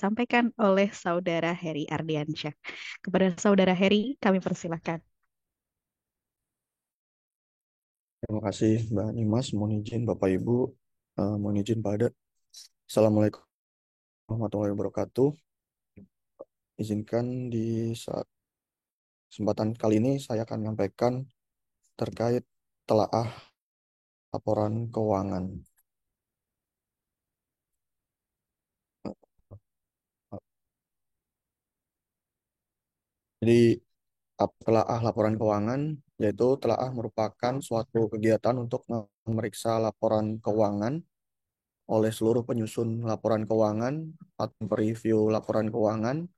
disampaikan oleh Saudara Heri Ardiansyah. Kepada Saudara Heri, kami persilahkan. Terima kasih Mbak Nimas, mohon izin Bapak Ibu, mohon izin Pak Ada. Assalamualaikum warahmatullahi wabarakatuh. Izinkan di saat kesempatan kali ini saya akan menyampaikan terkait telaah laporan keuangan. Jadi telaah laporan keuangan yaitu telaah merupakan suatu kegiatan untuk memeriksa laporan keuangan oleh seluruh penyusun laporan keuangan atau mereview laporan keuangan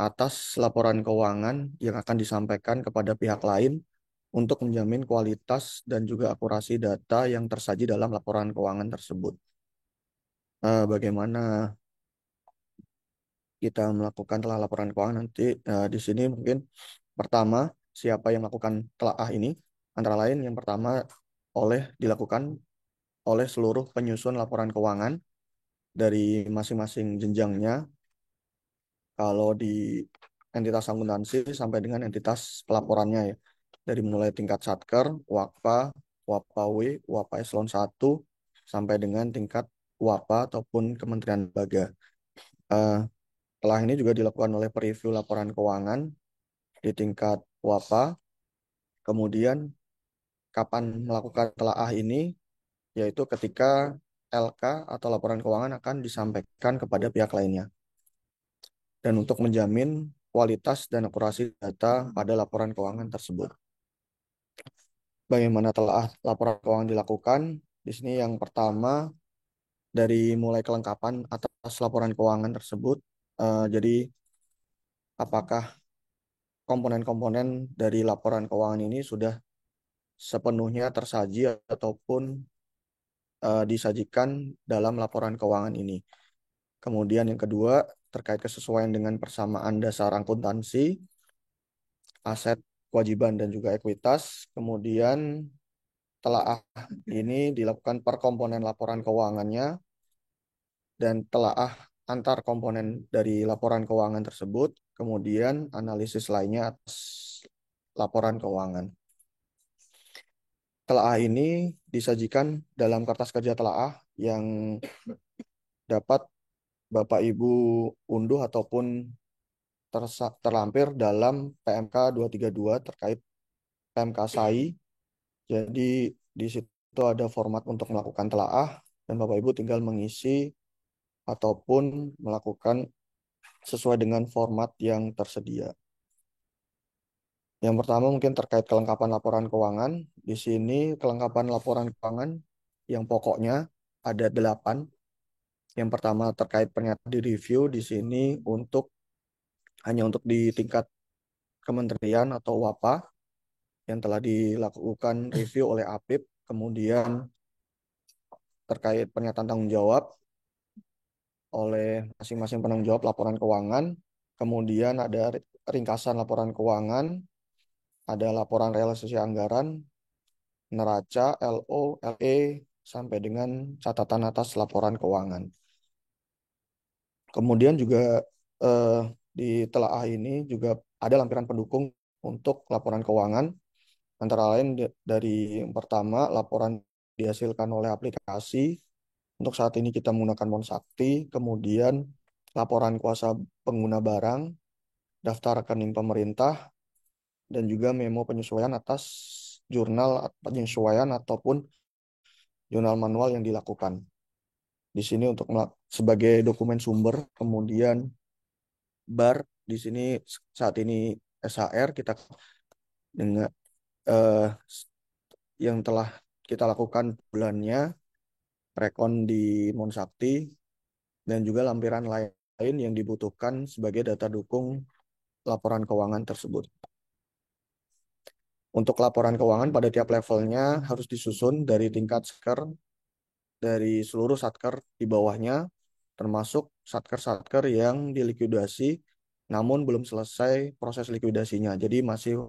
atas laporan keuangan yang akan disampaikan kepada pihak lain untuk menjamin kualitas dan juga akurasi data yang tersaji dalam laporan keuangan tersebut. Bagaimana kita melakukan telah laporan keuangan nanti di sini mungkin pertama siapa yang melakukan telaah ini antara lain yang pertama dilakukan oleh seluruh penyusun laporan keuangan dari masing-masing jenjangnya. Kalau di entitas akuntansi sampai dengan entitas pelaporannya ya. Dari mulai tingkat Satker, Wakpa, Wapa W, Wapa Eselon 1, sampai dengan tingkat Wapa ataupun Kementerian Lembaga. Eh, Telah ini juga dilakukan oleh pereview laporan keuangan di tingkat Wapa. Kemudian kapan melakukan telaah ini, yaitu ketika LK atau laporan keuangan akan disampaikan kepada pihak lainnya. Dan untuk menjamin kualitas dan akurasi data pada laporan keuangan tersebut. Bagaimana telah laporan keuangan dilakukan? Di sini yang pertama dari mulai kelengkapan atas laporan keuangan tersebut. Jadi apakah komponen-komponen dari laporan keuangan ini sudah sepenuhnya tersaji ataupun disajikan dalam laporan keuangan ini. Kemudian yang kedua terkait kesesuaian dengan persamaan dasar akuntansi, aset, kewajiban dan juga ekuitas. Kemudian telaah ini dilakukan per komponen laporan keuangannya dan telaah antar komponen dari laporan keuangan tersebut, kemudian analisis lainnya atas laporan keuangan. Telaah ini disajikan dalam kertas kerja telaah yang dapat Bapak Ibu unduh ataupun terlampir dalam PMK 232 terkait PMK SAI. Jadi di situ ada format untuk melakukan telaah dan Bapak Ibu tinggal mengisi ataupun melakukan sesuai dengan format yang tersedia. Yang pertama mungkin terkait kelengkapan laporan keuangan. Di sini kelengkapan laporan keuangan yang pokoknya ada 8. Yang pertama terkait pernyataan di review di sini hanya untuk di tingkat kementerian atau WAPA yang telah dilakukan review oleh APIP. Kemudian terkait pernyataan tanggung jawab oleh masing-masing penanggung jawab laporan keuangan. Kemudian ada ringkasan laporan keuangan, ada laporan realisasi anggaran, neraca, LO, LE, sampai dengan catatan atas laporan keuangan. Kemudian juga eh, di telaah ini juga ada lampiran pendukung untuk laporan keuangan, antara lain dari yang pertama laporan dihasilkan oleh aplikasi. Untuk saat ini kita menggunakan Monsakti, kemudian laporan kuasa pengguna barang, daftar rekening pemerintah, dan juga memo penyesuaian atas jurnal penyesuaian ataupun jurnal manual yang dilakukan. Di sini untuk sebagai dokumen sumber, kemudian bar di sini saat ini SHR kita dengan eh, yang telah kita lakukan bulannya, rekon di Monsakti, dan juga lampiran lain yang dibutuhkan sebagai data dukung laporan keuangan tersebut. Untuk laporan keuangan pada tiap levelnya harus disusun dari tingkat Satker, dari seluruh Satker di bawahnya, termasuk Satker-Satker yang dilikuidasi namun belum selesai proses likuidasinya. Jadi masih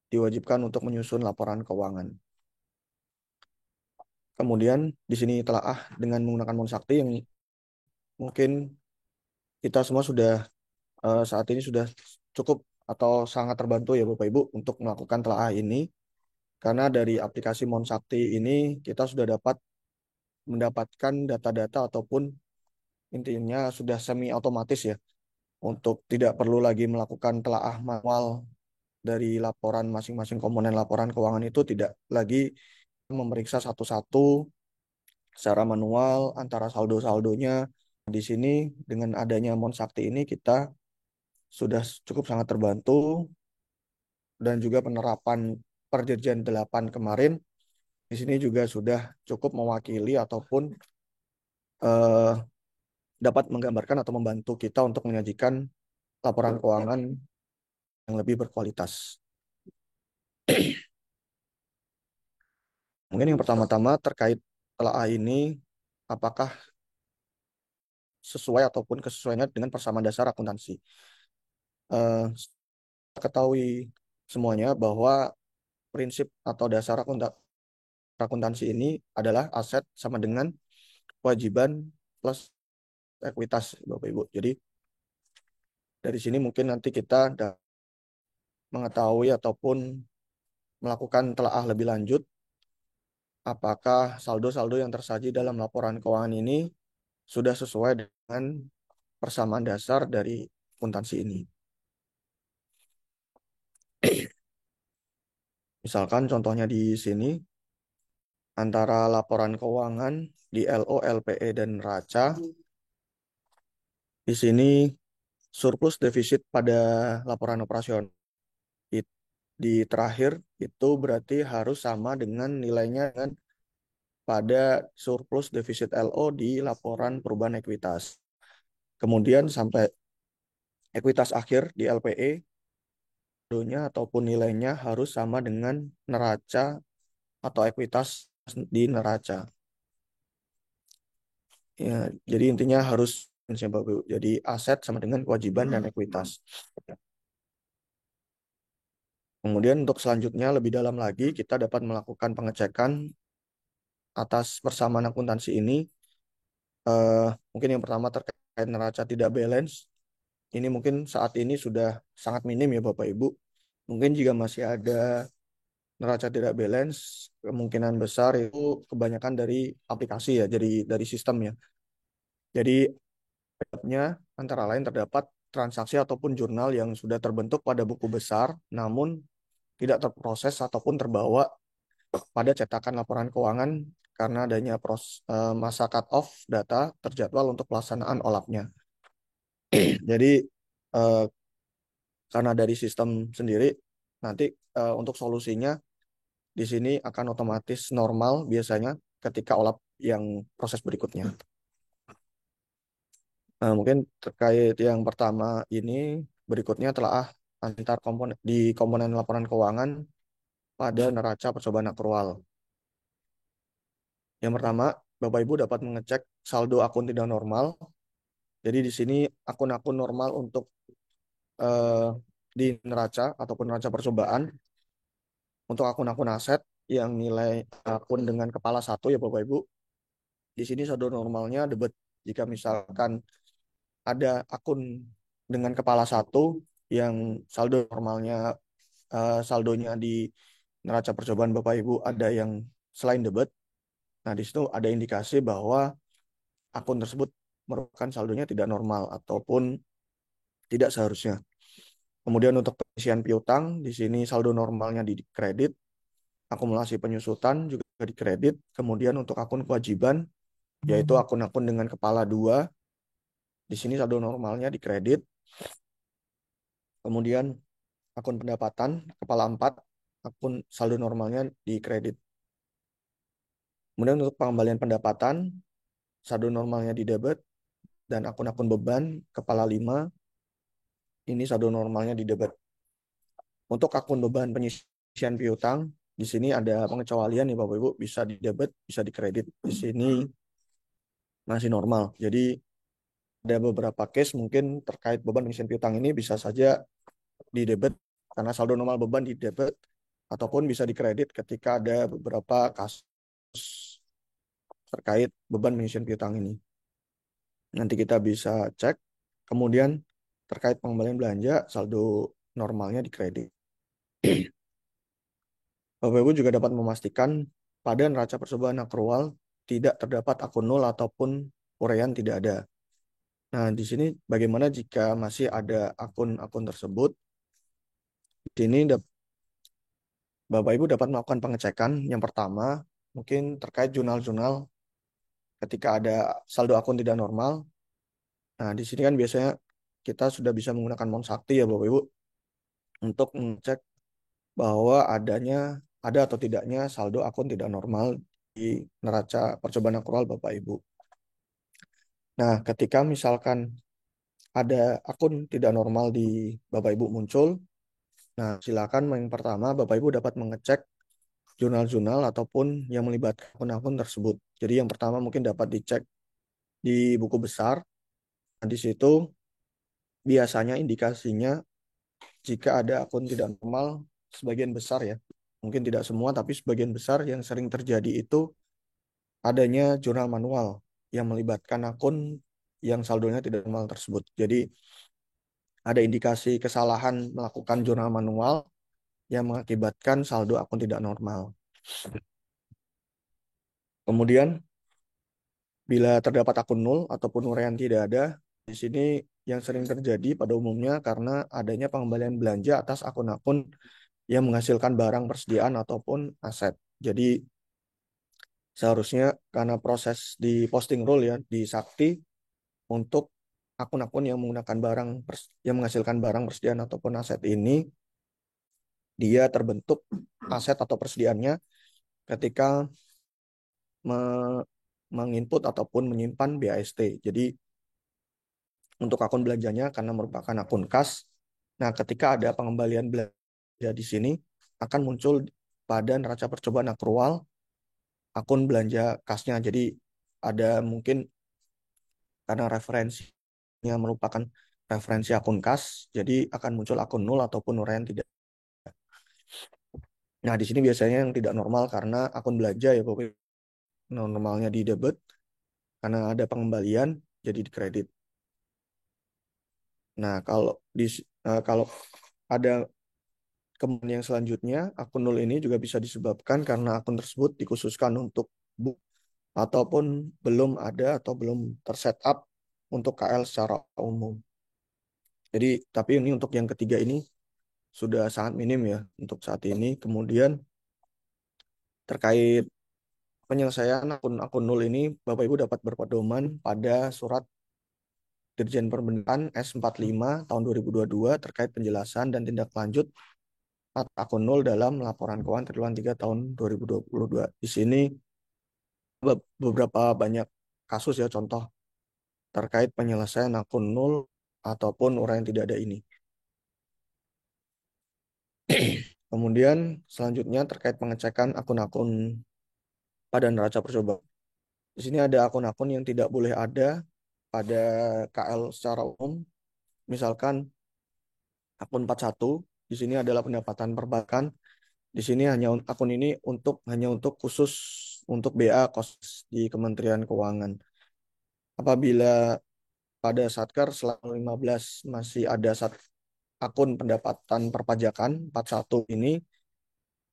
diwajibkan untuk menyusun laporan keuangan. Kemudian di sini telaah dengan menggunakan Monsakti yang mungkin kita semua sudah saat ini sudah cukup atau sangat terbantu ya Bapak Ibu untuk melakukan telaah ini karena dari aplikasi Monsakti ini kita sudah dapat mendapatkan data-data ataupun intinya sudah semi otomatis ya untuk tidak perlu lagi melakukan telaah manual dari laporan masing-masing komponen laporan keuangan itu tidak lagi memeriksa satu-satu secara manual antara saldo-saldonya. Di sini dengan adanya Monsakti ini kita sudah cukup sangat terbantu dan juga penerapan Perjanjian 8 kemarin di sini juga sudah cukup mewakili ataupun eh, dapat menggambarkan atau membantu kita untuk menyajikan laporan keuangan yang lebih berkualitas. Mungkin yang pertama-tama terkait telaah ini, apakah sesuai ataupun kesesuaiannya dengan persamaan dasar akuntansi. Eh, Ketahui semuanya bahwa prinsip atau dasar akuntansi ini adalah aset sama dengan kewajiban plus ekuitas, Bapak Ibu. Jadi dari sini mungkin nanti kita mengetahui ataupun melakukan telaah lebih lanjut apakah saldo-saldo yang tersaji dalam laporan keuangan ini sudah sesuai dengan persamaan dasar dari akuntansi ini. Misalkan contohnya di sini antara laporan keuangan di LO, LPE dan neraca. Di sini surplus defisit pada laporan operasional di terakhir itu berarti harus sama dengan nilainya dengan pada surplus defisit LO di laporan perubahan ekuitas. Kemudian sampai ekuitas akhir di LPE, saldonya ataupun nilainya harus sama dengan neraca atau ekuitas di neraca. Ya, jadi intinya harus jadi aset sama dengan kewajiban dan ekuitas. Kemudian untuk selanjutnya lebih dalam lagi kita dapat melakukan pengecekan atas persamaan akuntansi ini. Mungkin yang pertama terkait neraca tidak balance. Ini mungkin saat ini sudah sangat minim ya Bapak Ibu. Mungkin jika masih ada neraca tidak balance, kemungkinan besar itu kebanyakan dari aplikasi ya, dari sistemnya. Jadi antara lain terdapat transaksi ataupun jurnal yang sudah terbentuk pada buku besar, namun tidak terproses ataupun terbawa pada cetakan laporan keuangan karena adanya masa cut-off data terjadwal untuk pelaksanaan OLAP-nya. Jadi eh, karena dari sistem sendiri, nanti untuk solusinya di sini akan otomatis normal biasanya ketika OLAP yang proses berikutnya. Mungkin terkait yang pertama ini, berikutnya telah antar komponen di komponen laporan keuangan pada neraca percobaan akrual. Yang pertama, Bapak Ibu dapat mengecek saldo akun tidak normal. Jadi di sini akun-akun normal untuk eh, di neraca ataupun neraca percobaan untuk akun-akun aset yang nilai akun dengan kepala satu ya Bapak Ibu. Di sini saldo normalnya debit. Jika misalkan ada akun dengan kepala satu yang saldo normalnya saldonya di neraca percobaan Bapak Ibu ada yang selain debit. Nah, di situ ada indikasi bahwa akun tersebut merupakan saldonya tidak normal ataupun tidak seharusnya. Kemudian untuk pengisian piutang, di sini saldo normalnya di kredit, akumulasi penyusutan juga di kredit. Kemudian untuk akun kewajiban, yaitu akun-akun dengan kepala dua, di sini saldo normalnya di kredit. Kemudian akun pendapatan, kepala 4 akun saldo normalnya di kredit. Kemudian untuk pengembalian pendapatan, saldo normalnya di debit, dan akun-akun beban, kepala 5 ini saldo normalnya di debit. Untuk akun beban penyisian piutang, di sini ada pengecualian nih Bapak Ibu, bisa di debit, bisa di kredit. Di sini masih normal. Jadi ada beberapa case mungkin terkait beban pengisian piutang ini bisa saja di debit karena saldo normal beban di debit ataupun bisa di kredit ketika ada beberapa kasus terkait beban pengisian piutang ini. Nanti kita bisa cek. Kemudian terkait pengembalian belanja, saldo normalnya di kredit. Bapak Ibu juga dapat memastikan pada neraca percobaan akrual tidak terdapat akun nol ataupun uraian tidak ada. Nah, di sini bagaimana jika masih ada akun-akun tersebut? Di sini Bapak Ibu dapat melakukan pengecekan. Yang pertama, mungkin terkait jurnal-jurnal ketika ada saldo akun tidak normal. Nah, di sini kan biasanya kita sudah bisa menggunakan Monsakti ya Bapak Ibu untuk mengecek bahwa ada atau tidaknya saldo akun tidak normal di neraca percobaan akrual Bapak Ibu. Nah, ketika misalkan ada akun tidak normal di Bapak Ibu muncul, nah silakan yang pertama Bapak Ibu dapat mengecek jurnal-jurnal ataupun yang melibatkan akun-akun tersebut. Jadi yang pertama mungkin dapat dicek di buku besar. Nah, di situ biasanya indikasinya jika ada akun tidak normal, sebagian besar ya, mungkin tidak semua, tapi sebagian besar yang sering terjadi itu adanya jurnal manual yang melibatkan akun yang saldonya tidak normal tersebut. Jadi ada indikasi kesalahan melakukan jurnal manual yang mengakibatkan saldo akun tidak normal. Kemudian bila terdapat akun nol ataupun uraian tidak ada, di sini yang sering terjadi pada umumnya karena adanya pengembalian belanja atas akun-akun yang menghasilkan barang persediaan ataupun aset. Jadi seharusnya karena proses di posting rule ya di Sakti untuk akun-akun yang menggunakan yang menghasilkan barang persediaan ataupun aset ini dia terbentuk aset atau persediaannya ketika me- menginput ataupun menyimpan BAST. Jadi untuk akun belanjanya karena merupakan akun kas. Nah, ketika ada pengembalian belanja di sini akan muncul pada neraca percobaan akrual akun belanja kasnya. Jadi ada mungkin karena referensinya merupakan referensi akun kas, jadi akan muncul akun nol ataupun uraian tidak. Nah, di sini biasanya yang tidak normal karena akun belanja ya, Bapak. Normalnya di debit karena ada pengembalian jadi di kredit. Nah, kalau ada kemudian yang selanjutnya, akun nol ini juga bisa disebabkan karena akun tersebut dikhususkan untuk book ataupun belum ada atau belum tersetup untuk KL secara umum. Jadi, tapi ini untuk yang ketiga ini sudah sangat minim ya untuk saat ini. Kemudian terkait penyelesaian akun-akun nol ini, Bapak Ibu dapat berpedoman pada surat Dirjen Perbendaharaan S45 tahun 2022 terkait penjelasan dan tindak lanjut atas akun nol dalam laporan keuangan triwulan 3 tahun 2022. Di sini beberapa banyak kasus ya contoh terkait penyelesaian akun nol ataupun orang yang tidak ada ini. Kemudian selanjutnya terkait pengecekan akun-akun pada neraca percobaan. Di sini ada akun-akun yang tidak boleh ada pada KL secara umum. Misalkan akun 41 di sini adalah pendapatan perbankan. Di sini akun ini hanya untuk khusus untuk BA kos di Kementerian Keuangan. Apabila pada Satker selama 15 masih ada akun pendapatan perpajakan 41 ini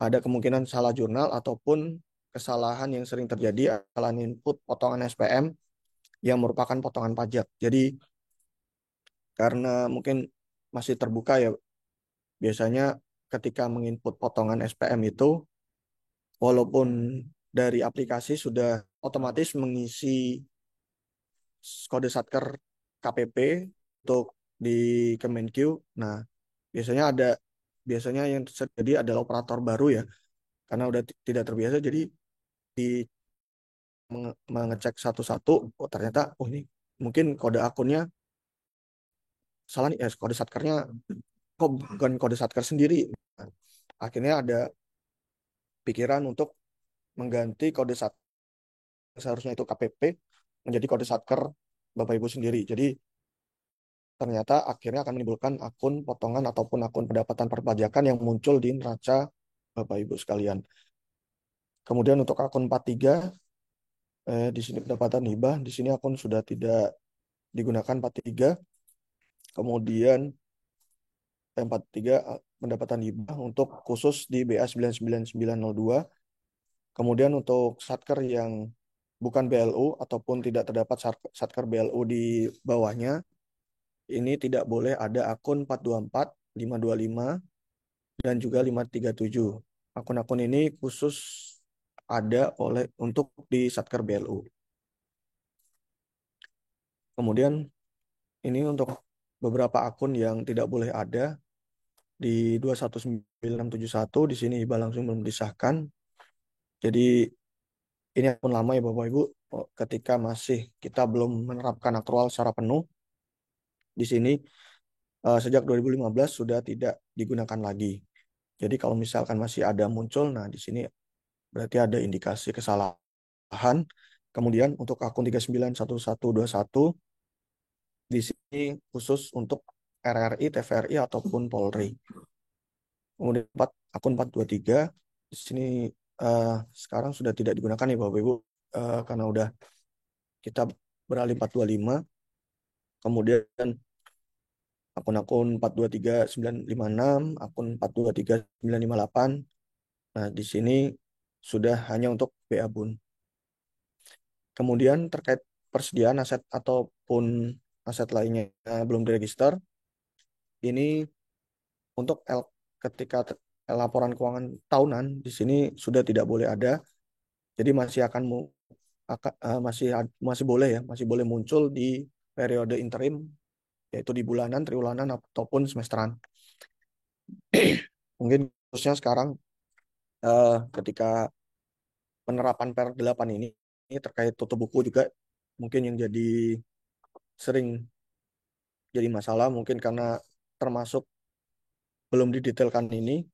ada kemungkinan salah jurnal ataupun kesalahan yang sering terjadi adalah input potongan SPM yang merupakan potongan pajak. Jadi karena mungkin masih terbuka ya, biasanya ketika menginput potongan SPM itu, walaupun dari aplikasi sudah otomatis mengisi kode satker KPP untuk di Kemenq. Nah, biasanya biasanya yang terjadi adalah operator baru ya, karena udah tidak terbiasa, jadi di mengecek satu-satu, oh ternyata, oh ini mungkin kode akunnya salah nih, kode satkernya kok bukan kode satker sendiri. Nah, akhirnya ada pikiran untuk mengganti kode satker seharusnya itu KPP menjadi kode satker Bapak Ibu sendiri. Jadi ternyata akhirnya akan menimbulkan akun potongan ataupun akun pendapatan perpajakan yang muncul di neraca Bapak Ibu sekalian. Kemudian untuk akun 43 di sini pendapatan hibah, di sini akun sudah tidak digunakan 43, kemudian 43 pendapatan hibah untuk khusus di BA 99902. Kemudian untuk satker yang bukan BLU ataupun tidak terdapat satker BLU di bawahnya, ini tidak boleh ada akun 424, 525, dan juga 537. Akun-akun ini khusus ada untuk di satker BLU. Kemudian ini untuk beberapa akun yang tidak boleh ada di 219671, di sini hibah langsung belum disahkan. Jadi ini akun lama ya Bapak Ibu. Ketika masih kita belum menerapkan akrual secara penuh, di sini sejak 2015 sudah tidak digunakan lagi. Jadi kalau misalkan masih ada muncul, nah di sini berarti ada indikasi kesalahan. Kemudian untuk akun 391121 di sini khusus untuk RRI, TVRI ataupun Polri. Kemudian akun 423 di sini sekarang sudah tidak digunakan ya Bapak Ibu, karena udah kita beralih 425. Kemudian akun-akun 423956, akun 423958. Nah, di sini sudah hanya untuk BA Bun. Kemudian terkait persediaan aset ataupun aset lainnya belum diregister, ini untuk ketika laporan keuangan tahunan di sini sudah tidak boleh ada. Jadi masih akan masih boleh ya, masih boleh muncul di periode interim, yaitu di bulanan, triwulan ataupun semesteran. Mungkin khususnya sekarang ketika penerapan Per 8 ini terkait tutup buku juga mungkin yang jadi sering jadi masalah, mungkin karena termasuk belum didetailkan ini.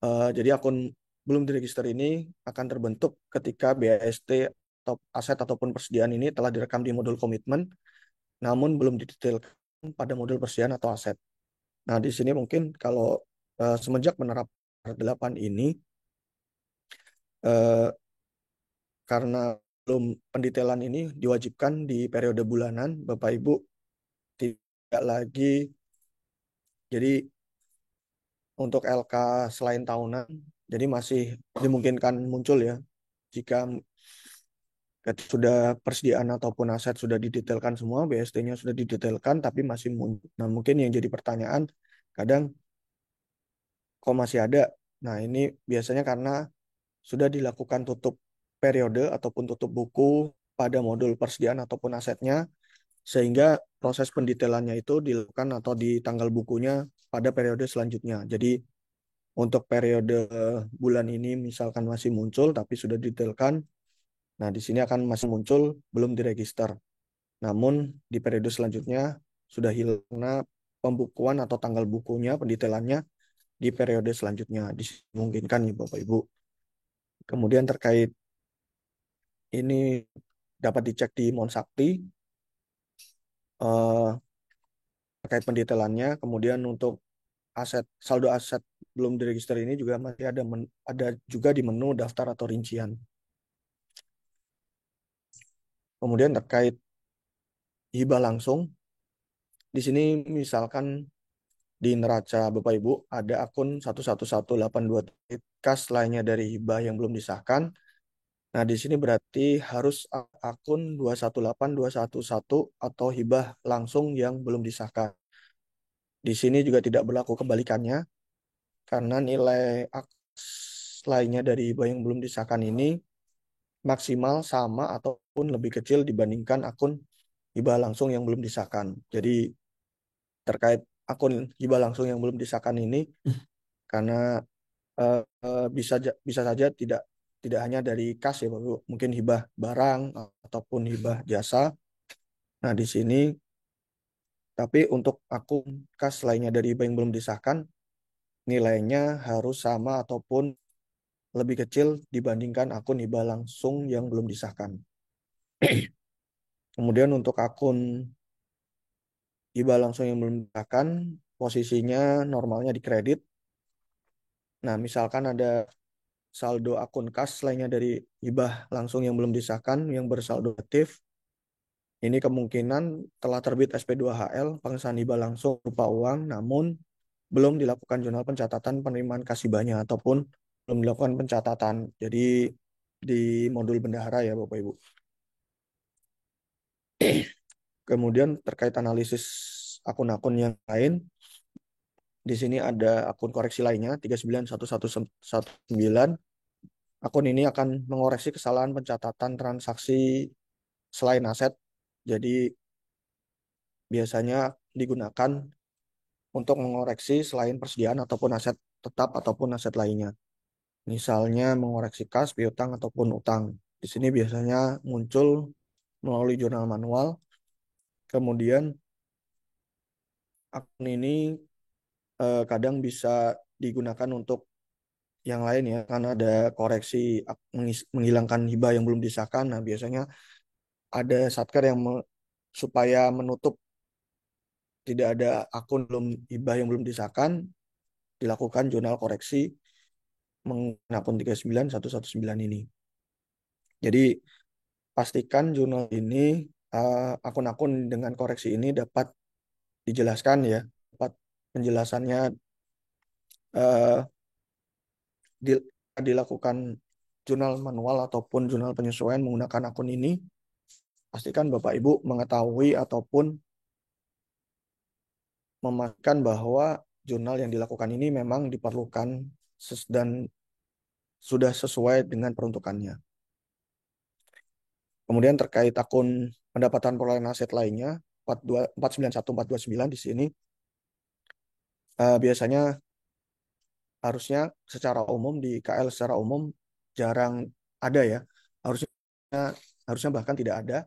Jadi akun belum diregister ini akan terbentuk ketika BAST atau aset ataupun persediaan ini telah direkam di modul komitmen, namun belum didetailkan pada modul persediaan atau aset. Nah, di sini mungkin kalau semenjak menerapkan Per 8 ini, eh, karena belum pendetailan ini diwajibkan di periode bulanan, Bapak Ibu tidak lagi, jadi untuk LK selain tahunan, jadi masih dimungkinkan muncul ya, jika sudah persediaan ataupun aset sudah didetailkan semua, BST-nya sudah didetailkan, tapi masih muncul. Nah, mungkin yang jadi pertanyaan, kadang kok masih ada? Nah, ini biasanya karena sudah dilakukan tutup periode ataupun tutup buku pada modul persediaan ataupun asetnya, sehingga proses pendetailannya itu dilakukan atau di tanggal bukunya pada periode selanjutnya. Jadi untuk periode bulan ini misalkan masih muncul tapi sudah didetailkan, nah di sini akan masih muncul belum diregister. Namun di periode selanjutnya sudah hilang karena pembukuan atau tanggal bukunya, pendetailannya di periode selanjutnya dimungkinkan ya Bapak Ibu. Kemudian terkait ini dapat dicek di Monsakti terkait pendetailannya. Kemudian untuk saldo aset belum diregister ini juga masih ada juga di menu daftar atau rincian. Kemudian terkait hibah langsung, di sini misalkan di neraca Bapak Ibu ada akun 11182 kas lainnya dari hibah yang belum disahkan. Nah, di sini berarti harus akun 218211 atau hibah langsung yang belum disahkan. Di sini juga tidak berlaku kebalikannya, karena nilai lainnya dari hibah yang belum disahkan ini maksimal sama ataupun lebih kecil dibandingkan akun hibah langsung yang belum disahkan. Jadi terkait akun hibah langsung yang belum disahkan ini, karena bisa saja tidak hanya dari kas ya Bapak, mungkin hibah barang ataupun hibah jasa. Nah, di sini tapi untuk akun kas lainnya dari hibah yang belum disahkan, nilainya harus sama ataupun lebih kecil dibandingkan akun hibah langsung yang belum disahkan. Kemudian untuk akun hibah langsung yang belum disahkan, posisinya normalnya di kredit. Nah, misalkan ada saldo akun kas lainnya dari hibah langsung yang belum disahkan yang bersaldo aktif, ini kemungkinan telah terbit SP2HL pengesahan hibah langsung berupa uang, namun belum dilakukan jurnal pencatatan penerimaan kasibahnya ataupun belum dilakukan pencatatan. Jadi di modul bendahara ya Bapak Ibu. Kemudian terkait analisis akun-akun yang lain, di sini ada akun koreksi lainnya 391119. Akun ini akan mengoreksi kesalahan pencatatan transaksi selain aset. Jadi biasanya digunakan untuk mengoreksi selain persediaan ataupun aset tetap ataupun aset lainnya. Misalnya mengoreksi kas, piutang ataupun utang. Di sini biasanya muncul melalui jurnal manual. Kemudian akun ini kadang bisa digunakan untuk yang lain ya, karena ada koreksi menghilangkan hibah yang belum disahkan. Nah, biasanya ada satker yang supaya menutup tidak ada akun belum hibah yang belum disahkan, dilakukan jurnal koreksi menggunakan akun 391119 ini. Jadi pastikan jurnal ini akun-akun dengan koreksi ini dapat dijelaskan ya, dapat penjelasannya eh, dilakukan jurnal manual ataupun jurnal penyesuaian menggunakan akun ini. Pastikan Bapak Ibu mengetahui ataupun memastikan bahwa jurnal yang dilakukan ini memang diperlukan dan sudah sesuai dengan peruntukannya. Kemudian terkait akun pendapatan perolehan aset lainnya 491429 di sini biasanya harusnya secara umum di KL secara umum jarang ada ya. Harusnya harusnya bahkan tidak ada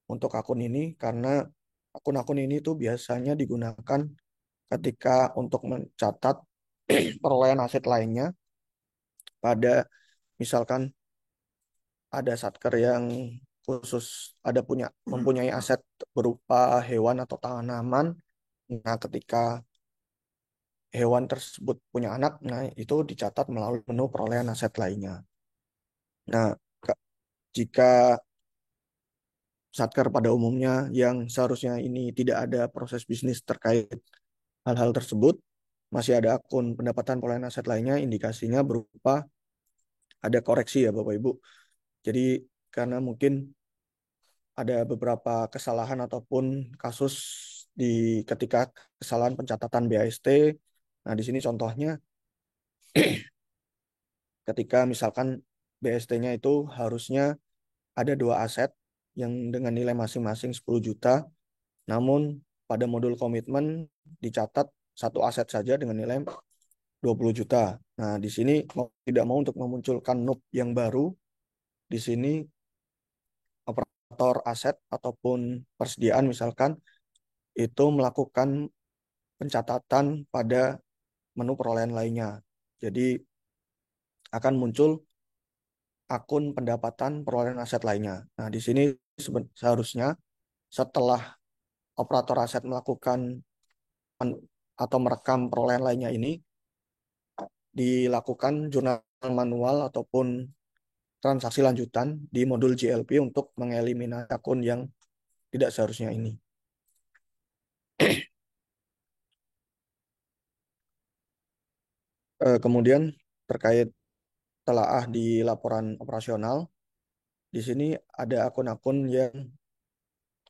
untuk akun ini karena akun-akun ini tuh biasanya digunakan ketika untuk mencatat perolehan aset lainnya pada misalkan ada satker yang khusus mempunyai aset berupa hewan atau tanaman. Nah, ketika hewan tersebut punya anak, nah itu dicatat melalui menu perolehan aset lainnya. Nah, jika satker pada umumnya yang seharusnya ini tidak ada proses bisnis terkait hal-hal tersebut, masih ada akun pendapatan perolehan aset lainnya, indikasinya berupa ada koreksi ya Bapak Ibu. Jadi karena mungkin ada beberapa kesalahan ataupun kasus di ketika kesalahan pencatatan BAST. Nah, di sini contohnya ketika misalkan BST-nya itu harusnya ada dua aset yang dengan nilai masing-masing 10 juta, namun pada modul komitmen dicatat satu aset saja dengan nilai 20 juta. Nah, di sini mau tidak mau untuk memunculkan NUP yang baru, di sini operator aset ataupun persediaan misalkan itu melakukan pencatatan pada menu perolehan lainnya. Jadi akan muncul akun pendapatan perolehan aset lainnya. Nah, di sini seharusnya setelah operator aset melakukan atau merekam perolehan lainnya ini dilakukan jurnal manual ataupun transaksi lanjutan di modul JLP untuk mengeliminasi akun yang tidak seharusnya ini. Kemudian terkait telaah di laporan operasional, di sini ada akun-akun yang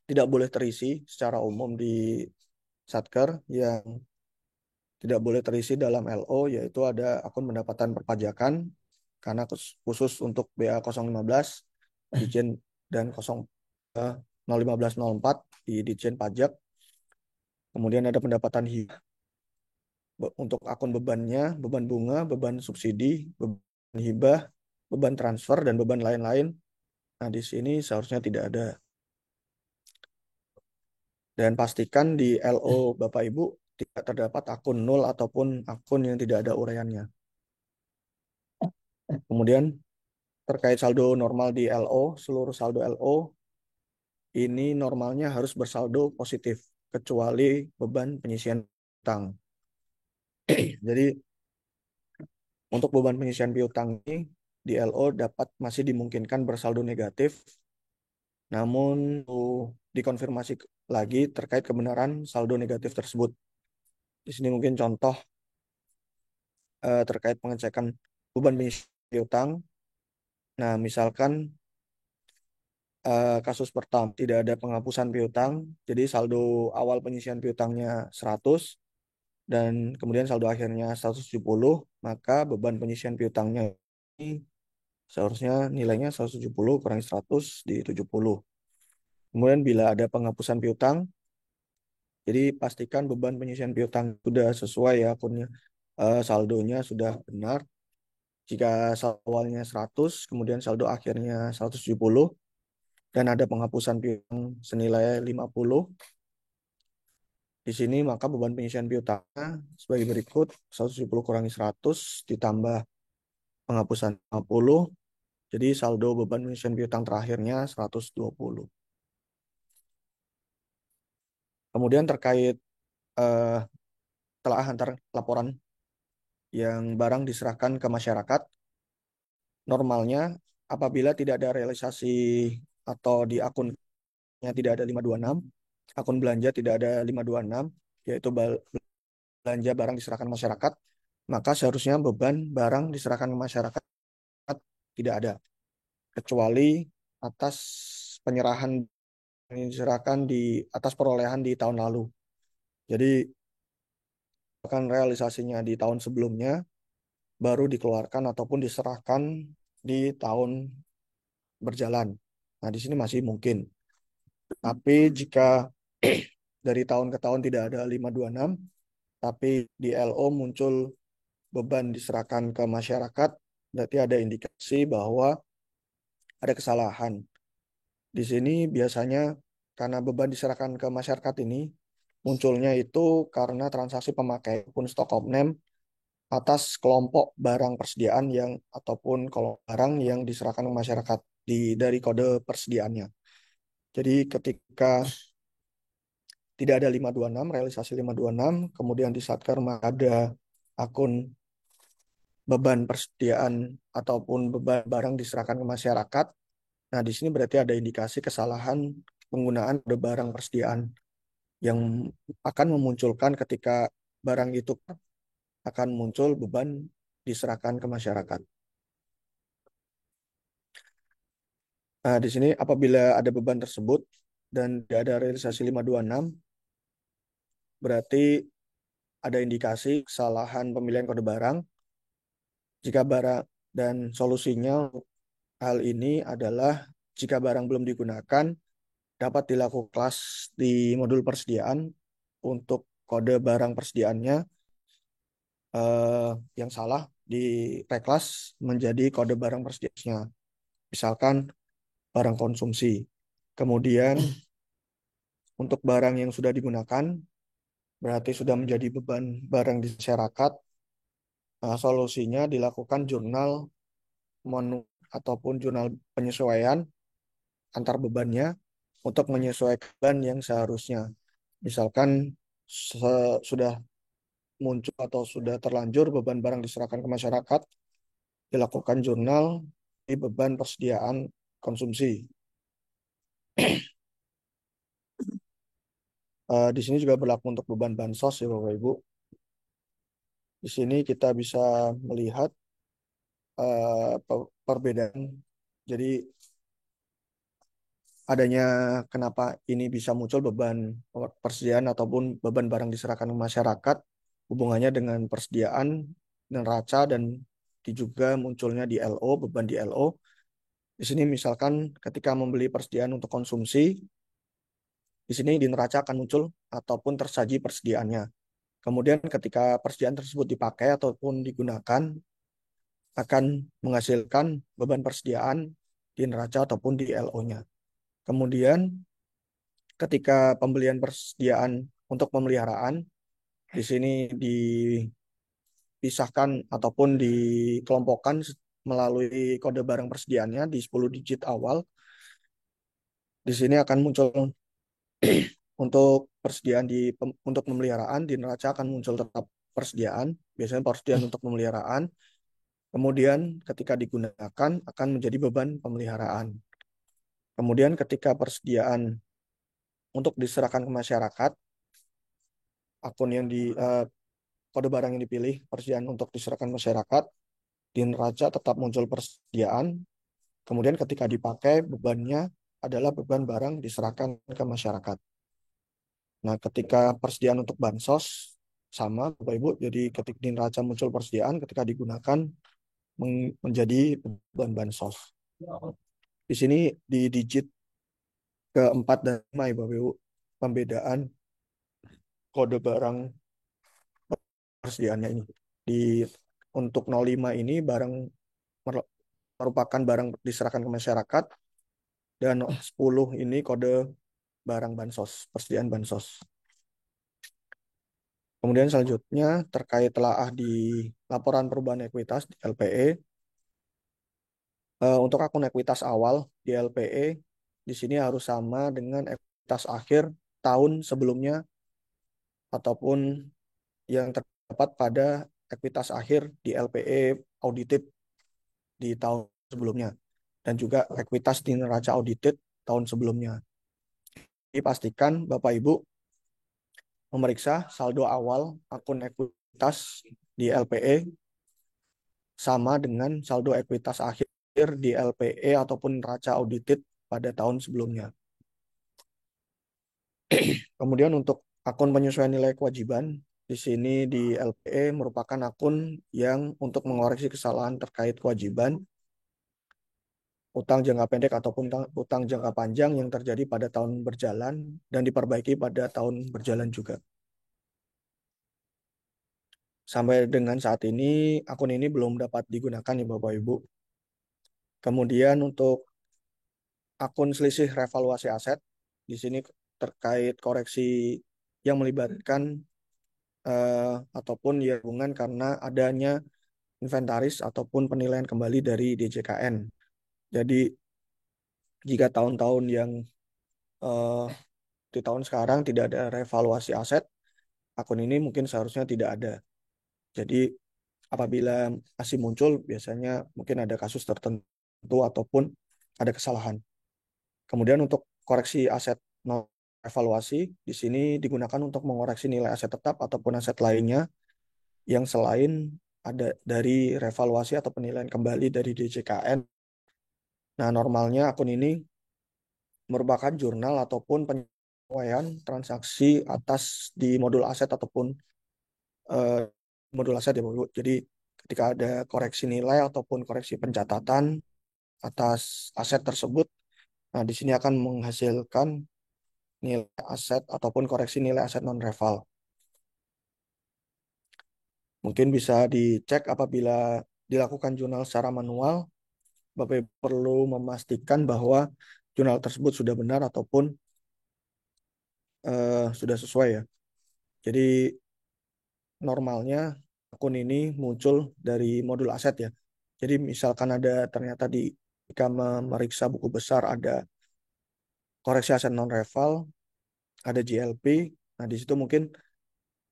tidak boleh terisi secara umum di Satker yang tidak boleh terisi dalam LO, yaitu ada akun pendapatan perpajakan karena khusus untuk BA 015 Ditjen dan 01504 di Ditjen Pajak. Kemudian ada pendapatan hibah untuk akun bebannya, beban bunga, beban subsidi, beban hibah, beban transfer, dan beban lain-lain. Nah, di sini seharusnya tidak ada. Dan pastikan di LO Bapak Ibu tidak terdapat akun nol ataupun akun yang tidak ada uraiannya. Kemudian terkait saldo normal di LO, seluruh saldo LO ini normalnya harus bersaldo positif, kecuali beban penyisian utang. Jadi untuk beban penyisian piutang ini di LO dapat masih dimungkinkan bersaldo negatif, namun dikonfirmasi lagi terkait kebenaran saldo negatif tersebut. Di sini mungkin contoh terkait pengecekan beban pengisian piutang. Nah, misalkan kasus pertama tidak ada penghapusan piutang, jadi saldo awal pengisian piutangnya 100 dan kemudian saldo akhirnya 170, maka beban pengisian piutangnya ini seharusnya nilainya 170 kurangi 100 di 70. Kemudian bila ada penghapusan piutang, jadi pastikan beban pengisian piutang sudah sesuai ya akunnya. Saldonya sudah benar. Jika saldo awalnya 100, kemudian saldo akhirnya 170, dan ada penghapusan piutang senilai 50, di sini maka beban pengisian piutangnya sebagai berikut: 170 kurangi 100 ditambah penghapusan 50, jadi saldo beban pengisian piutang terakhirnya 120. Kemudian terkait eh, telah antar laporan yang barang diserahkan ke masyarakat, normalnya apabila tidak ada realisasi atau di akunnya tidak ada 526, akun belanja tidak ada 526, yaitu belanja barang diserahkan masyarakat, maka seharusnya beban barang diserahkan ke masyarakat tidak ada, kecuali atas penyerahan yang diserahkan di atas perolehan di tahun lalu. Jadi akan realisasinya di tahun sebelumnya baru dikeluarkan ataupun diserahkan di tahun berjalan. Nah, di sini masih mungkin. Tapi jika dari tahun ke tahun tidak ada 526, tapi di LO muncul beban diserahkan ke masyarakat, berarti ada indikasi bahwa ada kesalahan. Di sini biasanya karena beban diserahkan ke masyarakat ini munculnya itu karena transaksi pemakai pun stok name atas kelompok barang persediaan yang ataupun kalau barang yang diserahkan ke masyarakat dari kode persediaannya. Jadi ketika tidak ada 526, realisasi 526, kemudian di Satker ada akun beban persediaan ataupun beban barang diserahkan ke masyarakat. Nah, di sini berarti ada indikasi kesalahan penggunaan kode barang persediaan yang akan memunculkan ketika barang itu akan muncul beban diserahkan ke masyarakat. Nah, di sini apabila ada beban tersebut dan tidak ada realisasi 526, berarti ada indikasi kesalahan pemilihan kode barang. Jika barang dan solusinya hal ini adalah jika barang belum digunakan, dapat dilakukan kelas di modul persediaan untuk kode barang persediaannya eh, yang salah di reklas menjadi kode barang persediaannya. Misalkan barang konsumsi. Kemudian untuk barang yang sudah digunakan berarti sudah menjadi beban barang di masyarakat. Nah, solusinya dilakukan jurnal menu ataupun jurnal penyesuaian antar bebannya untuk menyesuaikan beban yang seharusnya. Misalkan sudah muncul atau sudah terlanjur beban barang diserahkan ke masyarakat, dilakukan jurnal di beban persediaan konsumsi. Di sini juga berlaku untuk beban bansos ya Bapak Ibu. Di sini kita bisa melihat perbedaan. Jadi adanya kenapa ini bisa muncul beban persediaan ataupun beban barang diserahkan ke masyarakat, hubungannya dengan persediaan neraca dan juga munculnya di LO, beban di LO. Di sini misalkan ketika membeli persediaan untuk konsumsi, di sini di neraca akan muncul ataupun tersaji persediaannya. Kemudian ketika persediaan tersebut dipakai ataupun digunakan, akan menghasilkan beban persediaan di neraca ataupun di LO-nya. Kemudian ketika pembelian persediaan untuk pemeliharaan, di sini dipisahkan ataupun dikelompokkan melalui kode barang persediaannya di 10 digit awal. Di sini akan muncul untuk persediaan untuk pemeliharaan di neraca akan muncul tetap persediaan, biasanya persediaan untuk pemeliharaan. Kemudian ketika digunakan akan menjadi beban pemeliharaan. Kemudian ketika persediaan untuk diserahkan ke masyarakat, akun yang kode barang yang dipilih persediaan untuk diserahkan masyarakat, di neraca tetap muncul persediaan, kemudian ketika dipakai bebannya adalah beban barang diserahkan ke masyarakat. Nah, ketika persediaan untuk bansos sama Bapak Ibu, jadi ketika di neraca muncul persediaan, ketika digunakan menjadi beban bansos. Di sini di digit keempat dan lima ya Bapak Ibu, pembedaan kode barang persediaannya ini. Di untuk 05 ini barang merupakan barang diserahkan ke masyarakat, dan 10 ini kode barang bansos, persediaan bansos. Kemudian selanjutnya terkait telaah di laporan perubahan ekuitas di LPE. Untuk akun ekuitas awal di LPE di sini harus sama dengan ekuitas akhir tahun sebelumnya ataupun yang terdapat pada ekuitas akhir di LPE audited di tahun sebelumnya, dan juga ekuitas di neraca audited tahun sebelumnya. Dipastikan Bapak Ibu memeriksa saldo awal akun ekuitas di LPE sama dengan saldo ekuitas akhir di LPE ataupun neraca audited pada tahun sebelumnya. Kemudian untuk akun penyesuaian nilai kewajiban, di sini di LPE merupakan akun yang untuk mengoreksi kesalahan terkait kewajiban utang jangka pendek ataupun utang jangka panjang yang terjadi pada tahun berjalan dan diperbaiki pada tahun berjalan juga. Sampai dengan saat ini, akun ini belum dapat digunakan ya Bapak Ibu. Kemudian untuk akun selisih revaluasi aset, di sini terkait koreksi yang melibatkan ataupun ya hubungan karena adanya inventaris ataupun penilaian kembali dari DJKN. Jadi jika tahun-tahun yang eh, di tahun sekarang tidak ada revaluasi aset, akun ini mungkin seharusnya tidak ada. Jadi apabila masih muncul, biasanya mungkin ada kasus tertentu ataupun ada kesalahan. Kemudian untuk koreksi aset non evaluasi, di sini digunakan untuk mengoreksi nilai aset tetap ataupun aset lainnya yang selain ada dari revaluasi atau penilaian kembali dari DJKN. Nah, normalnya akun ini merupakan jurnal ataupun penyesuaian transaksi atas di modul aset ataupun eh, modul aset ya, Bu. Jadi ketika ada koreksi nilai ataupun koreksi pencatatan atas aset tersebut, nah di sini akan menghasilkan nilai aset ataupun koreksi nilai aset non-reval. Mungkin bisa dicek apabila dilakukan jurnal secara manual, Bapak Ibu perlu memastikan bahwa jurnal tersebut sudah benar ataupun sudah sesuai ya. Jadi normalnya akun ini muncul dari modul aset ya. Jadi misalkan ada ternyata jika memeriksa buku besar ada koreksi aset non-reval, ada GLP. Nah, di situ mungkin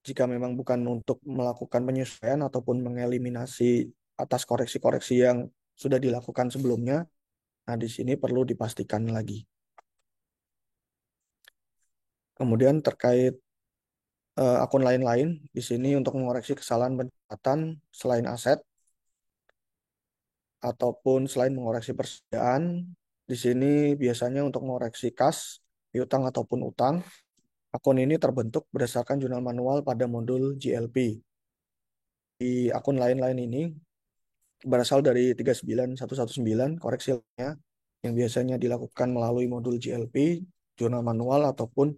jika memang bukan untuk melakukan penyesuaian ataupun mengeliminasi atas koreksi-koreksi yang sudah dilakukan sebelumnya, nah di sini perlu dipastikan lagi. Kemudian terkait akun lain-lain, di sini untuk mengoreksi kesalahan pencatatan selain aset ataupun selain mengoreksi persediaan, di sini biasanya untuk mengoreksi kas, piutang ataupun utang, akun ini terbentuk berdasarkan jurnal manual pada modul GLP. Di akun lain-lain ini berasal dari 39119 koreksinya yang biasanya dilakukan melalui modul GLP, jurnal manual ataupun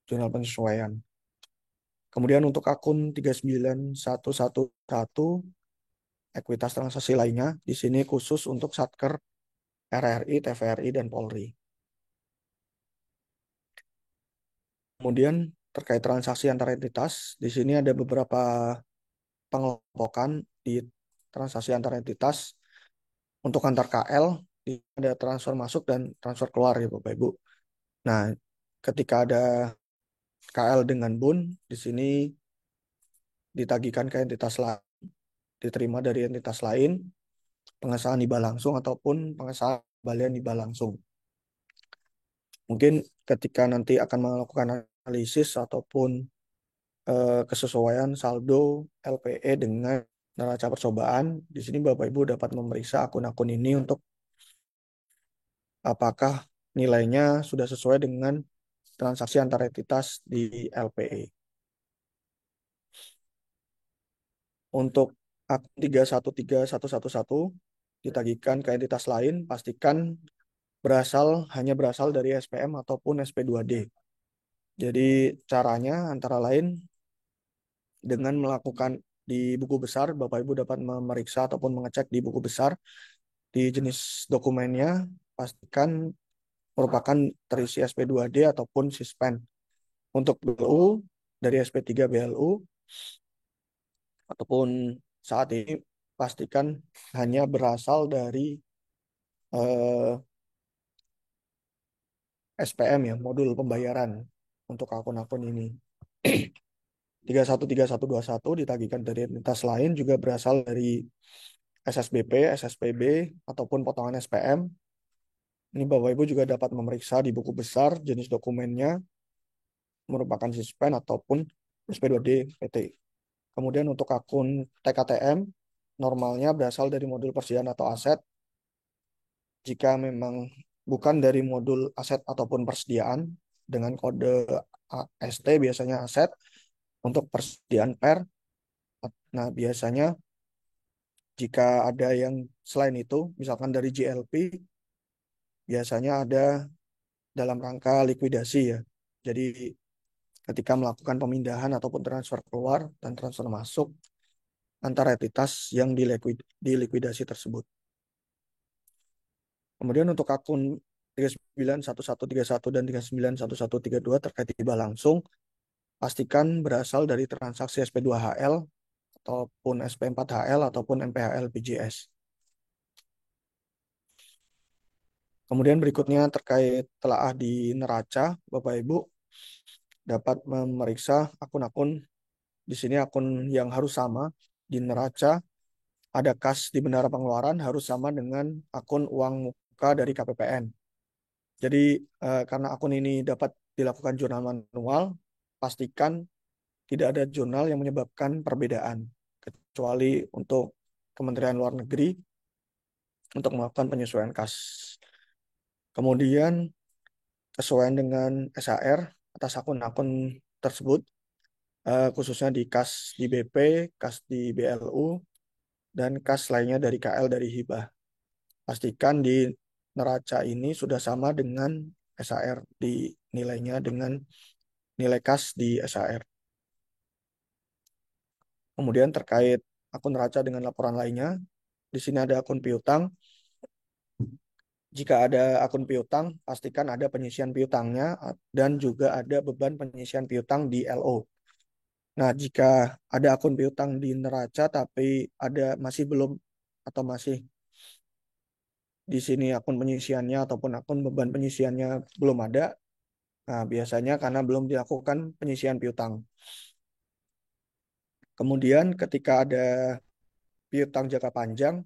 jurnal penyesuaian. Kemudian untuk akun 39111 ekuitas transaksi lainnya, di sini khusus untuk Satker RRI, TVRI, dan Polri. Kemudian terkait transaksi antar entitas, di sini ada beberapa pengelompokan di transaksi antar entitas. Untuk antar KL, ada transfer masuk dan transfer keluar ya Bapak Ibu. Nah, ketika ada KL dengan BUN, di sini ditagihkan ke entitas lain, diterima dari entitas lain, pengesahan IBA langsung ataupun pengesahan kembalian IBA langsung. Mungkin ketika nanti akan melakukan analisis ataupun kesesuaian saldo LPE dengan neraca percobaan, di sini Bapak Ibu dapat memeriksa akun-akun ini untuk apakah nilainya sudah sesuai dengan transaksi antar entitas di LPE. Untuk akun 313111 ditagihkan ke entitas lain, pastikan hanya berasal dari SPM ataupun SP2D. Jadi caranya antara lain dengan melakukan di buku besar, Bapak Ibu dapat memeriksa ataupun mengecek di buku besar di jenis dokumennya, pastikan merupakan terisi SP2D ataupun Sispen. Untuk BLU dari SP3 BLU ataupun saat ini pastikan hanya berasal dari eh, SPM ya, modul pembayaran untuk akun-akun ini. 313121 ditagihkan dari entitas lain juga berasal dari SSBP, SSPB, ataupun potongan SPM. Ini Bapak Ibu juga dapat memeriksa di buku besar jenis dokumennya merupakan Sispen ataupun SP2D PT. Kemudian untuk akun TKTM, normalnya berasal dari modul persediaan atau aset. Jika memang bukan dari modul aset ataupun persediaan, dengan kode AST biasanya aset, untuk persediaan per. Nah, biasanya jika ada yang selain itu, misalkan dari GLP, biasanya ada dalam rangka likuidasi ya. Jadi ketika melakukan pemindahan ataupun transfer keluar dan transfer masuk antara entitas yang dilikuidasi tersebut. Kemudian untuk akun 391131 dan 391132 terkait tiba langsung, pastikan berasal dari transaksi SP2HL ataupun SP4HL ataupun MPHL PJS. Kemudian berikutnya terkait telaah di neraca, Bapak Ibu dapat memeriksa akun-akun. Di sini akun yang harus sama di neraca, ada kas di bendara pengeluaran harus sama dengan akun uang muka dari KPPN. Jadi karena akun ini dapat dilakukan jurnal manual, pastikan tidak ada jurnal yang menyebabkan perbedaan, kecuali untuk Kementerian Luar Negeri untuk melakukan penyesuaian kas. Kemudian kesesuaian dengan SAR atas akun-akun tersebut, khususnya di kas di BP, kas di BLU, dan kas lainnya dari KL dari hibah. Pastikan di neraca ini sudah sama dengan SAR di nilainya dengan nilai kas di SAR. Kemudian terkait akun neraca dengan laporan lainnya, di sini ada akun piutang. Jika ada akun piutang, pastikan ada penyisian piutangnya dan juga ada beban penyisian piutang di LO. Nah, jika ada akun piutang di neraca tapi masih belum atau masih di sini akun penyisiannya ataupun akun beban penyisiannya belum ada, nah biasanya karena belum dilakukan penyisian piutang. Kemudian ketika ada piutang jangka panjang,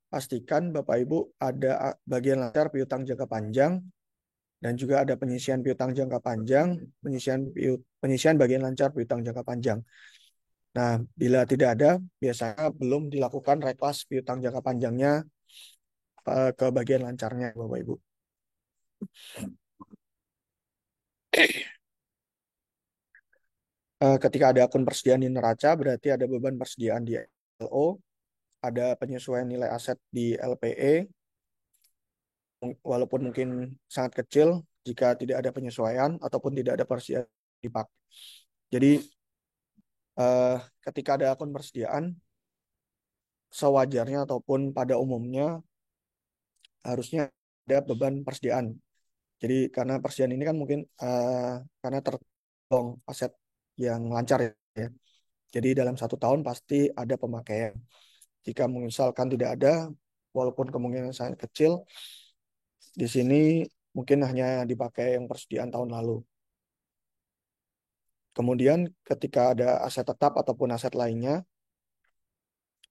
pastikan Bapak Ibu ada bagian lancar piutang jangka panjang dan juga ada penyisian piutang jangka panjang, penyisian bagian lancar piutang jangka panjang. Nah, bila tidak ada, biasanya belum dilakukan reklas piutang jangka panjangnya ke bagian lancarnya, Bapak Ibu. Ketika ada akun persediaan di neraca, berarti ada beban persediaan di LO, ada penyesuaian nilai aset di LPE, walaupun mungkin sangat kecil jika tidak ada penyesuaian ataupun tidak ada persediaan dipakai. Jadi eh, ketika ada akun persediaan, sewajarnya ataupun pada umumnya harusnya ada beban persediaan. Jadi karena persediaan ini kan mungkin karena tergolong aset yang lancar ya. Jadi dalam 1 tahun pasti ada pemakaian. Jika misalkan tidak ada, walaupun kemungkinan sangat kecil, di sini mungkin hanya dipakai yang persediaan tahun lalu. Kemudian ketika ada aset tetap ataupun aset lainnya,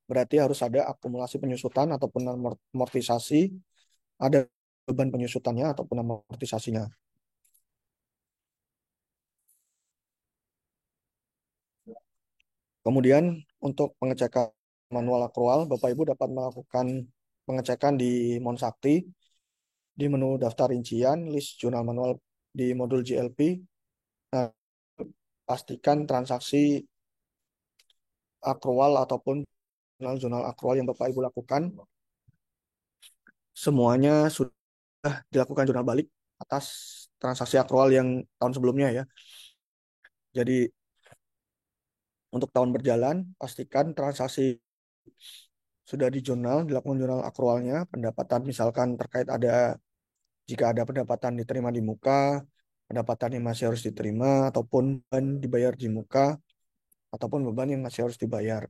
berarti harus ada akumulasi penyusutan ataupun amortisasi, ada beban penyusutannya ataupun amortisasinya. Kemudian untuk pengecekan manual akrual, Bapak Ibu dapat melakukan pengecekan di Monsakti di menu daftar rincian, list jurnal manual di modul GLP. Nah, pastikan transaksi akrual ataupun jurnal akrual yang Bapak Ibu lakukan semuanya sudah dilakukan jurnal balik atas transaksi akrual yang tahun sebelumnya ya. Jadi untuk tahun berjalan, pastikan transaksi sudah di jurnal, dilakukan jurnal akrualnya, pendapatan misalkan terkait jika ada pendapatan diterima di muka, pendapatan yang masih harus diterima, ataupun beban dibayar di muka, ataupun beban yang masih harus dibayar.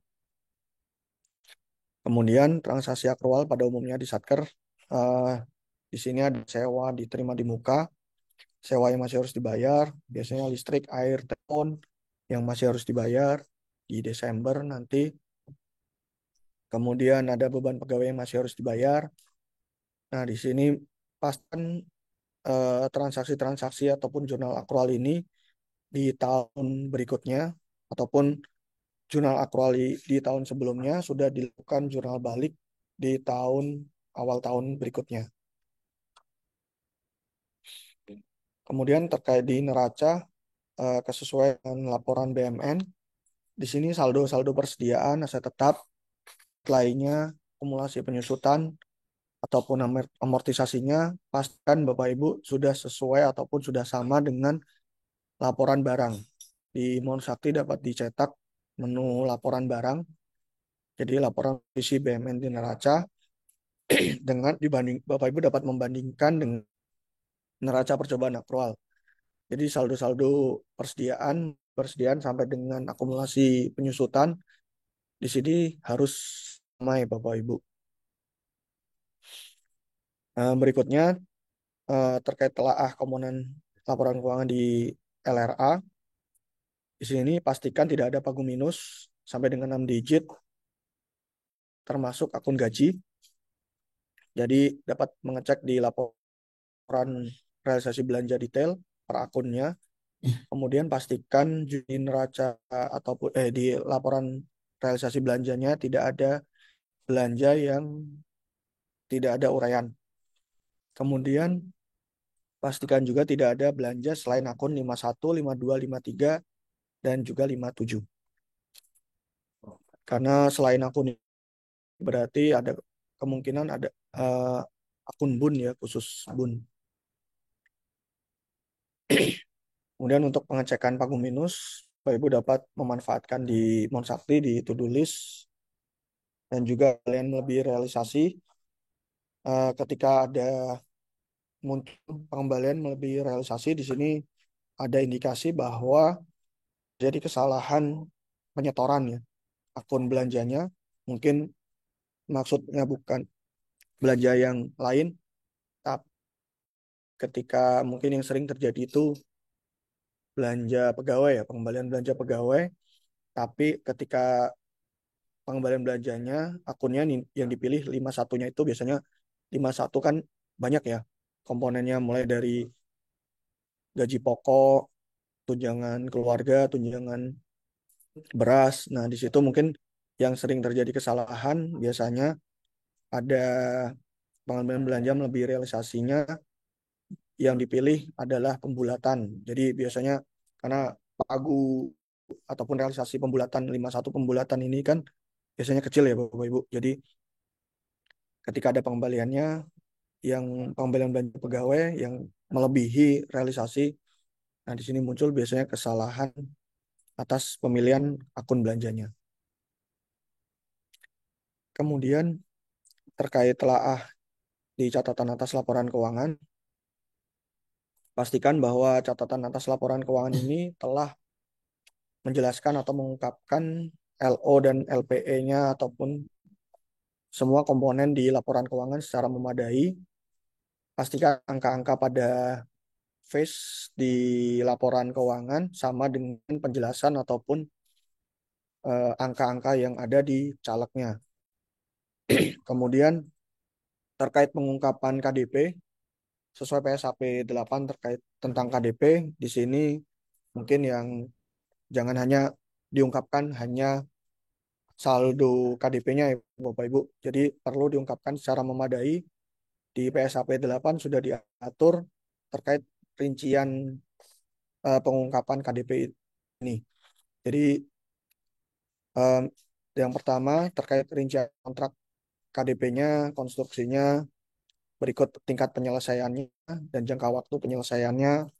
Kemudian transaksi akrual pada umumnya di Satker, eh, di sini ada sewa diterima di muka, sewa yang masih harus dibayar, biasanya listrik, air, telepon yang masih harus dibayar di Desember nanti. Kemudian ada beban pegawai yang masih harus dibayar. Nah, di sini pastikan transaksi-transaksi ataupun jurnal akrual ini di tahun berikutnya ataupun jurnal akrual di tahun sebelumnya sudah dilakukan jurnal balik di awal tahun berikutnya. Kemudian terkait di neraca kesesuaian laporan BMN, di sini saldo-saldo persediaan aset tetap lainnya akumulasi penyusutan ataupun amortisasinya pastikan Bapak Ibu sudah sesuai ataupun sudah sama dengan laporan barang. Di Monsakti dapat dicetak menu laporan barang. Jadi laporan visi BMN di neraca dengan Bapak Ibu dapat membandingkan dengan neraca percobaan akrual. Jadi saldo-saldo persediaan persediaan sampai dengan akumulasi penyusutan di sini harus sama ya Bapak Ibu. Berikutnya terkait telaah komponen laporan keuangan di LRA. Di sini pastikan tidak ada pagu minus sampai dengan 6 digit termasuk akun gaji. Jadi dapat mengecek di laporan realisasi belanja detail per akunnya. Kemudian pastikan di neraca ataupun di laporan realisasi belanjanya tidak ada belanja yang tidak ada uraian. Kemudian pastikan juga tidak ada belanja selain akun 51, 52, 53 dan juga 57. Karena selain akun ini berarti ada kemungkinan ada akun bun ya, khusus bun. Kemudian untuk pengecekan pagu minus, Bapak Ibu dapat memanfaatkan di Monsakti di to-do list dan juga kalian lebih realisasi ketika ada muncul pengembalian melebihi realisasi di sini ada indikasi bahwa jadi kesalahan penyetoran ya akun belanjanya mungkin maksudnya bukan belanja yang lain tapi ketika mungkin yang sering terjadi itu belanja pegawai ya pengembalian belanja pegawai tapi ketika pengembalian belanjanya akunnya yang dipilih 51-nya itu biasanya 51 kan banyak ya komponennya mulai dari gaji pokok, tunjangan keluarga, tunjangan beras. Nah, di situ mungkin yang sering terjadi kesalahan biasanya ada pengambilan belanja melebihi realisasinya yang dipilih adalah pembulatan. Jadi biasanya karena pagu ataupun realisasi pembulatan 51 pembulatan ini kan biasanya kecil ya Bapak Ibu. Jadi ketika ada pengembaliannya yang pengembalian belanja pegawai yang melebihi realisasi, nah di sini muncul biasanya kesalahan atas pemilihan akun belanjanya. Kemudian terkait telaah di catatan atas laporan keuangan, pastikan bahwa catatan atas laporan keuangan ini telah menjelaskan atau mengungkapkan LO dan LPE-nya ataupun semua komponen di laporan keuangan secara memadai. Pastikan angka-angka pada face di laporan keuangan sama dengan penjelasan ataupun angka-angka yang ada di calegnya. Kemudian terkait pengungkapan KDP sesuai PSAP 8 terkait tentang KDP di sini mungkin yang jangan hanya diungkapkan hanya saldo KDP-nya ya Bapak Ibu. Jadi perlu diungkapkan secara memadai di PSAP 8 sudah diatur terkait rincian pengungkapan KDP ini. Jadi em, yang pertama terkait rincian kontrak KDP-nya, konstruksinya, berikut tingkat penyelesaiannya dan jangka waktu penyelesaiannya,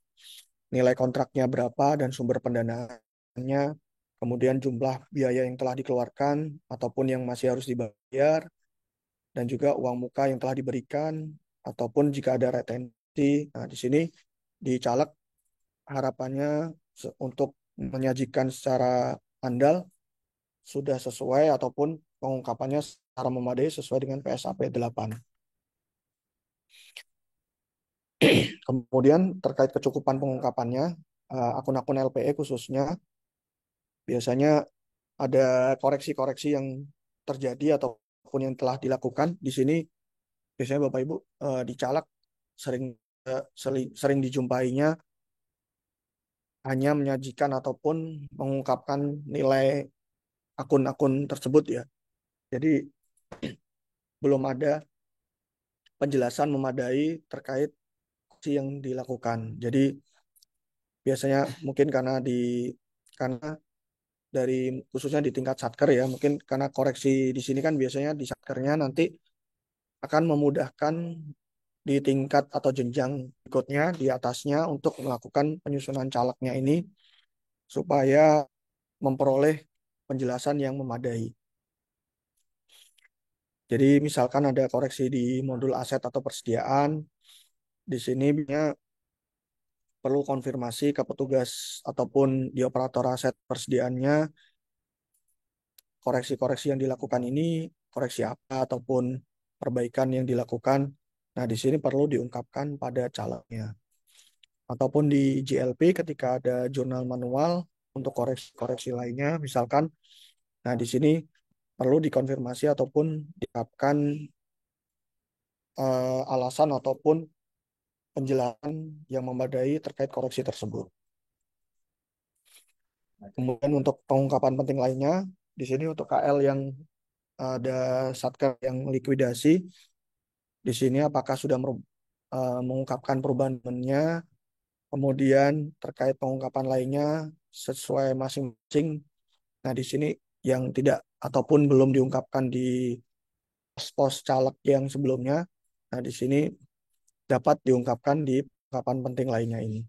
nilai kontraknya berapa dan sumber pendanaannya, kemudian jumlah biaya yang telah dikeluarkan ataupun yang masih harus dibayar, dan juga uang muka yang telah diberikan ataupun jika ada retensi. Nah, di sini di caleg harapannya untuk menyajikan secara andal sudah sesuai ataupun pengungkapannya secara memadai sesuai dengan PSAP 8. Kemudian terkait kecukupan pengungkapannya, akun-akun LPE khususnya biasanya ada koreksi-koreksi yang terjadi ataupun yang telah dilakukan. Di sini biasanya Bapak Ibu di caleg sering sering dijumpainya hanya menyajikan ataupun mengungkapkan nilai akun-akun tersebut ya. Jadi belum ada penjelasan memadai terkait aksi yang dilakukan. Jadi biasanya mungkin karena dari khususnya di tingkat satker ya, mungkin karena koreksi di sini kan biasanya di satkernya nanti akan memudahkan di tingkat atau jenjang berikutnya di atasnya untuk melakukan penyusunan calegnya ini supaya memperoleh penjelasan yang memadai. Jadi misalkan ada koreksi di modul aset atau persediaan, di sini perlu konfirmasi ke petugas ataupun di operator aset persediaannya koreksi-koreksi yang dilakukan ini koreksi apa ataupun perbaikan yang dilakukan. Nah, di sini perlu diungkapkan pada calegnya. Ataupun di JLP ketika ada jurnal manual untuk koreksi-koreksi lainnya, misalkan, nah di sini perlu dikonfirmasi ataupun diungkapkan alasan ataupun penjelasan yang memadai terkait koreksi tersebut. Kemudian untuk pengungkapan penting lainnya, di sini untuk KL yang ada satker yang likuidasi, di sini apakah sudah mengungkapkan perubahannya, kemudian terkait pengungkapan lainnya sesuai masing-masing. Nah, di sini yang tidak ataupun belum diungkapkan di pos-pos caleg yang sebelumnya, nah di sini dapat diungkapkan di pengungkapan penting lainnya ini.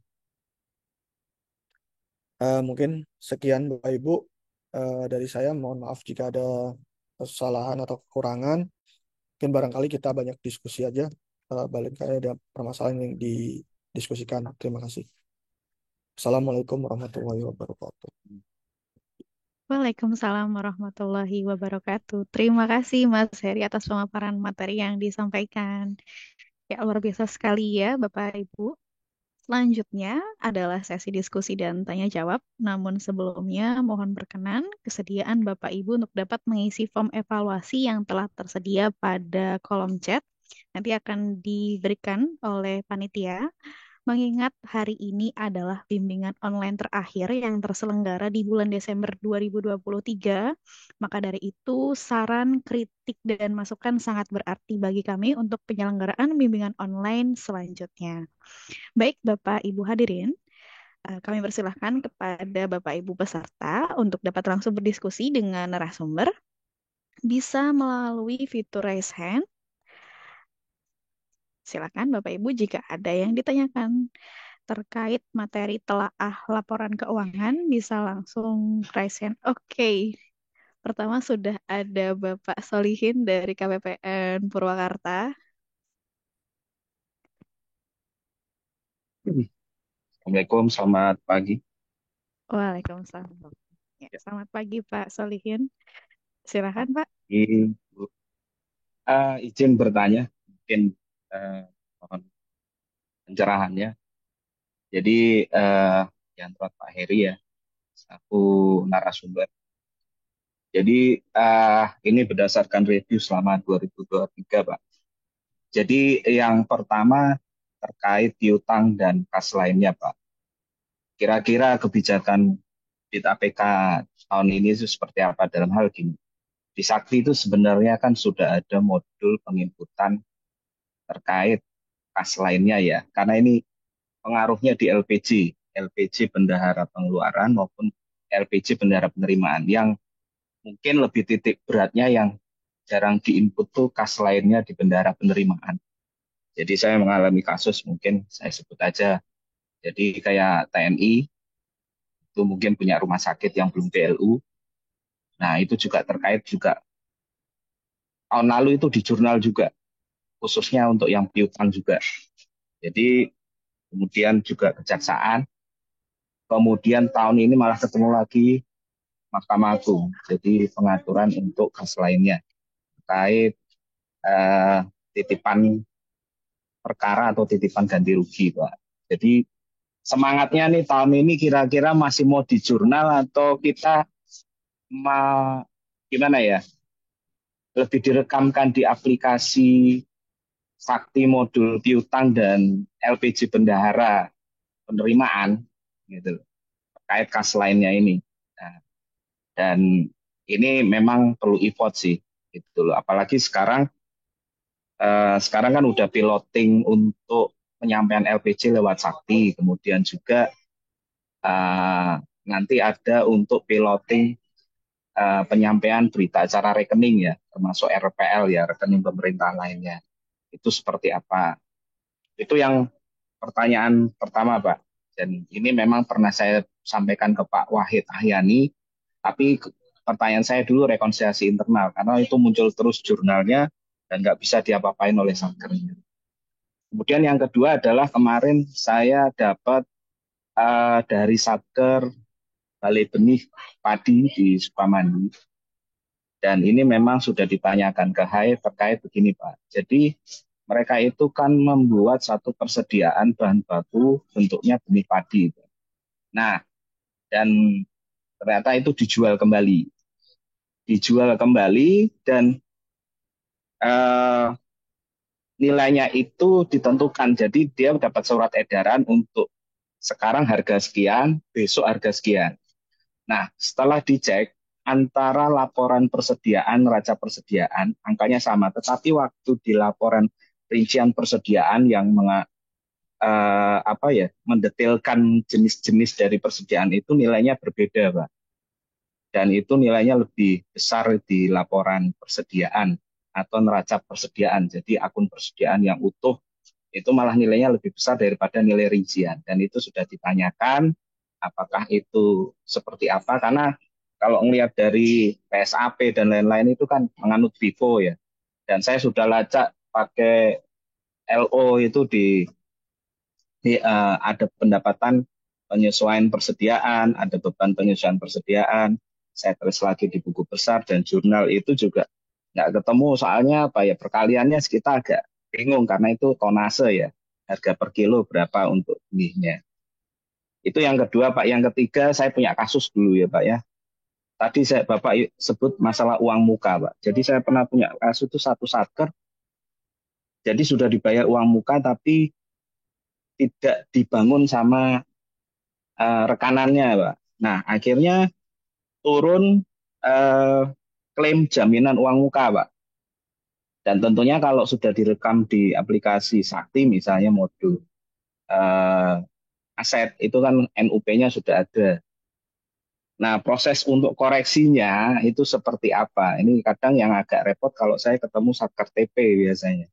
Mungkin sekian Bapak Ibu dari saya. Mohon maaf jika ada kesalahan atau kekurangan. Mungkin barangkali kita banyak diskusi aja. Balik ada permasalahan yang didiskusikan. Terima kasih. Assalamualaikum warahmatullahi wabarakatuh. Waalaikumsalam warahmatullahi wabarakatuh. Terima kasih Mas Heri atas pemaparan materi yang disampaikan. Ya, luar biasa sekali ya Bapak Ibu. Selanjutnya adalah sesi diskusi dan tanya jawab. Namun sebelumnya mohon berkenan kesediaan Bapak Ibu untuk dapat mengisi form evaluasi yang telah tersedia pada kolom chat. Nanti akan diberikan oleh panitia. Mengingat hari ini adalah bimbingan online terakhir yang terselenggara di bulan Desember 2023, maka dari itu saran, kritik, dan masukan sangat berarti bagi kami untuk penyelenggaraan bimbingan online selanjutnya. Baik, Bapak Ibu hadirin, kami persilahkan kepada Bapak Ibu peserta untuk dapat langsung berdiskusi dengan narasumber, bisa melalui fitur raise hand. Silakan Bapak Ibu jika ada yang ditanyakan terkait materi telaah laporan keuangan bisa langsung raise hand. Oke, pertama sudah ada Bapak Solihin dari KPPN Purwakarta. Assalamualaikum, selamat pagi. Waalaikumsalam. Ya, selamat pagi Pak Solihin. Silakan Pak. Ini izin bertanya, mungkin mohon pencerahannya. Jadi yang Pak Heri ya, aku narasumber. Jadi ini berdasarkan review selama 2023, Pak. Jadi yang pertama terkait piutang dan kas lainnya, Pak. Kira-kira kebijakan Audit APK tahun ini itu seperti apa dalam hal gini. Di Sakti itu sebenarnya kan sudah ada modul penginputan terkait kas lainnya ya. Karena ini pengaruhnya di LPG, LPG bendahara pengeluaran maupun LPG bendahara penerimaan yang mungkin lebih titik beratnya yang jarang diinput tuh kas lainnya di bendahara penerimaan. Jadi saya mengalami kasus mungkin saya sebut aja. Jadi kayak TNI itu mungkin punya rumah sakit yang belum PLU. Nah, itu juga terkait juga tahun lalu itu di jurnal juga khususnya untuk yang piutang juga. Jadi kemudian juga kejaksaan, kemudian tahun ini malah ketemu lagi Mahkamah Agung. Jadi pengaturan untuk kas lainnya terkait eh, titipan perkara atau titipan ganti rugi, Pak. Jadi semangatnya nih tahun ini kira-kira masih mau di jurnal atau kita mau gimana ya? Lebih direkamkan di aplikasi Sakti modul piutang dan LPG bendahara penerimaan gitu terkait kas lainnya ini. Nah, dan ini memang perlu effort sih gitu loh. Apalagi sekarang kan udah piloting untuk penyampaian LPG lewat Sakti, kemudian juga eh, nanti ada untuk piloting penyampaian berita acara rekening ya, termasuk RPL ya, rekening pemerintah lainnya. Itu seperti apa? Itu yang pertanyaan pertama, Pak. Dan ini memang pernah saya sampaikan ke Pak Wahid Ahyani, tapi pertanyaan saya dulu rekonsiliasi internal, karena itu muncul terus jurnalnya dan nggak bisa diapa-apain oleh Satker. Kemudian yang kedua adalah kemarin saya dapat dari Satker Balai Benih Padi di Sukamandi, dan ini memang sudah ditanyakan ke HAI terkait begini, Pak. Jadi mereka itu kan membuat satu persediaan bahan baku bentuknya benih padi. Nah, dan ternyata itu dijual kembali. Dijual kembali dan eh, nilainya itu ditentukan. Jadi dia dapat surat edaran untuk sekarang harga sekian, besok harga sekian. Nah, setelah dicek, antara laporan persediaan, neraca persediaan, angkanya sama. Tetapi waktu di laporan rincian persediaan yang apa ya, mendetailkan jenis-jenis dari persediaan itu nilainya berbeda, Pak. Dan itu nilainya lebih besar di laporan persediaan atau neraca persediaan. Jadi akun persediaan yang utuh itu malah nilainya lebih besar daripada nilai rincian. Dan itu sudah ditanyakan apakah itu seperti apa. Karena kalau melihat dari PSAP dan lain-lain itu kan menganut FIFO ya. Dan saya sudah lacak pakai LO itu ada pendapatan penyesuaian persediaan, ada beban penyesuaian persediaan. Saya tulis lagi di buku besar dan jurnal itu juga nggak ketemu soalnya apa ya perkaliannya kita agak bingung karena itu tonase ya harga per kilo berapa untuk benihnya. Itu yang kedua Pak. Yang ketiga saya punya kasus dulu ya Pak ya. Tadi Bapak sebut masalah uang muka Pak. Jadi saya pernah punya kasus itu satu satker. Jadi sudah dibayar uang muka tapi tidak dibangun sama rekanannya Pak. Nah akhirnya turun eh, klaim jaminan uang muka Pak. Dan tentunya kalau sudah direkam di aplikasi Sakti misalnya modul eh, aset itu kan NUP-nya sudah ada. Nah, proses untuk koreksinya itu seperti apa? Ini kadang yang agak repot kalau saya ketemu satker TP biasanya.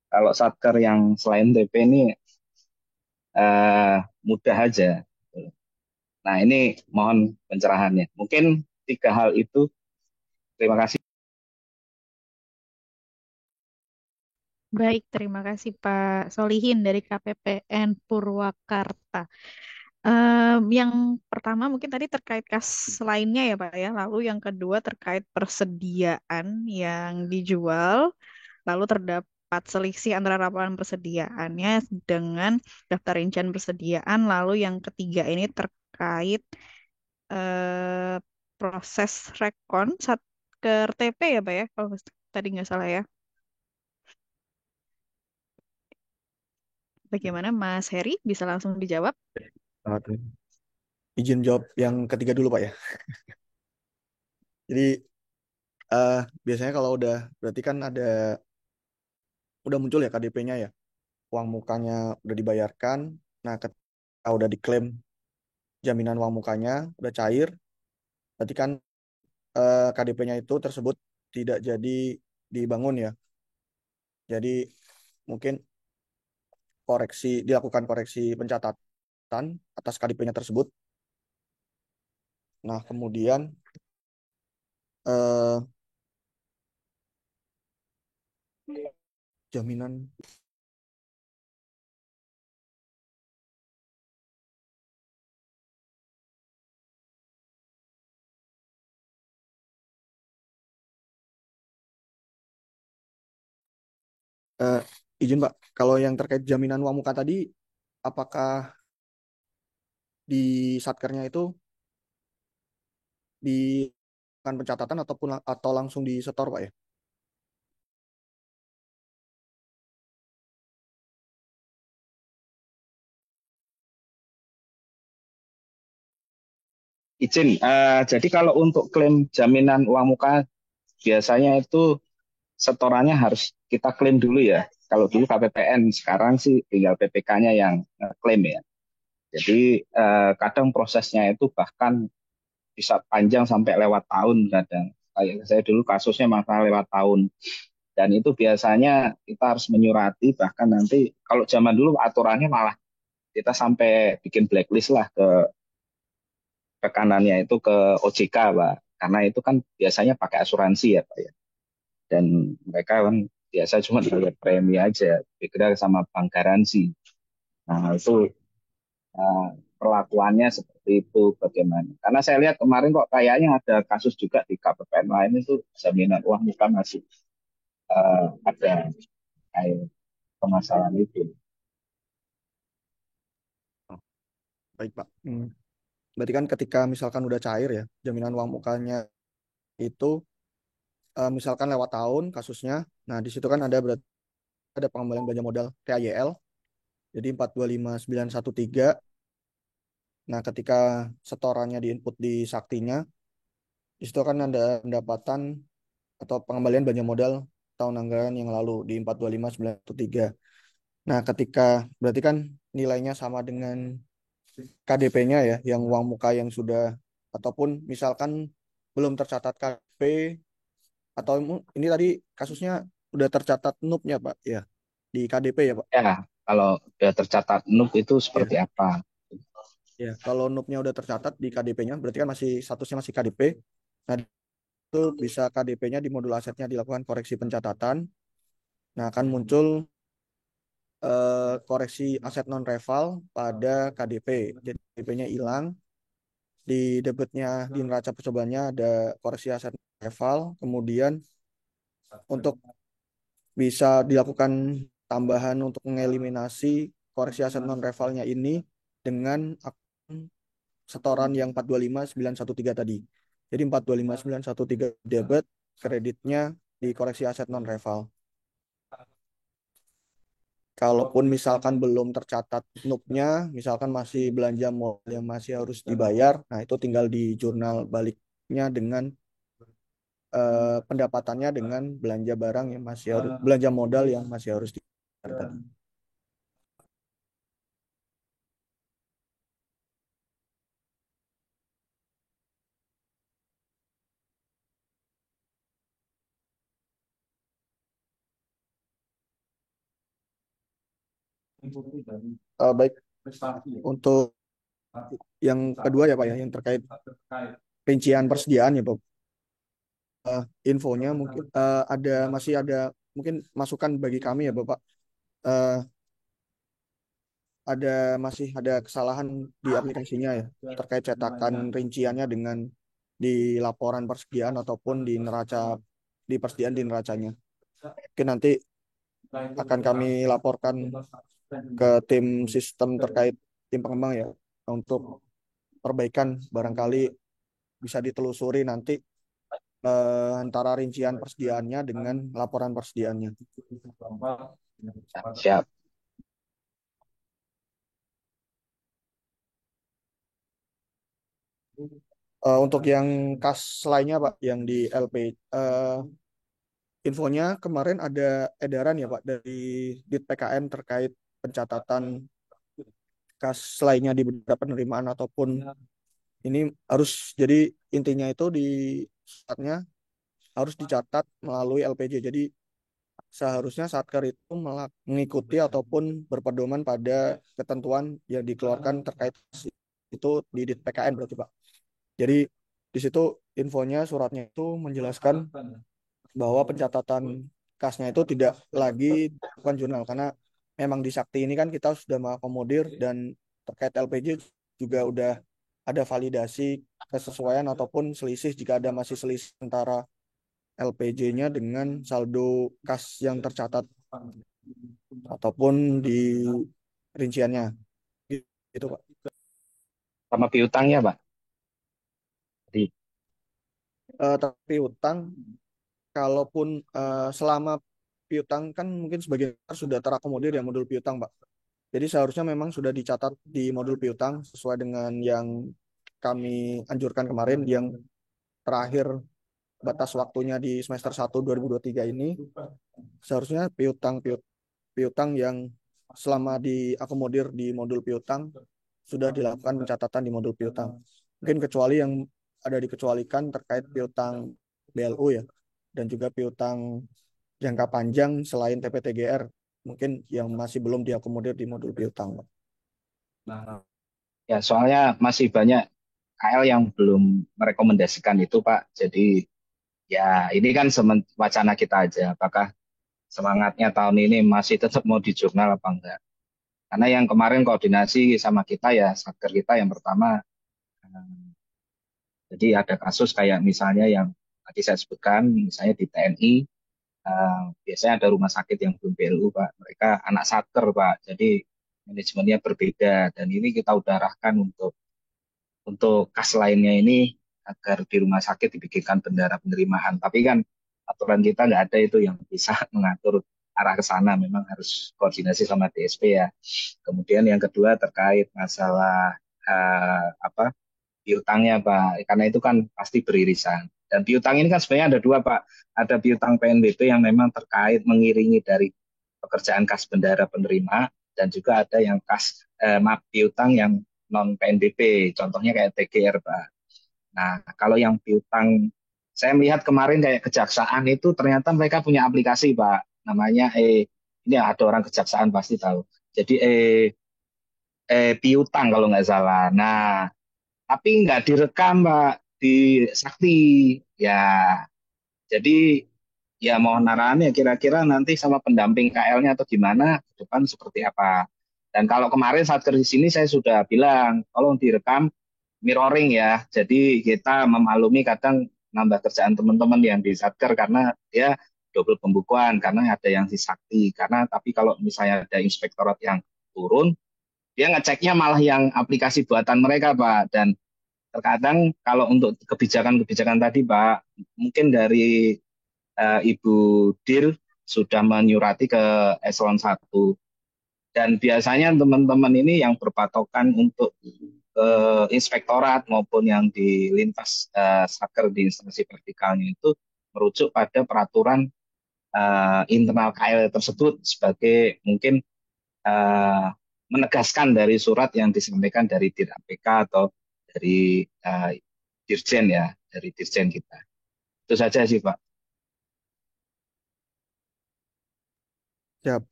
Kalau satker yang selain TP ini eh, mudah aja. Nah, ini mohon pencerahannya. Mungkin tiga hal itu. Terima kasih. Baik, terima kasih Pak Solihin dari KPPN Purwakarta. Yang pertama mungkin tadi terkait kas lainnya ya Pak ya. Lalu yang kedua terkait persediaan yang dijual. Lalu terdapat selisih antara laporan persediaannya dengan daftar rincian persediaan. Lalu yang ketiga ini terkait eh, proses rekon Satker TP ya Pak ya. Kalau tadi nggak salah ya. Bagaimana Mas Heri? Bisa langsung dijawab? Oke. izin jawab yang ketiga dulu Pak ya. Jadi eh, biasanya kalau udah berarti kan udah muncul ya KDP-nya ya, uang mukanya udah dibayarkan. Nah, ketika udah diklaim jaminan uang mukanya udah cair, berarti kan KDP-nya itu tersebut tidak jadi dibangun ya. Jadi mungkin dilakukan koreksi pencatatan atas KDP-nya tersebut. Nah, kemudian eh, jaminan eh, izin Pak, kalau yang terkait jaminan uang muka tadi, apakah di satkernya itu di pencatatan atau langsung di setor Pak ya? Izin, jadi kalau untuk klaim jaminan uang muka biasanya itu setorannya harus kita klaim dulu ya. Kalau dulu KPPN, sekarang sih tinggal PPK-nya yang klaim ya. Jadi kadang prosesnya itu bahkan bisa panjang sampai lewat tahun kadang. Kayak saya dulu kasusnya masalah lewat tahun. Dan itu biasanya kita harus menyurati, bahkan nanti kalau zaman dulu aturannya malah kita sampai bikin blacklist lah ke kanannya itu ke OJK Pak. Karena itu kan biasanya pakai asuransi ya Pak ya. Dan mereka kan biasa cuma bayar premi aja, beda sama bank garansi. Nah itu eh, perlakuannya seperti itu bagaimana? Karena saya lihat kemarin kok kayaknya ada kasus juga di KPPN lain itu jaminan uang muka masih ada kayak permasalahan itu. Oh, baik Pak. Berarti kan ketika misalkan udah cair ya, jaminan uang mukanya itu misalkan lewat tahun kasusnya, nah di situ kan ada pengembalian belanja modal TAYL, jadi 425913. Nah, ketika setorannya diinput di saktinya, di situ kan ada pendapatan atau pengembalian belanja modal tahun anggaran yang lalu di 425913. Nah, ketika berarti kan nilainya sama dengan KDP-nya ya, yang uang muka yang sudah ataupun misalkan belum tercatat KDP atau ini tadi kasusnya udah tercatat NUP-nya Pak ya di KDP ya Pak. Ya, kalau sudah tercatat NUP itu Ya. seperti apa? Ya, kalau NUP-nya udah tercatat di KDP-nya berarti kan masih statusnya masih KDP. Nah, itu bisa KDP-nya di modul asetnya dilakukan koreksi pencatatan. Nah, akan muncul koreksi aset non reval pada KDP. Jadi KDP-nya hilang, di debitnya di neraca percobaannya ada koreksi aset reval, kemudian untuk bisa dilakukan tambahan untuk mengeliminasi koreksi aset non revalnya ini dengan akun setoran yang 425913 tadi. Jadi 425913 debit, kreditnya dikoreksi aset non reval. Kalaupun misalkan belum tercatat NUP-nya, misalkan masih belanja modal yang masih harus dibayar, nah itu tinggal di jurnal baliknya dengan pendapatannya dengan belanja barang yang masih harus belanja modal yang masih harus dibayar tadi. Baik, untuk yang kedua ya Pak ya, yang terkait rincian persediaan ya Pak. Infonya mungkin masih ada mungkin masukan bagi kami ya Bapak. Eh, masih ada kesalahan di aplikasinya ya terkait cetakan rinciannya dengan di laporan persediaan ataupun di di persediaan di neracanya. Mungkin nanti akan kami laporkan ke tim sistem terkait tim pengembang ya untuk perbaikan, barangkali bisa ditelusuri nanti antara rincian persediaannya dengan laporan persediaannya. Siap. Untuk yang kas lainnya Pak, yang di LP, infonya kemarin ada edaran ya Pak dari Dit PKN terkait pencatatan kas lainnya di beberapa penerimaan ataupun ini harus, jadi intinya itu di saatnya harus dicatat melalui LPJ. Jadi seharusnya Satker itu mengikuti ataupun berpedoman pada ketentuan yang dikeluarkan terkait itu di Dit PKN berarti Pak. Jadi di situ infonya, suratnya itu menjelaskan bahwa pencatatan kasnya itu tidak lagi bukan jurnal, karena memang di Sakti ini kan kita sudah mengakomodir, dan terkait LPJ juga udah ada validasi kesesuaian ataupun selisih jika ada masih selisih antara LPJ-nya dengan saldo kas yang tercatat ataupun di rinciannya gitu Pak. sama piutangnya Pak. Di Tapi utang, kalaupun selama piutang kan mungkin sebagian besar sudah terakomodir ya modul piutang Pak. Jadi seharusnya memang sudah dicatat di modul piutang sesuai dengan yang kami anjurkan kemarin, yang terakhir batas waktunya di semester 1 2023 ini. Seharusnya piutang yang selama diakomodir di modul piutang sudah dilakukan pencatatan di modul piutang. Mungkin kecuali yang ada dikecualikan terkait piutang BLU ya, dan juga piutang jangka panjang selain TPTGR, mungkin yang masih belum diakomodir di modul piutang. ya soalnya masih banyak KL yang belum merekomendasikan itu Pak. Jadi ya ini kan wacana kita aja. Apakah semangatnya tahun ini masih tetap mau di jurnal apa enggak? Karena yang kemarin koordinasi sama kita ya satker kita yang pertama. Jadi ada kasus kayak misalnya yang tadi saya sebutkan, misalnya di TNI, biasanya ada rumah sakit yang belum BLU, Pak. Mereka anak satker, Pak. Jadi manajemennya berbeda. Dan ini kita udah arahkan untuk kas lainnya ini agar di rumah sakit dibikinkan bendera penerimaan. Tapi kan aturan kita nggak ada itu yang bisa mengatur arah ke sana. Memang harus koordinasi sama DSP ya. Kemudian yang kedua terkait masalah apa piutangnya Pak, karena itu kan pasti beririsan. Dan piutang ini kan sebenarnya ada dua Pak, ada piutang PNBP yang memang terkait mengiringi dari pekerjaan kas bendara penerima, dan juga ada yang maaf piutang yang non PNBP, contohnya kayak TGR Pak. Nah kalau yang piutang, saya melihat kemarin kayak kejaksaan itu ternyata mereka punya aplikasi Pak, namanya ini ada orang kejaksaan pasti tahu. Jadi piutang kalau nggak salah. Nah tapi nggak direkam Pak di Sakti ya. Jadi ya mohon arahan ya kira-kira nanti sama pendamping KL-nya atau gimana ke depan seperti apa. Dan kalau kemarin saat kerja di sini saya sudah bilang tolong direkam mirroring ya. Jadi kita memaklumi kadang nambah kerjaan teman-teman yang di Satker karena dia double pembukuan karena ada yang di Sakti. Karena tapi kalau misalnya ada inspektorat yang turun, dia ngeceknya malah yang aplikasi buatan mereka Pak. Dan terkadang kalau untuk kebijakan-kebijakan tadi, Pak, mungkin dari Ibu Dir sudah menyurati ke eselon 1. Dan biasanya teman-teman ini yang berpatokan untuk inspektorat maupun yang di lintas satker di instansi vertikalnya itu merujuk pada peraturan internal KL tersebut sebagai mungkin eh, menegaskan dari surat yang disampaikan dari Dir APK atau dari Dirjen ya, dari Dirjen kita. Itu saja sih, Pak. Ya,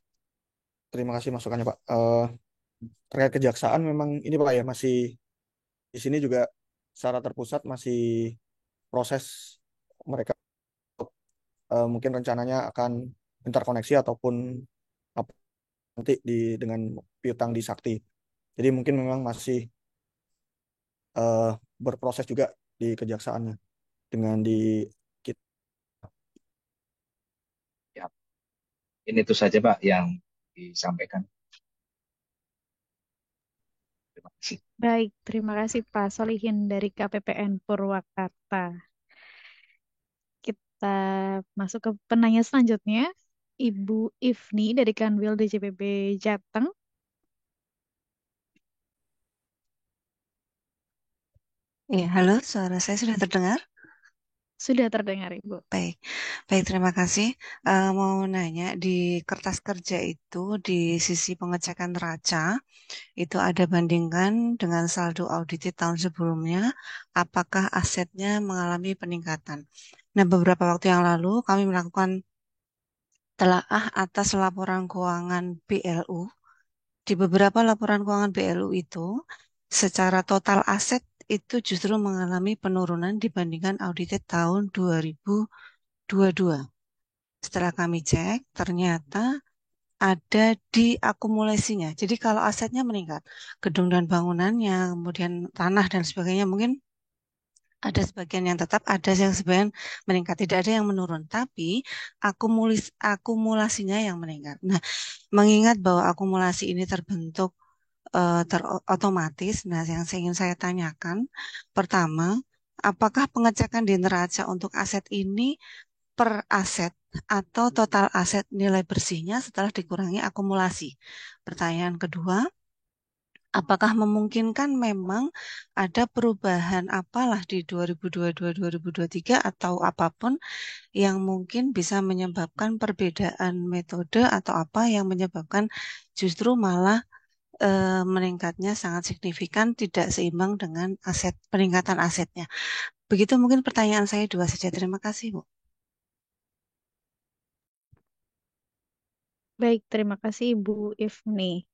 terima kasih masukannya Pak. Terkait kejaksaan memang ini Pak ya, masih di sini juga secara terpusat masih proses mereka, mungkin rencananya akan interkoneksi ataupun apa nanti dengan piutang di Sakti. Jadi mungkin memang masih eh, berproses juga di kejaksaannya dengan di kita. Ya, ini itu saja, Pak, yang disampaikan. Terima kasih. Baik, terima kasih Pak Solihin dari KPPN Purwakarta. Kita masuk ke penanya selanjutnya. Ibu Ifni dari Kanwil DJPB Jateng. Iya, halo, suara saya sudah terdengar? Sudah terdengar, Ibu. Baik, baik, terima kasih. Mau nanya, di kertas kerja itu di sisi pengecekan neraca, itu ada bandingkan dengan saldo audited tahun sebelumnya, apakah asetnya mengalami peningkatan. Nah, beberapa waktu yang lalu kami melakukan telaah atas laporan keuangan BLU. Di beberapa laporan keuangan BLU itu, secara total aset itu justru mengalami penurunan dibandingkan audited tahun 2022. Setelah kami cek, ternyata ada di akumulasinya. Jadi kalau asetnya meningkat, gedung dan bangunannya, kemudian tanah dan sebagainya, mungkin ada sebagian yang tetap, ada yang sebagian meningkat, tidak ada yang menurun. Tapi akumulasinya yang meningkat. Nah, mengingat bahwa akumulasi ini terbentuk terotomatis. Nah, yang ingin saya tanyakan, pertama, apakah pengecekan di neraca untuk aset ini per aset atau total aset nilai bersihnya setelah dikurangi akumulasi? Pertanyaan kedua, apakah memungkinkan memang ada perubahan apalah di 2022-2023 atau apapun yang mungkin bisa menyebabkan perbedaan metode atau apa yang menyebabkan justru malah meningkatnya sangat signifikan, tidak seimbang dengan aset peningkatan asetnya. Begitu mungkin pertanyaan saya dua saja. Terima kasih, Bu. Baik, terima kasih Ibu Ifni.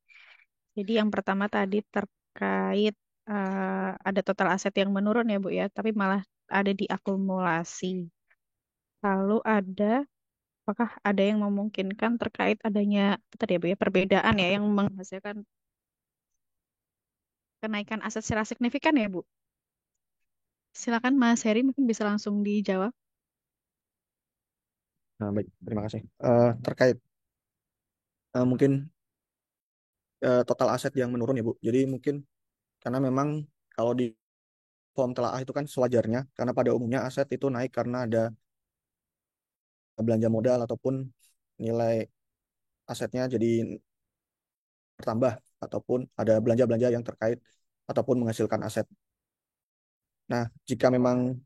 Jadi yang pertama tadi terkait ada total aset yang menurun ya Bu ya, tapi malah ada di akumulasi. Lalu apakah ada yang memungkinkan terkait adanya tadi ya Bu ya, perbedaan ya yang menghasilkan kenaikan aset secara signifikan ya Bu? Silakan Mas Heri mungkin bisa langsung dijawab. Nah, baik, terima kasih. Terkait mungkin total aset yang menurun ya Bu. Jadi mungkin karena memang kalau di form telaah itu kan sewajarnya, karena pada umumnya aset itu naik karena ada belanja modal ataupun nilai asetnya jadi bertambah ataupun ada belanja-belanja yang terkait ataupun menghasilkan aset. Nah, jika memang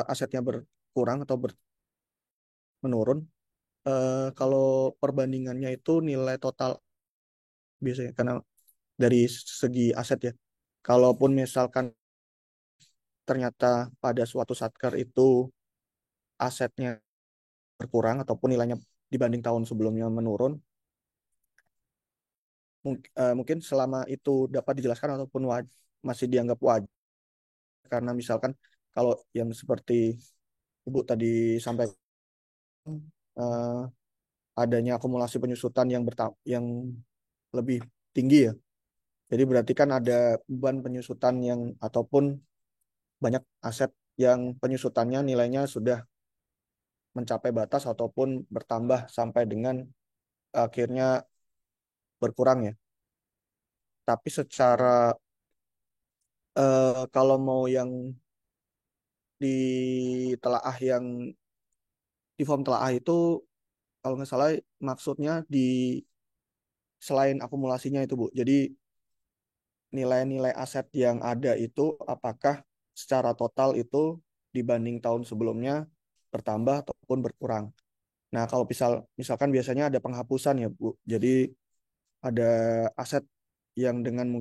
asetnya berkurang atau menurun, kalau perbandingannya itu nilai total biasanya karena dari segi aset ya. Kalaupun misalkan ternyata pada suatu satker itu asetnya berkurang ataupun nilainya dibanding tahun sebelumnya menurun, mungkin selama itu dapat dijelaskan ataupun masih dianggap wajar karena misalkan kalau yang seperti Ibu tadi sampaikan eh, adanya akumulasi penyusutan yang lebih tinggi ya. Jadi berarti kan ada beban penyusutan yang ataupun banyak aset yang penyusutannya nilainya sudah mencapai batas ataupun bertambah sampai dengan akhirnya berkurang ya. Tapi secara kalau mau yang ditelaah yang di form telaah itu kalau nggak salah maksudnya di selain akumulasinya itu Bu. Jadi nilai-nilai aset yang ada itu apakah secara total itu dibanding tahun sebelumnya bertambah ataupun berkurang. Nah, kalau misalkan biasanya ada penghapusan ya, Bu. Jadi ada aset yang dengan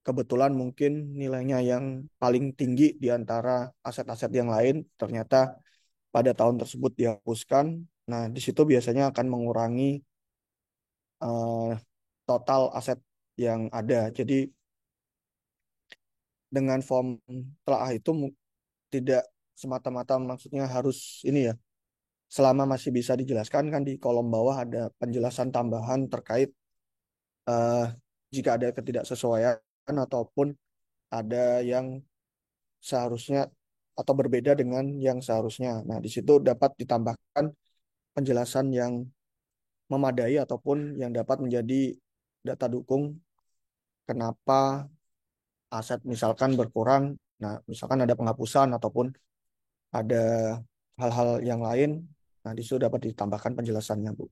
kebetulan mungkin nilainya yang paling tinggi di antara aset-aset yang lain, ternyata pada tahun tersebut dihapuskan. Nah, di situ biasanya akan mengurangi eh, total aset yang ada. Jadi dengan form telaah itu tidak semata-mata maksudnya harus ini ya. Selama masih bisa dijelaskan kan di kolom bawah ada penjelasan tambahan terkait eh, jika ada ketidaksesuaian ataupun ada yang seharusnya atau berbeda dengan yang seharusnya. Nah, di situ dapat ditambahkan penjelasan yang memadai ataupun yang dapat menjadi data dukung kenapa aset misalkan berkurang. Nah, misalkan ada penghapusan ataupun ada hal-hal yang lain. Nah, di situ dapat ditambahkan penjelasannya, Bu.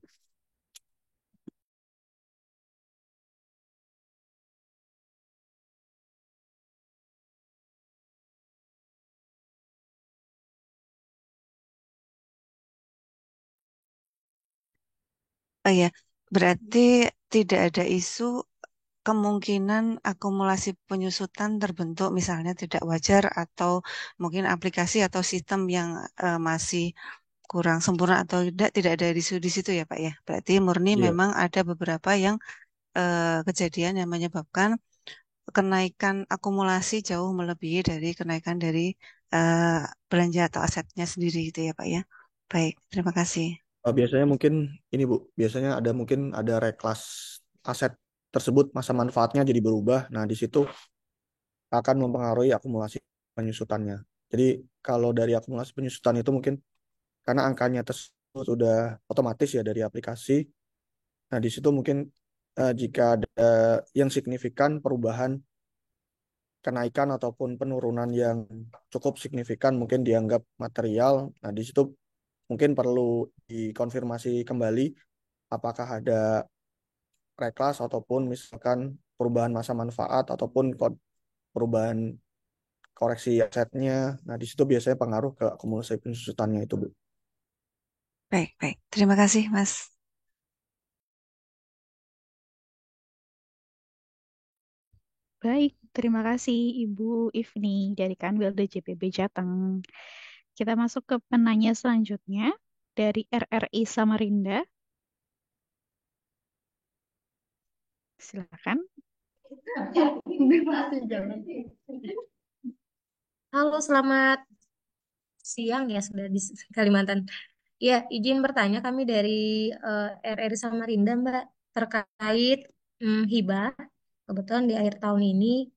Oh ya, berarti tidak ada isu kemungkinan akumulasi penyusutan terbentuk misalnya tidak wajar atau mungkin aplikasi atau sistem yang masih kurang sempurna atau tidak ada di situ ya Pak ya. Berarti murni Iya, memang ada beberapa yang kejadian yang menyebabkan kenaikan akumulasi jauh melebihi dari kenaikan dari eh, belanja atau asetnya sendiri itu ya Pak ya. Baik, terima kasih. biasanya mungkin ini Bu, biasanya ada mungkin ada reklas aset tersebut masa manfaatnya jadi berubah. Nah, di situ akan mempengaruhi akumulasi penyusutannya. Jadi kalau dari akumulasi penyusutan itu mungkin karena angkanya tersebut sudah otomatis ya dari aplikasi. Nah, di situ mungkin jika ada yang signifikan perubahan kenaikan ataupun penurunan yang cukup signifikan mungkin dianggap material. Nah, di situ mungkin perlu dikonfirmasi kembali apakah ada reklas ataupun misalkan perubahan masa manfaat ataupun perubahan koreksi asetnya. Nah, di situ biasanya pengaruh ke akumulasi pensusutannya itu, Bu. Baik, baik. Terima kasih Mas. Baik, terima kasih Ibu Ifni dari Kanwil DJPB Jateng. Kita masuk ke penanya selanjutnya dari RRI Samarinda. Silakan. Halo, selamat siang ya sudah di Kalimantan. Ya, izin bertanya kami dari RRI Samarinda, Mbak, terkait hibah. Kebetulan di akhir tahun ini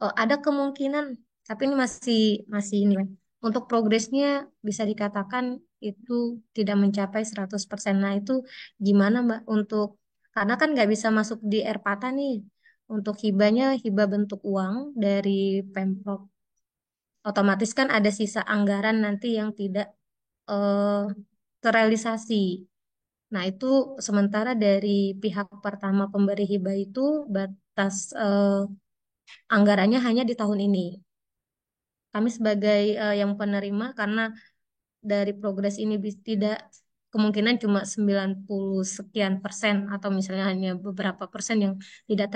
ada kemungkinan, tapi ini masih masih ini ya. Untuk progresnya bisa dikatakan itu tidak mencapai 100%. Nah, itu gimana, Mbak, untuk karena kan nggak bisa masuk di Erpata nih. Untuk hibahnya hibah bentuk uang dari Pemprov, otomatis kan ada sisa anggaran nanti yang tidak eh, terrealisasi. Nah, itu sementara dari pihak pertama pemberi hibah itu batas anggarannya hanya di tahun ini. Kami sebagai yang penerima karena dari progres ini tidak kemungkinan cuma 90 sekian persen atau misalnya hanya beberapa persen yang tidak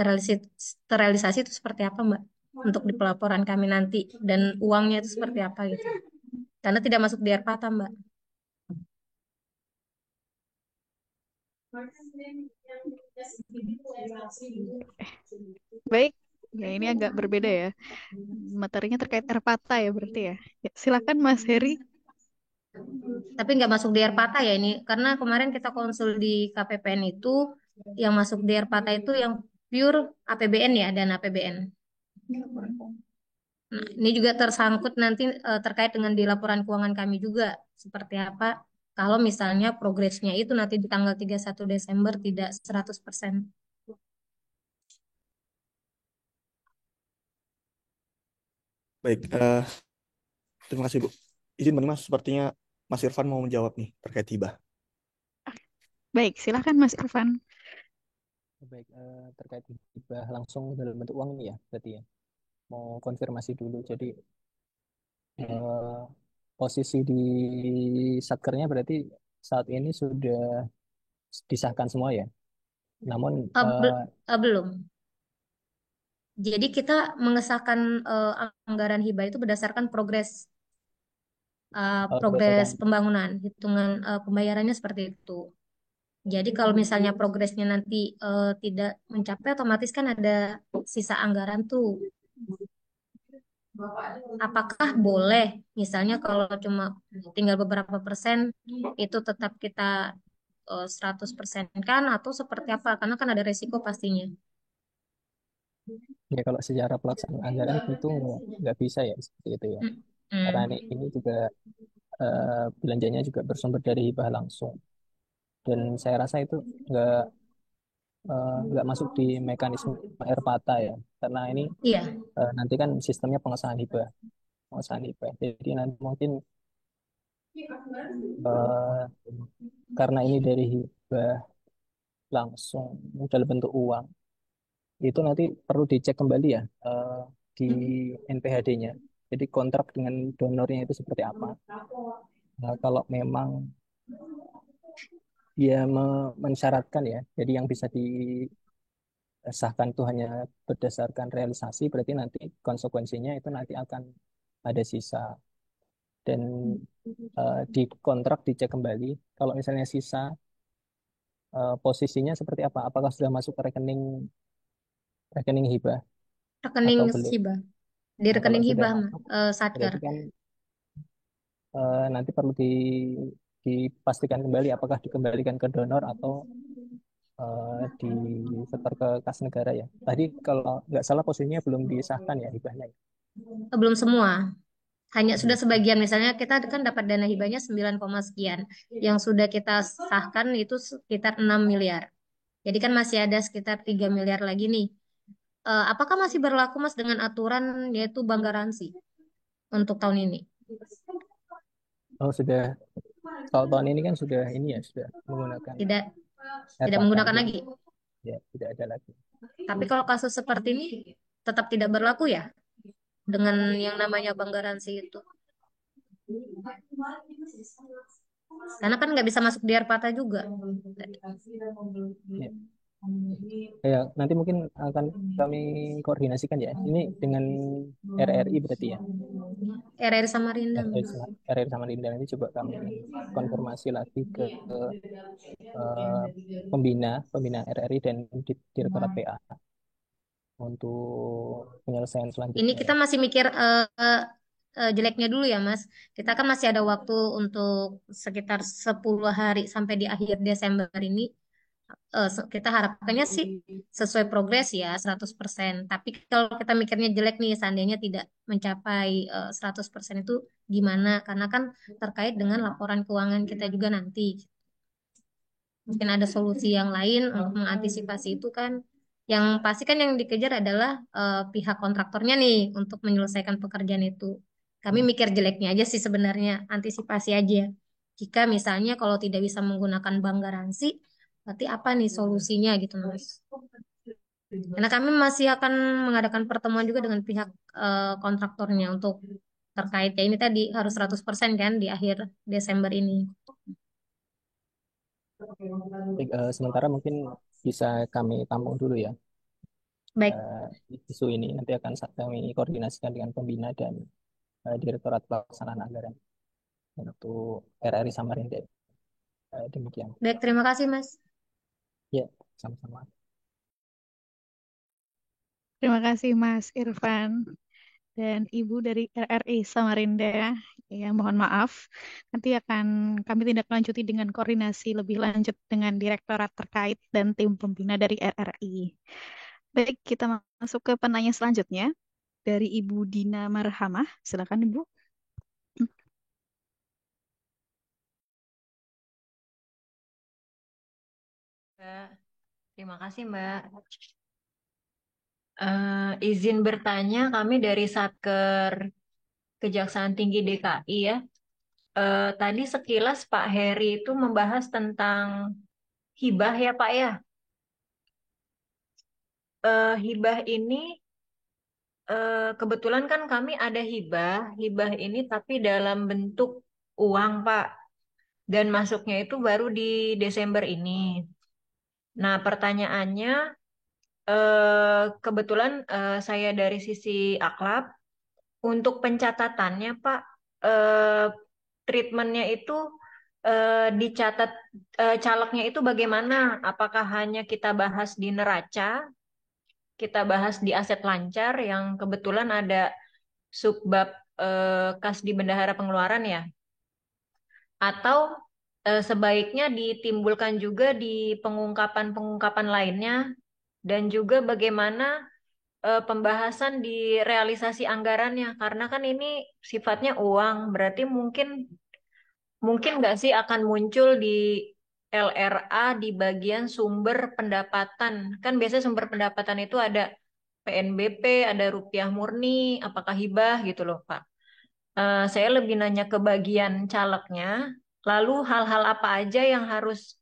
terrealisasi itu seperti apa, Mbak? Untuk di pelaporan kami nanti dan uangnya itu seperti apa gitu. Karena tidak masuk di Airpata, Mbak. Baik, ya ini agak berbeda ya. Materinya terkait Erpata ya berarti ya. Ya, silakan Mas Heri. Tapi nggak masuk di Airpata ya ini, karena kemarin kita konsul di KPPN itu, yang masuk di Airpata itu yang pure APBN ya, dan APBN. Nah, ini juga tersangkut nanti terkait dengan di laporan keuangan kami juga, seperti apa kalau misalnya progresnya itu nanti di tanggal 31 Desember tidak 100%. Baik, terima kasih, Bu. Izin Bang Mas, sepertinya Mas Irfan mau menjawab nih terkait hibah. Baik, silakan Mas Irfan. Baik, terkait hibah langsung dalam bentuk uang ini ya, berarti ya. Mau konfirmasi dulu. Jadi eh, posisi di satkernya berarti saat ini sudah disahkan semua ya. Namun Belum. Jadi kita mengesahkan anggaran hibah itu berdasarkan progres berdasarkan pembangunan, hitungan pembayarannya seperti itu. Jadi kalau misalnya progresnya nanti tidak mencapai, otomatis kan ada sisa anggaran tuh. Apakah boleh, misalnya kalau cuma tinggal beberapa persen, itu tetap kita 100% kan, atau seperti apa? Karena kan ada resiko pastinya. ya kalau secara pelaksanaan anggaran tentu nggak bisa ya seperti itu ya. Mm, Karena mm. ini juga belanjanya juga bersumber dari hibah langsung. Dan saya rasa itu nggak nggak masuk di mekanisme Erpata ya. Karena ini Iya, nanti kan sistemnya pengesahan hibah. Jadi nanti mungkin eh, karena ini dari hibah langsung dalam bentuk uang, itu nanti perlu dicek kembali ya di NPHD-nya. Jadi kontrak dengan donornya itu seperti apa. Nah, kalau memang dia mensyaratkan ya. Jadi yang bisa disahkan itu hanya berdasarkan realisasi, berarti nanti konsekuensinya itu nanti akan ada sisa. Dan di kontrak dicek kembali, kalau misalnya sisa posisinya seperti apa? Apakah sudah masuk ke rekening rekening hibah Rekening atau belum? hibah. Di Nah, kalau rekening sudah hibah mah, masuk, Satker. berarti kan nanti perlu dipastikan kembali apakah dikembalikan ke donor atau disetor ke kas negara ya. Tadi kalau nggak salah posisinya belum disahkan ya hibahnya. Ya? Belum semua. Hanya Oh, sudah belum. sebagian, misalnya kita kan dapat dana hibahnya 9, sekian. Yang sudah kita sahkan itu sekitar 6 miliar. Jadi kan masih ada sekitar 3 miliar lagi nih. Apakah masih berlaku Mas dengan aturan yaitu bank garansi untuk tahun ini? Oh, sudah. Kalau tahun ini kan sudah ini ya sudah menggunakan Tidak, tidak RKK menggunakan jadi lagi. ya tidak ada lagi. Tapi kalau kasus seperti ini tetap tidak berlaku ya dengan yang namanya bank garansi itu. Karena kan nggak bisa masuk di Arpata juga. Ya. Ya, nanti mungkin akan kami koordinasikan ya. Ini dengan RRI berarti ya. RRI Samarinda. RRI sama Linda nanti coba kami konfirmasi lagi ke eh, pembina RRI dan di Direktorat PA untuk penyelesaian Ini selanjutnya kita ya. masih mikir jeleknya dulu ya, Mas. Kita kan masih ada waktu untuk sekitar 10 hari sampai di akhir Desember ini. Kita harapannya sih sesuai progres ya 100%. Tapi kalau kita mikirnya jelek nih, seandainya tidak mencapai 100% itu gimana? Karena kan terkait dengan laporan keuangan kita juga nanti. Mungkin ada solusi yang lain untuk mengantisipasi itu kan. Yang pasti kan yang dikejar adalah pihak kontraktornya nih untuk menyelesaikan pekerjaan itu. Kami mikir jeleknya aja sih sebenarnya, antisipasi aja. Jika misalnya kalau tidak bisa menggunakan bank garansi, berarti apa nih solusinya gitu, Mas? Karena kami masih akan mengadakan pertemuan juga dengan pihak kontraktornya untuk terkait ya ini tadi harus 100% kan di akhir Desember ini. Sementara mungkin bisa kami tampung dulu ya Baik, eh, isu ini. Nanti akan kami koordinasikan dengan pembina dan Direktorat Pelaksanaan Anggaran untuk RRI Samarinda. Demikian. baik, terima kasih, Mas. Ya, sama-sama. Terima kasih Mas Irfan dan Ibu dari RRI Samarinda. Ya, mohon maaf. Nanti akan kami tindak lanjuti dengan koordinasi lebih lanjut dengan direktorat terkait dan tim pembina dari RRI. Baik, kita masuk ke penanya selanjutnya dari Ibu Dina Marhamah. Silakan Ibu. Mbak. Terima kasih, Mbak. Izin bertanya, kami dari Satker Kejaksaan Tinggi DKI ya. Tadi sekilas Pak Heri itu membahas tentang hibah ya, Pak ya. Hibah ini kebetulan kan kami ada hibah. Hibah ini tapi dalam bentuk uang, Pak. Dan masuknya itu baru di Desember ini. Nah, pertanyaannya, kebetulan saya dari sisi akhlak. Untuk pencatatannya, Pak, eh, treatmentnya itu dicatat calegnya itu bagaimana? Apakah hanya kita bahas di neraca, kita bahas di aset lancar yang kebetulan ada subbab kas di bendahara pengeluaran ya? Atau sebaiknya ditimbulkan juga di pengungkapan-pengungkapan lainnya dan juga bagaimana pembahasan di realisasi anggarannya karena kan ini sifatnya uang berarti mungkin mungkin nggak sih akan muncul di LRA di bagian sumber pendapatan kan biasanya sumber pendapatan itu ada PNBP ada rupiah murni apakah hibah gitu loh Pak. Saya lebih nanya ke bagian calegnya lalu hal-hal apa aja yang harus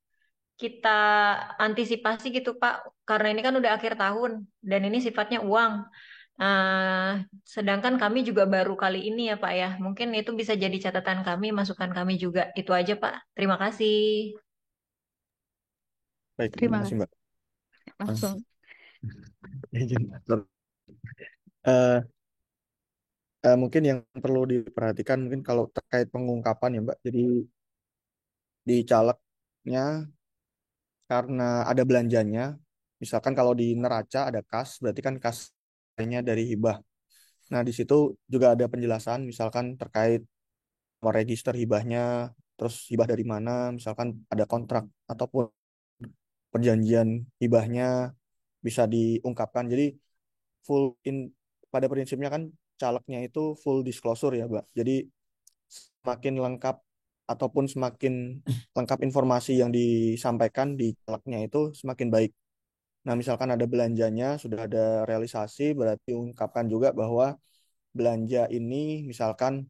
kita antisipasi gitu Pak karena ini kan udah akhir tahun dan ini sifatnya uang. Sedangkan kami juga baru kali ini ya Pak ya. Mungkin itu bisa jadi catatan kami, masukan kami juga. Itu aja Pak. Terima kasih. Baik, terima Terima kasih kasih. Mbak. Ah, Langsung. izin. Eh, Mungkin yang perlu diperhatikan mungkin kalau terkait pengungkapan ya Mbak. Jadi di calegnya karena ada belanjanya, misalkan kalau di neraca ada kas, berarti kan kasnya dari hibah. Nah, di situ juga ada penjelasan, misalkan terkait nomor register hibahnya, terus hibah dari mana, misalkan ada kontrak ataupun perjanjian hibahnya bisa diungkapkan. Jadi full in pada prinsipnya kan calegnya itu full disclosure ya, Mbak. Jadi semakin lengkap ataupun semakin lengkap informasi yang disampaikan di calegnya itu semakin baik. Nah, misalkan ada belanjanya, sudah ada realisasi, berarti ungkapkan juga bahwa belanja ini misalkan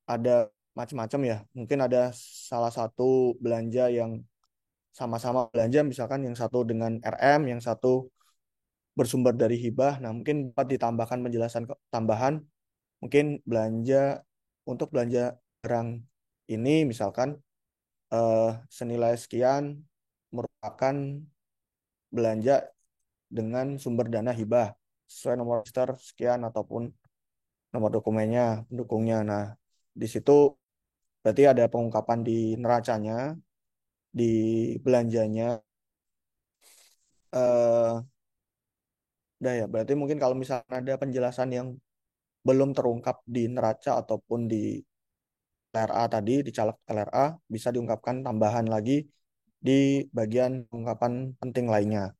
ada macam-macam ya. Mungkin ada salah satu belanja yang sama-sama belanja, misalkan yang satu dengan RM, yang satu bersumber dari hibah. Nah, mungkin dapat ditambahkan penjelasan tambahan, mungkin belanja untuk belanja barang ini misalkan eh, senilai sekian merupakan belanja dengan sumber dana hibah sesuai nomor register sekian ataupun nomor dokumennya, pendukungnya. Nah, di situ berarti ada pengungkapan di neracanya, di belanjanya. Eh, Udah ya, berarti mungkin kalau misalnya ada penjelasan yang belum terungkap di neraca ataupun di LRA tadi, di caleg LRA, bisa diungkapkan tambahan lagi di bagian ungkapan penting lainnya.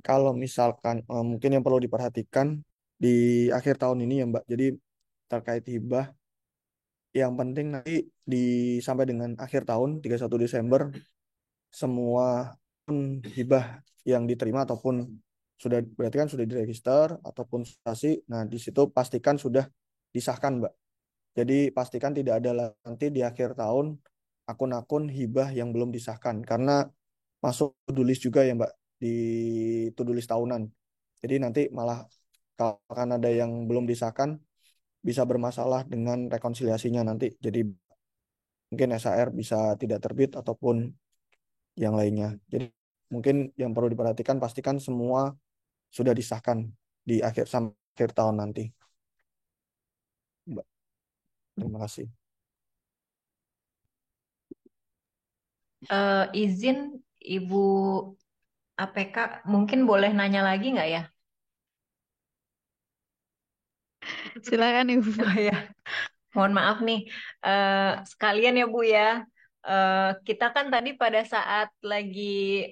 Kalau misalkan mungkin yang perlu diperhatikan di akhir tahun ini ya Mbak, jadi terkait hibah, yang penting nanti di sampai dengan akhir tahun 31 Desember semua hibah yang diterima ataupun sudah berarti kan sudah diregister ataupun sasi. Nah, di situ pastikan sudah disahkan, Mbak. Jadi pastikan tidak ada nanti di akhir tahun akun-akun hibah yang belum disahkan karena masuk to-do list juga ya, Mbak, di to-do list tahunan. Jadi nanti malah kalau akan ada yang belum disahkan bisa bermasalah dengan rekonsiliasinya nanti. Jadi mungkin SHR bisa tidak terbit ataupun yang lainnya. Jadi mungkin yang perlu diperhatikan pastikan semua sudah disahkan di akhir sampai akhir tahun nanti. Mbak, terima kasih. Izin Ibu APK, mungkin boleh nanya lagi nggak ya? Silakan Ibu. Oh ya, mohon maaf nih. Sekalian ya Bu ya. Kita kan tadi pada saat lagi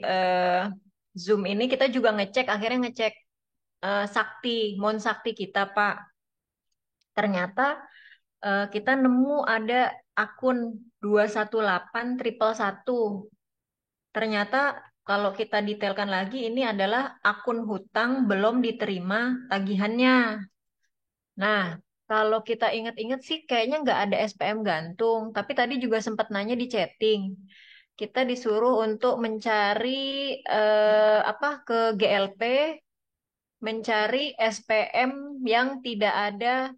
Zoom ini kita juga akhirnya ngecek Sakti, Mon Sakti kita Pak. Ternyata kita nemu ada akun 218 111. Ternyata kalau kita detailkan lagi ini adalah akun hutang belum diterima tagihannya. Nah, kalau kita ingat-ingat sih kayaknya nggak ada SPM gantung. Tapi tadi juga sempat nanya di chatting. Kita disuruh untuk mencari apa ke GLP, mencari SPM yang tidak ada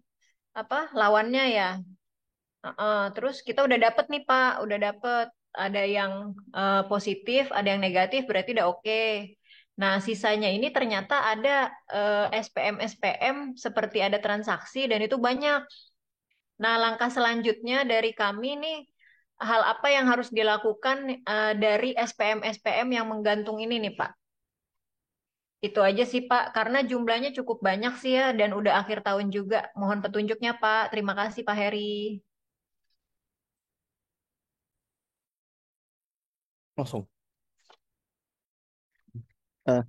apa lawannya ya. Terus kita udah dapet nih Pak, udah dapet ada yang positif, ada yang negatif, berarti udah oke. Nah, sisanya ini ternyata ada SPM-SPM seperti ada transaksi dan itu banyak. Nah, langkah selanjutnya dari kami nih, hal apa yang harus dilakukan dari SPM-SPM yang menggantung ini nih Pak? Itu aja sih Pak, karena jumlahnya cukup banyak sih ya dan udah akhir tahun juga. Mohon petunjuknya Pak. Terima kasih Pak Heri. Langsung. Eh,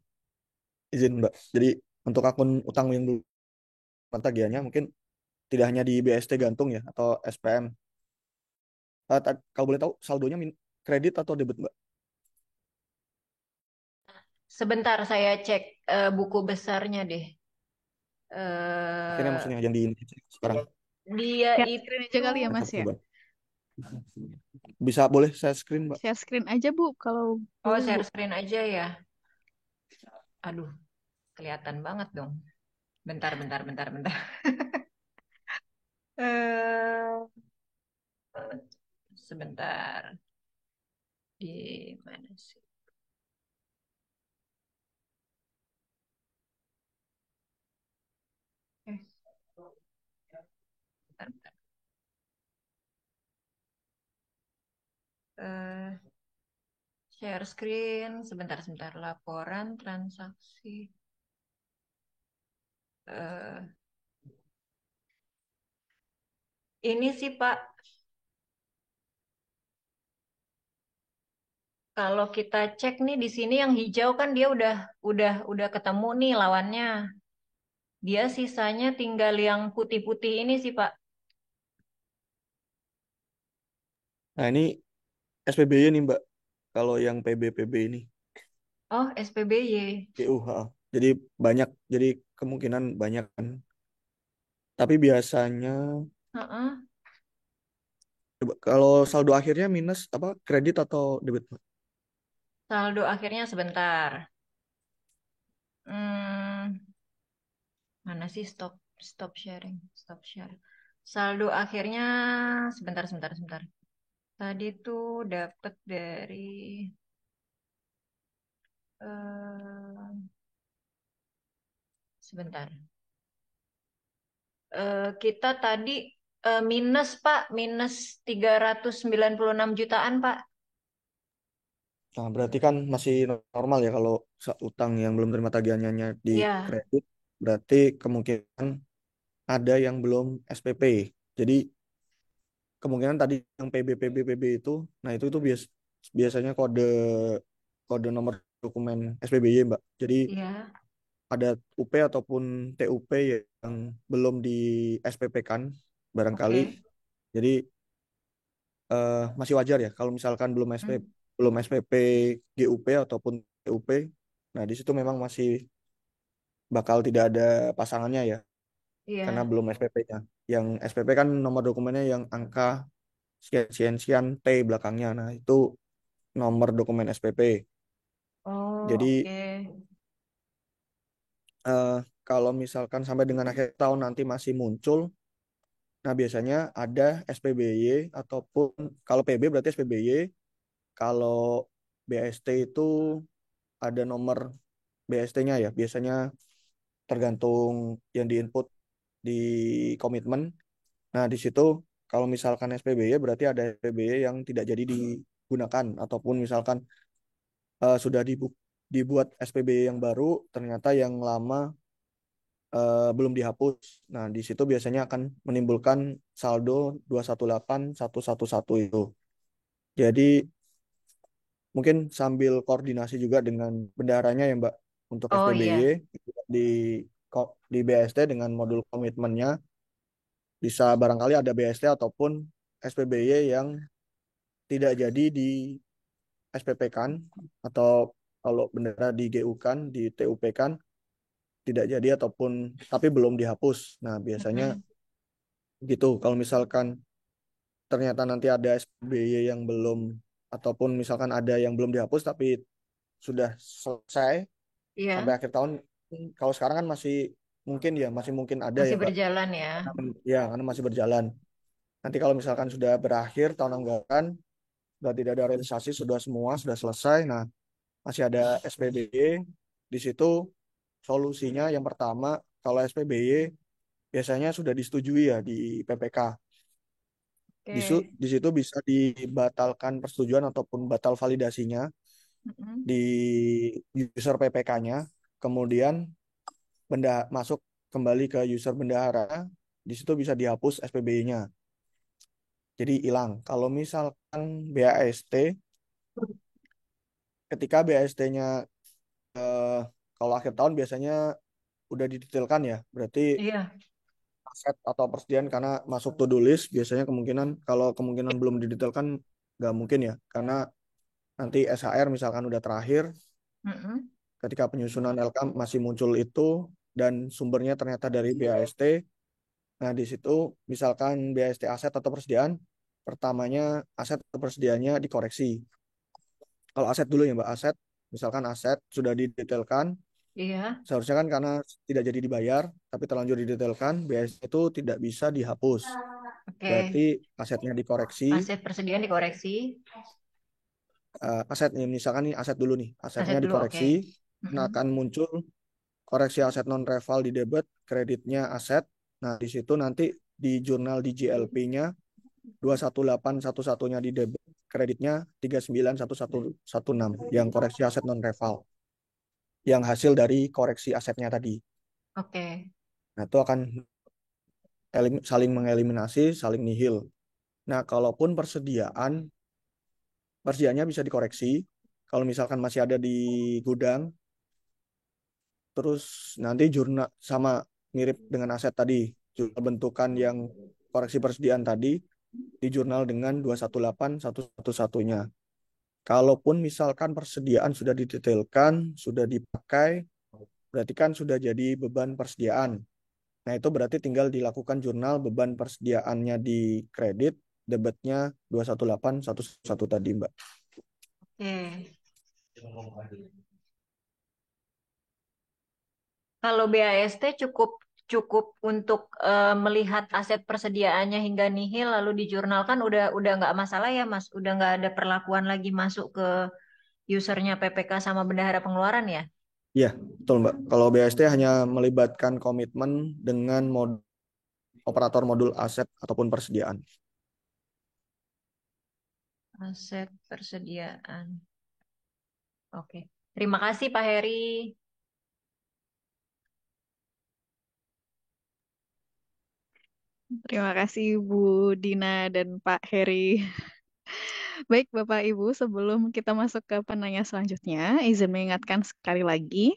izin Mbak. Jadi untuk akun utang yang belum tagihannya mungkin tidak hanya di BST gantung ya atau SPM. Kalau boleh tahu saldonya kredit atau debit Mbak? Sebentar saya cek buku besarnya deh. Akhirnya Eh maksudnya yang di sekarang. dia Share screen aja itu kali ya Rekap Mas ya. coba. Bisa boleh saya screen Mbak? Share screen aja Bu kalau boleh Bu. share screen aja ya. Aduh, kelihatan banget dong. Bentar, bentar, bentar, bentar. Eh sebentar. Di mana sih? Eh, share screen, sebentar, laporan transaksi. Eh, ini sih Pak, kalau kita cek nih di sini yang hijau kan dia udah ketemu nih lawannya. Dia sisanya tinggal yang putih-putih ini sih Pak. Nah, ini SPBY nih, Mbak. Kalau yang PB ini, Oh, SPBY. GU, ha. Jadi banyak, jadi kemungkinan banyak kan. Tapi biasanya Heeh. coba, kalau saldo akhirnya minus apa? Kredit atau debit, Mbak? Saldo akhirnya sebentar. Hmm, mana sih stop sharing, stop share. Saldo akhirnya sebentar. Tadi tuh dapat dari eh, sebentar. Kita tadi minus Pak, minus 396 jutaan Pak. Nah, berarti kan masih normal ya kalau utang yang belum terima tagihannya di Iya, kredit, berarti kemungkinan ada yang belum SPP. Jadi kemungkinan tadi yang PB itu, nah itu biasanya kode kode nomor dokumen SPBY, Mbak. Jadi iya. ada UP ataupun TUP yang belum di SPP kan barangkali. Oke. Jadi masih wajar ya kalau misalkan Hmm, belum SPP GUP ataupun TUP. Nah, di situ memang masih bakal tidak ada pasangannya ya karena iya. belum SPP-nya. Yang SPP kan nomor dokumennya yang angka sekian sekian sekian T belakangnya. Nah, itu nomor dokumen SPP. Oh, Jadi oke. eh, kalau misalkan sampai dengan akhir tahun nanti masih muncul, nah biasanya ada SPBY ataupun kalau PB berarti SPBY, kalau BST itu ada nomor BST-nya ya. Biasanya tergantung yang diinput di komitmen. Nah, di situ kalau misalkan SPBY berarti ada SPBY yang tidak jadi digunakan ataupun misalkan sudah dibuat SPBY yang baru, ternyata yang lama belum dihapus. Nah, di situ biasanya akan menimbulkan saldo 218.111 itu. Jadi mungkin sambil koordinasi juga dengan bendaharanya ya Mbak untuk Oh SPBY iya, di di BST dengan modul komitmennya bisa barangkali ada BST ataupun SPBY yang tidak jadi di SPP kan atau kalau bendera di GU kan di TUP kan tidak jadi ataupun tapi belum dihapus. Nah, biasanya mm-mm. gitu. Kalau misalkan ternyata nanti ada SPBY yang belum ataupun misalkan ada yang belum dihapus tapi sudah selesai sampai Iya, akhir tahun. Kalau sekarang kan masih mungkin ya masih mungkin ada ya masih Mbak. berjalan ya. Ya karena masih berjalan. Nanti kalau misalkan sudah berakhir tahun anggaran, sudah tidak ada realisasi, sudah semua sudah selesai. Nah, masih ada SPBY. Di situ solusinya yang pertama, kalau SPBY biasanya sudah disetujui ya di PPK. Oke. Di situ bisa dibatalkan persetujuan ataupun batal validasinya Mm-mm. di user PPK-nya. Kemudian masuk kembali ke user bendahara. Di situ bisa dihapus SPBY-nya. Jadi hilang. Kalau misalkan BAST, ketika BAST-nya kalau akhir tahun biasanya udah didetailkan ya. Berarti Iya. aset atau persediaan karena masuk to do list biasanya kemungkinan kalau kemungkinan belum didetailkan nggak mungkin ya karena nanti SHR misalkan udah terakhir Mm-mm. ketika penyusunan LK masih muncul itu dan sumbernya ternyata dari BAST. Nah, di situ misalkan BAST aset atau persediaan, pertamanya aset atau persediaannya dikoreksi. Kalau aset dulu ya Mbak, aset, misalkan aset sudah didetailkan, Iya. seharusnya kan karena tidak jadi dibayar, tapi terlanjur didetailkan, BAST itu tidak bisa dihapus. Oke. Berarti asetnya dikoreksi, Aset persediaan dikoreksi. aset nih, misalkan nih aset dulu nih, asetnya Aset dulu, oke. dikoreksi, nah Mm-mm. akan muncul koreksi aset non reval di debit, kreditnya aset. Nah, di situ nanti di jurnal di GLP-nya 21811-nya di debit, kreditnya 391116 yang koreksi aset non-reval, yang hasil dari koreksi asetnya tadi. Oke. Nah, itu akan saling mengeliminasi, saling nihil. Nah, kalaupun persediaannya bisa dikoreksi. Kalau misalkan masih ada di gudang, terus nanti jurnal sama mirip dengan aset tadi, jurnal bentukan yang koreksi persediaan tadi di jurnal dengan 218111-nya. Kalaupun misalkan persediaan sudah didetailkan, sudah dipakai, berarti kan sudah jadi beban persediaan. Nah, itu berarti tinggal dilakukan jurnal beban persediaannya di kredit, debitnya 218111 tadi, Mbak. Oke. Kalau BAST cukup cukup untuk melihat aset persediaannya hingga nihil lalu dijurnalkan udah nggak masalah ya Mas, udah nggak ada perlakuan lagi masuk ke usernya PPK sama bendahara pengeluaran ya? Iya, betul Mbak. Kalau BST hanya melibatkan komitmen dengan operator modul aset ataupun persediaan. Aset persediaan. Oke. Terima kasih Pak Heri. Terima kasih Bu Dina dan Pak Heri. Baik, Bapak Ibu, sebelum kita masuk ke penanya selanjutnya, izin mengingatkan sekali lagi,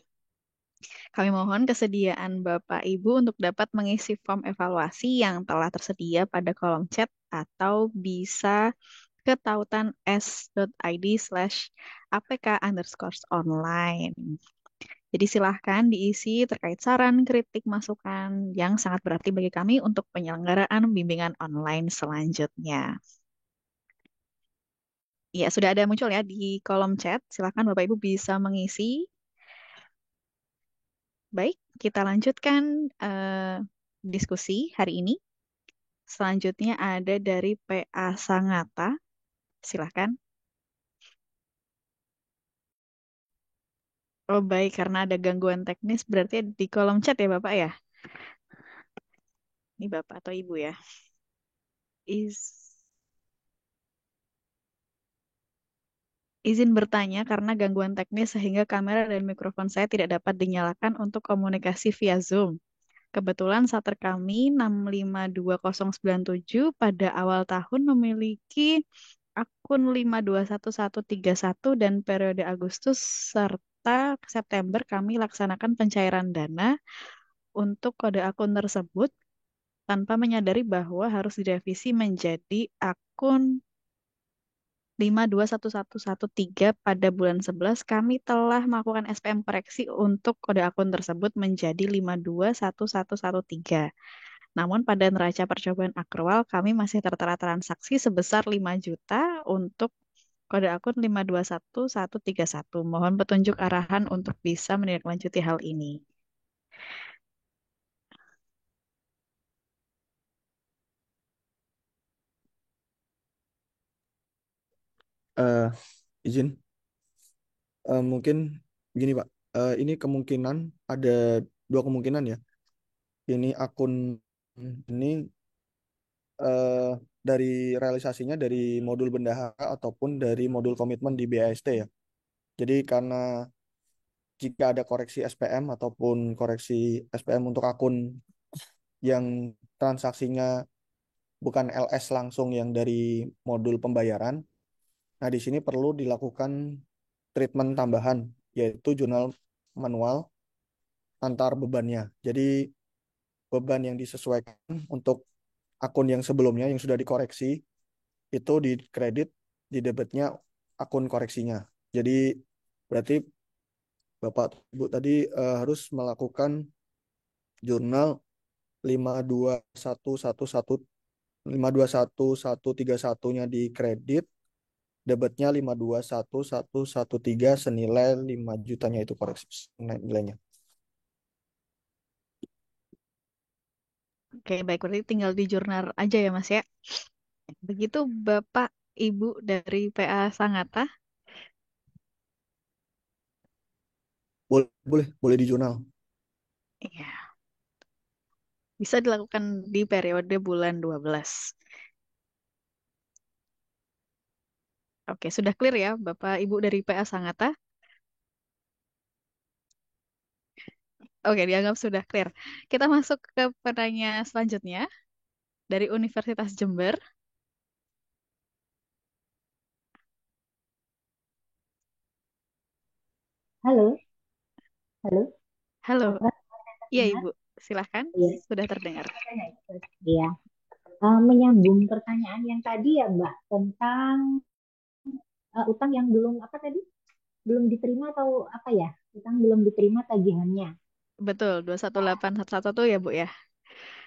kami mohon kesediaan Bapak Ibu untuk dapat mengisi form evaluasi yang telah tersedia pada kolom chat atau bisa ke tautan s.id/apk_online. Jadi silahkan diisi terkait saran, kritik, masukan yang sangat berarti bagi kami untuk penyelenggaraan bimbingan online selanjutnya. Ya, sudah ada muncul ya di kolom chat. Silahkan Bapak Ibu bisa mengisi. Baik, kita lanjutkan diskusi hari ini. Selanjutnya ada dari PA Sangatta. Silahkan. Oh baik, karena ada gangguan teknis berarti di kolom chat ya Bapak ya? Ini Bapak atau Ibu ya? Izin bertanya karena gangguan teknis sehingga kamera dan mikrofon saya tidak dapat dinyalakan untuk komunikasi via Zoom. Kebetulan starter kami 652097 pada awal tahun memiliki akun 521131 dan periode Agustus serta September kami laksanakan pencairan dana untuk kode akun tersebut tanpa menyadari bahwa harus direvisi menjadi akun 521113 pada bulan 11 kami telah melakukan SPM koreksi untuk kode akun tersebut menjadi 521113. Namun pada neraca percobaan akrual kami masih tertera transaksi sebesar 5 juta untuk kode akun 521131. Mohon petunjuk arahan untuk bisa menindaklanjuti hal ini. Eh, izin, mungkin begini Pak. Ini kemungkinan ada dua kemungkinan ya. Ini akun ini eh, dari realisasinya dari modul bendahara ataupun dari modul komitmen di BAST ya. Jadi karena jika ada koreksi SPM ataupun koreksi SPM untuk akun yang transaksinya bukan LS langsung yang dari modul pembayaran, nah di sini perlu dilakukan treatment tambahan yaitu jurnal manual antar bebannya. Jadi beban yang disesuaikan untuk akun yang sebelumnya yang sudah dikoreksi itu di kredit di debitnya akun koreksinya. Jadi berarti Bapak Ibu tadi harus melakukan jurnal 52111 5211131-nya di kredit, debitnya 5211113 senilai 5 jutanya itu koreksi nilainya. Oke, baik. Berarti tinggal di jurnal aja ya Mas ya. Begitu Bapak Ibu dari PA Sangatta. Boleh, boleh, boleh di jurnal. Iya. Bisa dilakukan di periode bulan 12. Oke, sudah clear ya Bapak Ibu dari PA Sangatta? Oke, dianggap sudah clear. Kita masuk ke pertanyaan selanjutnya dari Universitas Jember. Halo, halo. Halo, Apakah iya dengar? Ibu, silahkan, Iya. sudah terdengar. Iya. Menyambung pertanyaan yang tadi ya, Mbak, tentang utang yang belum apa tadi? Belum diterima atau apa ya? Utang belum diterima tagihannya. Betul, 21811 tuh ya Bu ya.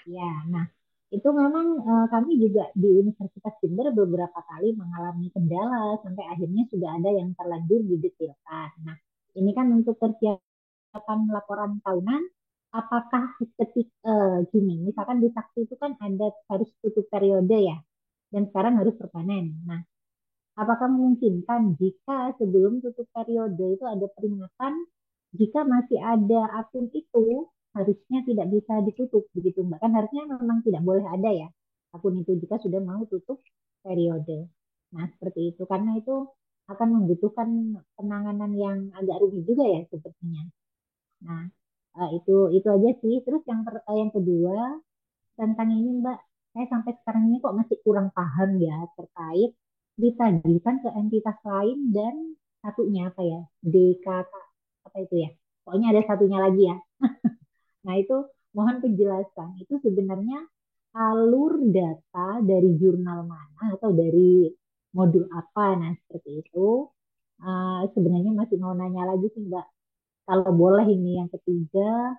Ya, nah itu memang kami juga di Universitas Jember beberapa kali mengalami kendala sampai akhirnya sudah ada yang terlanjur didetilkan. Nah, ini kan untuk persiapan laporan tahunan, apakah gini, misalkan di saksi itu kan ada harus tutup periode ya, dan sekarang harus perpanen. Nah, apakah memungkinkan jika sebelum tutup periode itu ada peringatan, jika masih ada akun itu harusnya tidak bisa ditutup begitu Mbak? Kan harusnya memang tidak boleh ada ya akun itu jika sudah mau tutup periode. Nah, seperti itu karena itu akan membutuhkan penanganan yang agak rumit juga ya sepertinya. Nah, itu aja sih. Terus yang kedua tentang ini Mbak, saya sampai sekarang ini kok masih kurang paham ya terkait ditagihkan ke entitas lain dan satunya apa ya, DKK apa itu ya, pokoknya ada satunya lagi ya. Nah itu mohon penjelasan, itu sebenarnya alur data dari jurnal mana atau dari modul apa, nah seperti itu. Sebenarnya masih mau nanya lagi sih Mbak, kalau boleh ini yang ketiga,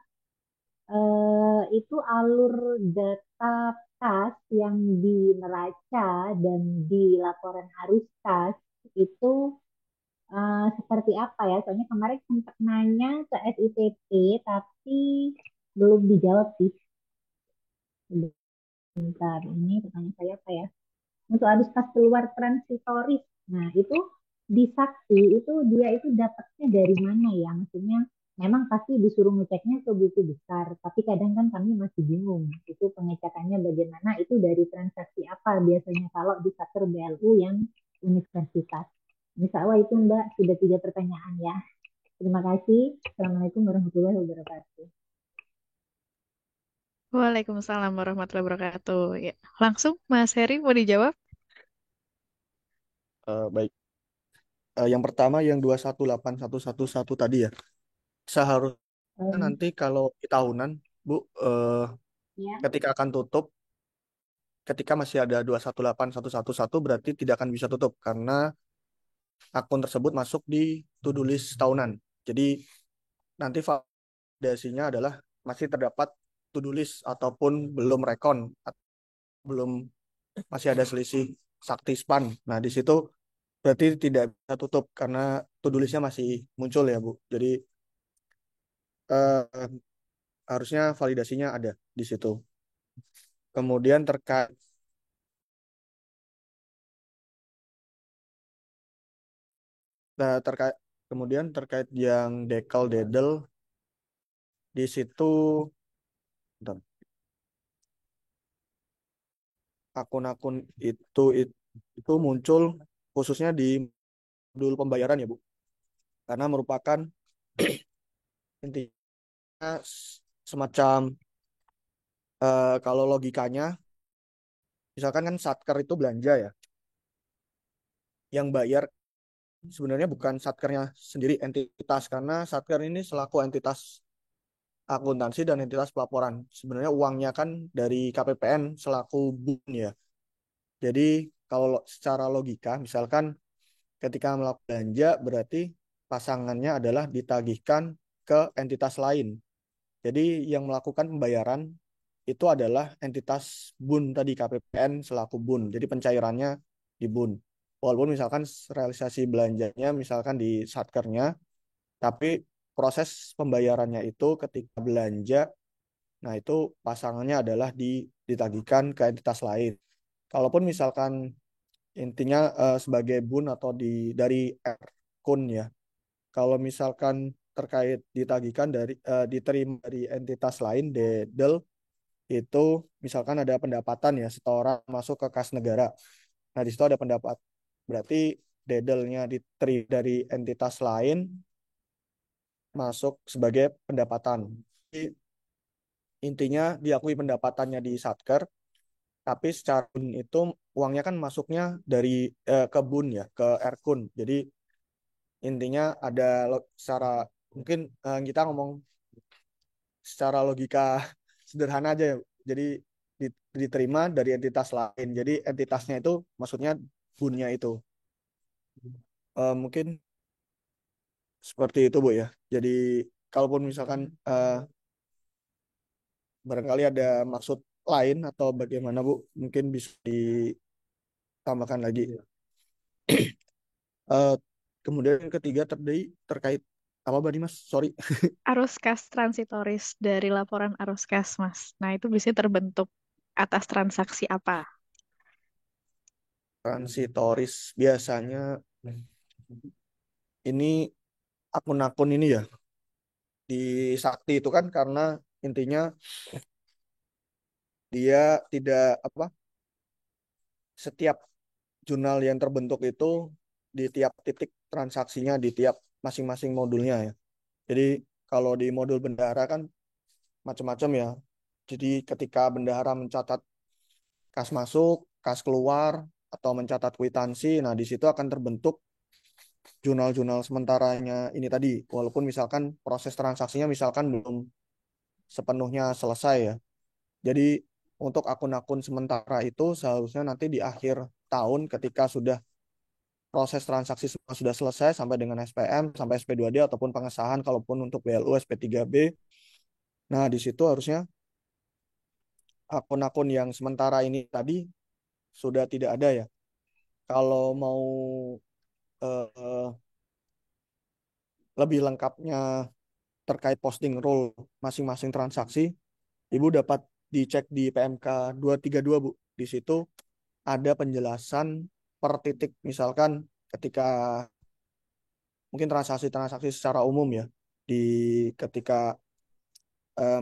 itu alur data kas yang di neraca dan di laporan arus kas itu seperti apa ya? Soalnya kemarin sempat nanya ke SITP tapi belum dijawab sih. Bentar, ini pertanyaan saya apa ya? Untuk arus kas keluar transitoris. Nah, itu di saksi itu dia itu dapatnya dari mana ya? Maksudnya memang pasti disuruh ngeceknya ke buku besar, tapi kadang kan kami masih bingung. Itu pengecekannya bagaimana? Itu dari transaksi apa biasanya kalau di Saker BLU yang universitas. Insya Allah itu Mbak sudah 3 pertanyaan ya. Terima kasih. Assalamualaikum warahmatullahi wabarakatuh. Waalaikumsalam warahmatullahi wabarakatuh. Ya, langsung Mas Heri mau dijawab? Baik. Yang pertama yang 2181111 tadi ya. Seharusnya Um, nanti kalau di tahunan, Bu, ya, ketika akan tutup, ketika masih ada 2181111 berarti tidak akan bisa tutup karena akun tersebut masuk di to-do list tahunan. Jadi nanti validasinya adalah masih terdapat to-do list ataupun belum rekon, belum masih ada selisih sakti span. Nah, di situ berarti tidak bisa tutup karena to-do list-nya masih muncul ya, Bu. Jadi eh, harusnya validasinya ada di situ. Kemudian nah, terkait kemudian terkait yang dekel dedel di situ bentar, akun-akun itu muncul khususnya di modul pembayaran ya Bu, karena merupakan intinya semacam kalau logikanya, misalkan kan satker itu belanja ya, yang bayar sebenarnya bukan satkernya sendiri entitas, karena satker ini selaku entitas akuntansi dan entitas pelaporan. Sebenarnya uangnya kan dari KPPN selaku BUN ya. Jadi kalau secara logika, misalkan ketika melakukan belanja berarti pasangannya adalah ditagihkan ke entitas lain. Jadi yang melakukan pembayaran itu adalah entitas BUN tadi, KPPN selaku BUN. Jadi pencairannya di BUN. Walaupun misalkan realisasi belanjanya misalkan di satkernya, tapi proses pembayarannya itu ketika belanja, nah itu pasangannya adalah ditagihkan ke entitas lain. Kalaupun misalkan intinya sebagai BUN atau dari kun ya. Kalau misalkan terkait ditagihkan diterima dari entitas lain, DEDEL, itu misalkan ada pendapatan ya, setoran masuk ke kas negara. Nah, di situ ada pendapat. Berarti dedelnya diterima dari entitas lain masuk sebagai pendapatan. Jadi, intinya diakui pendapatannya di Satker, tapi secara itu uangnya kan masuknya dari kebun ya ke Erkun. Jadi intinya ada secara mungkin kita ngomong secara logika sederhana aja ya. Jadi diterima dari entitas lain. Jadi entitasnya itu maksudnya bunnya itu. Mungkin seperti itu Bu ya. Jadi kalaupun misalkan barangkali ada maksud lain atau bagaimana Bu, mungkin bisa ditambahkan lagi. Eh, Kemudian yang ketiga terkait apa tadi Mas? Sorry. Arus kas transitoris dari laporan arus kas, Mas. Nah, itu bisa terbentuk atas transaksi apa? Transitoris biasanya ini akun-akun ini ya di Sakti itu kan karena intinya dia tidak apa setiap jurnal yang terbentuk itu di tiap titik transaksinya di tiap masing-masing modulnya ya. Jadi kalau di modul bendahara kan macam-macam ya. Jadi ketika bendahara mencatat kas masuk, kas keluar, atau mencatat kwitansi, nah di situ akan terbentuk jurnal-jurnal sementaranya ini tadi. Walaupun misalkan proses transaksinya misalkan belum sepenuhnya selesai ya. Jadi untuk akun-akun sementara itu seharusnya nanti di akhir tahun ketika sudah proses transaksi semua sudah selesai sampai dengan SPM, sampai SP2D ataupun pengesahan kalaupun untuk BLU SP3B. Nah, di situ harusnya akun-akun yang sementara ini tadi sudah tidak ada ya. Kalau mau eh, lebih lengkapnya terkait posting rule masing-masing transaksi, Ibu dapat dicek di PMK 232, Bu. Di situ ada penjelasan per titik. Misalkan ketika mungkin transaksi-transaksi secara umum ya, di ketika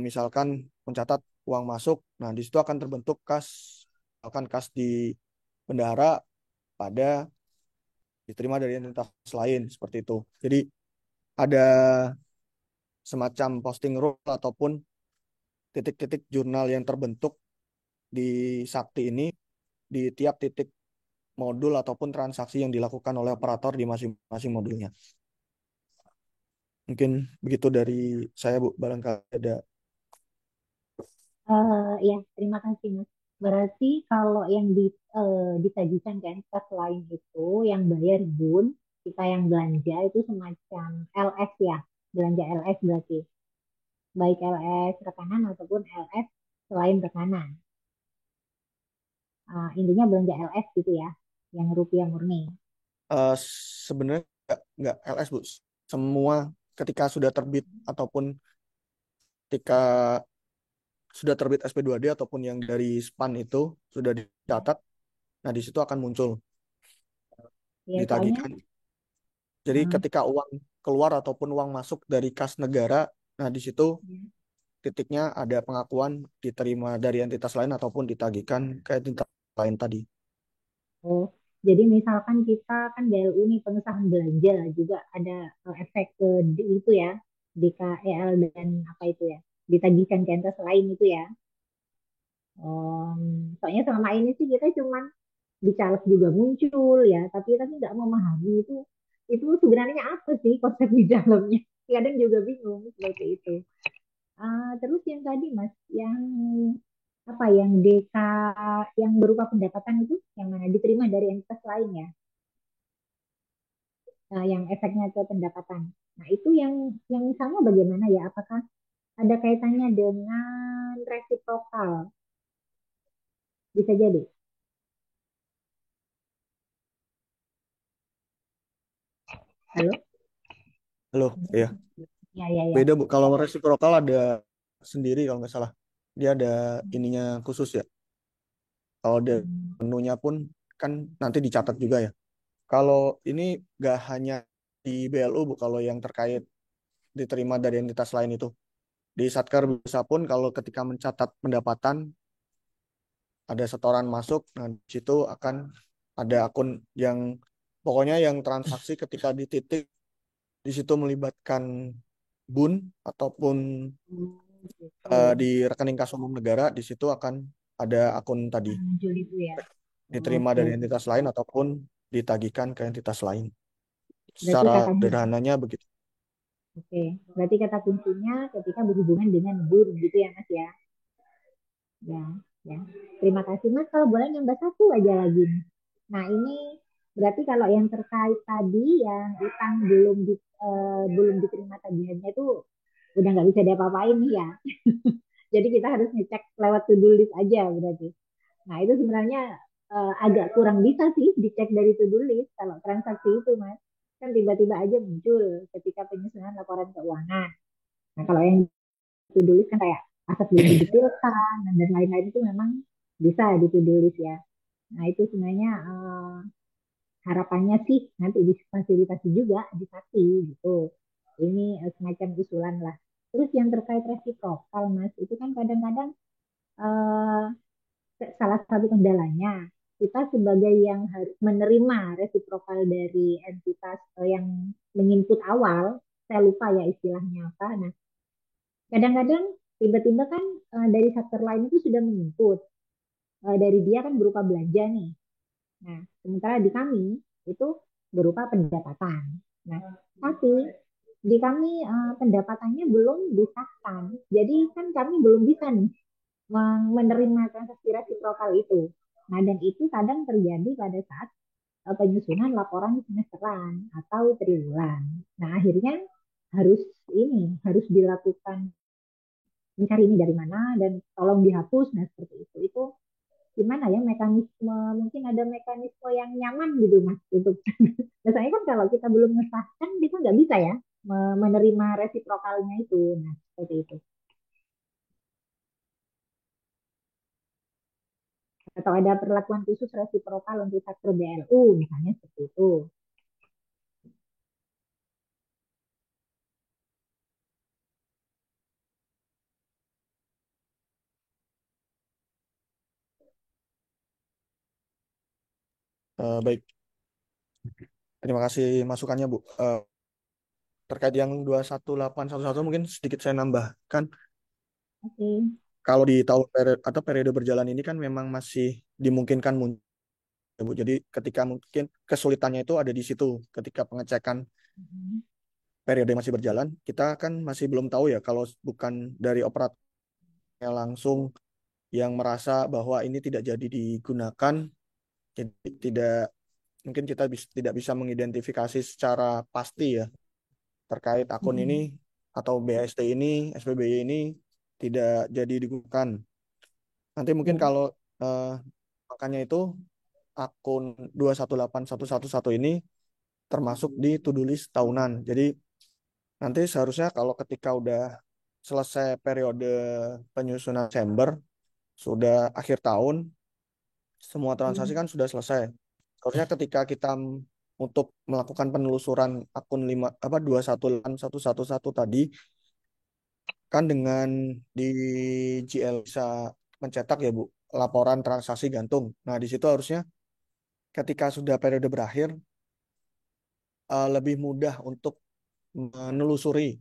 misalkan mencatat uang masuk, nah di situ akan terbentuk kas, akan kas di bendahara pada diterima dari entitas lain seperti itu. Jadi ada semacam posting rule ataupun titik-titik jurnal yang terbentuk di Sakti ini di tiap titik modul ataupun transaksi yang dilakukan oleh operator di masing-masing modulnya. Mungkin begitu dari saya, Bu. Barangkali ada. Ya, terima kasih Mas. Berarti kalau yang ditagihan ke entitas lain itu yang bayar Bun, kita yang belanja itu semacam LS ya, belanja LS berarti. Baik LS rekanan ataupun LS selain rekanan. Intinya belanja LS gitu ya, yang rupiah murni. Eh, Sebenarnya nggak LS, Bu. Semua ketika sudah terbit ataupun ketika sudah terbit SP2D ataupun yang dari SPAN itu sudah dicatat, nah di situ akan muncul Ya, soalnya ditagihkan. Jadi uh, ketika uang keluar ataupun uang masuk dari kas negara, nah di situ titiknya ada pengakuan diterima dari entitas lain ataupun ditagihkan ke entitas lain tadi. oh, jadi misalkan kita kan BLU nih pengesahan belanja juga ada efek ke itu ya, DKEL dan apa itu ya, ditagihkan ke entitas lain itu ya. Soalnya selama ini sih kita cuman di caleg juga muncul ya, tapi kita nggak memahami itu sebenarnya apa sih konsep di dalamnya. Kadang juga bingung seperti itu. Terus yang tadi Mas, yang apa yang DK yang berupa pendapatan itu yang mana diterima dari entitas lain ya, yang efeknya ke pendapatan. Nah itu yang misalnya bagaimana ya? Apakah ada kaitannya dengan resiprokal? Bisa jadi. Halo? Halo, ya. Ya ya ya. Beda, Bu. Kalau resiprokal ada sendiri kalau nggak salah. Dia ada ininya khusus ya. Kalau ada menunya pun kan nanti dicatat juga ya. Kalau ini nggak hanya di BLU, Bu, kalau yang terkait diterima dari entitas lain itu. Di Satker bisa pun kalau ketika mencatat pendapatan ada setoran masuk, nah di situ akan ada akun yang pokoknya yang transaksi ketika di titik di situ melibatkan BUN ataupun Oh, gitu. di rekening kas umum negara, di situ akan ada akun tadi Muncul itu ya. diterima Oke, dari oke. entitas lain ataupun ditagihkan ke entitas lain. Berarti Secara kata sederhananya begitu. Oke, berarti kata kuncinya ketika berhubungan dengan BUN gitu ya Mas ya. Ya, ya. Terima kasih Mas. Kalau boleh nambah satu aja lagi nih. Nah ini berarti kalau yang terkait tadi yang utang belum diterima tagihannya itu udah nggak bisa diapa-apain nih ya. Jadi kita harus ngecek lewat to-do list aja berarti. Nah itu sebenarnya agak kurang bisa sih dicek dari to-do list kalau transaksi itu Mas. Kan tiba-tiba aja muncul ketika penyusunan laporan keuangan. Nah kalau yang to-do list kan kayak aset belum didetailkan dan lain-lain itu memang bisa di to-do list ya. Nah itu sebenarnya harapannya sih nanti difasilitasi juga di Sakti gitu. Ini semacam usulan lah. Terus yang terkait resiprokal Mas, itu kan kadang-kadang eh, salah satu kendalanya kita sebagai yang harus menerima resiprokal dari entitas yang menginput awal, saya lupa ya istilahnya apa. Nah, kadang-kadang tiba-tiba kan dari sektor lain itu sudah menginput. Dari dia kan berupa belanja nih. Nah, sementara di kami itu berupa pendapatan. Nah, tapi di kami pendapatannya belum disahkan. Jadi kan kami belum bisa nih menerima transaksi resiprokal itu. Nah, dan itu kadang terjadi pada saat penyusunan laporan semesteran atau triwulan. Nah, akhirnya harus harus dilakukan mencari ini dari mana dan tolong dihapus. Nah, seperti itu gimana ya mekanisme, mungkin ada mekanisme yang nyaman gitu Mas untuk biasanya kan kalau kita belum mengesahkan kita nggak bisa ya menerima resiprokalnya itu. Nah, seperti itu. Atau ada perlakuan khusus resiprokal untuk sektor BLU misalnya seperti itu. Baik, terima kasih masukannya Bu. Terkait yang 21811 mungkin sedikit saya nambahkan. Oke. Kalau di tahun atau periode berjalan ini kan memang masih dimungkinkan muncul, Bu. Jadi ketika mungkin kesulitannya itu ada di situ. Ketika pengecekan Mhm. periode masih berjalan, kita kan masih belum tahu ya kalau bukan dari operatornya langsung yang merasa bahwa ini tidak jadi digunakan, jadi tidak mungkin kita tidak bisa mengidentifikasi secara pasti ya terkait akun ini Mhm. atau BST ini, SPBY ini tidak jadi digunakan. Nanti mungkin Ya. kalau eh, makanya itu akun 2181111 ini termasuk di to-do list tahunan. Jadi nanti seharusnya kalau ketika udah selesai periode penyusunan Desember, sudah akhir tahun, semua transaksi Oke. kan sudah selesai. Seharusnya ketika kita untuk melakukan penelusuran akun 21111 tadi kan dengan di GL bisa mencetak ya Bu laporan transaksi gantung. Nah, di situ harusnya ketika sudah periode berakhir lebih mudah untuk menelusuri.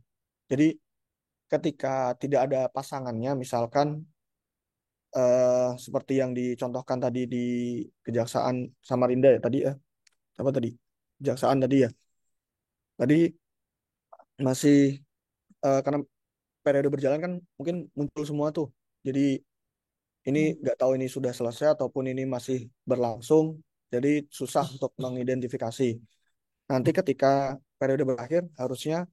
Jadi ketika tidak ada pasangannya misalkan seperti yang dicontohkan tadi di Kejaksaan Samarinda ya tadi ya. Apa tadi? Kejaksaan tadi ya. Tadi masih karena periode berjalan kan mungkin muncul semua tuh. Jadi ini Ya. nggak tahu ini sudah selesai ataupun ini masih berlangsung. Jadi susah untuk mengidentifikasi. Nanti ketika periode berakhir harusnya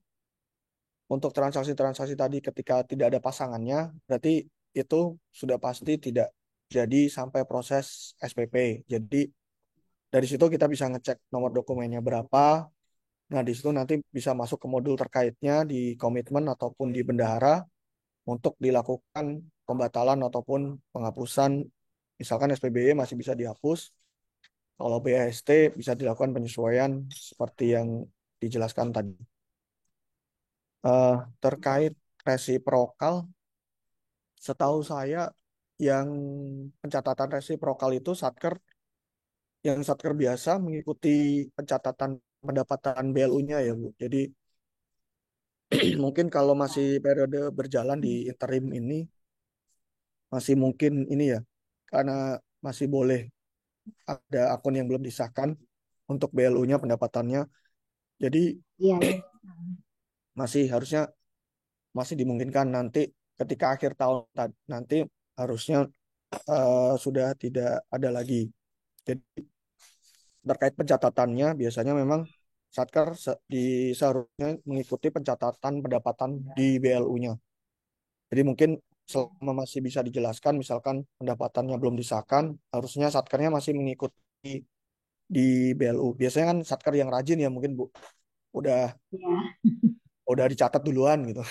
untuk transaksi-transaksi tadi ketika tidak ada pasangannya berarti itu sudah pasti tidak jadi sampai proses SPP. Jadi dari situ kita bisa ngecek nomor dokumennya berapa. Nah, di situ nanti bisa masuk ke modul terkaitnya di komitmen ataupun di bendahara untuk dilakukan pembatalan ataupun penghapusan. Misalkan SPBY masih bisa dihapus, kalau BHST bisa dilakukan penyesuaian seperti yang dijelaskan tadi. Terkait resiprokal, setahu saya yang pencatatan resiprokal itu Satker yang satker biasa mengikuti pencatatan pendapatan BLU-nya ya Bu. Jadi mungkin kalau masih periode berjalan di interim ini masih mungkin ini ya, karena masih boleh ada akun yang belum disahkan untuk BLU-nya pendapatannya. Jadi Iya, iya. masih harusnya masih dimungkinkan nanti ketika akhir tahun nanti harusnya sudah tidak ada lagi. Jadi terkait pencatatannya biasanya memang Satker seharusnya mengikuti pencatatan pendapatan di BLU-nya. Jadi mungkin selama masih bisa dijelaskan, misalkan pendapatannya belum disahkan, harusnya Satkernya masih mengikuti di BLU. Biasanya kan Satker yang rajin ya mungkin Bu, udah Iya, udah dicatat duluan gitu,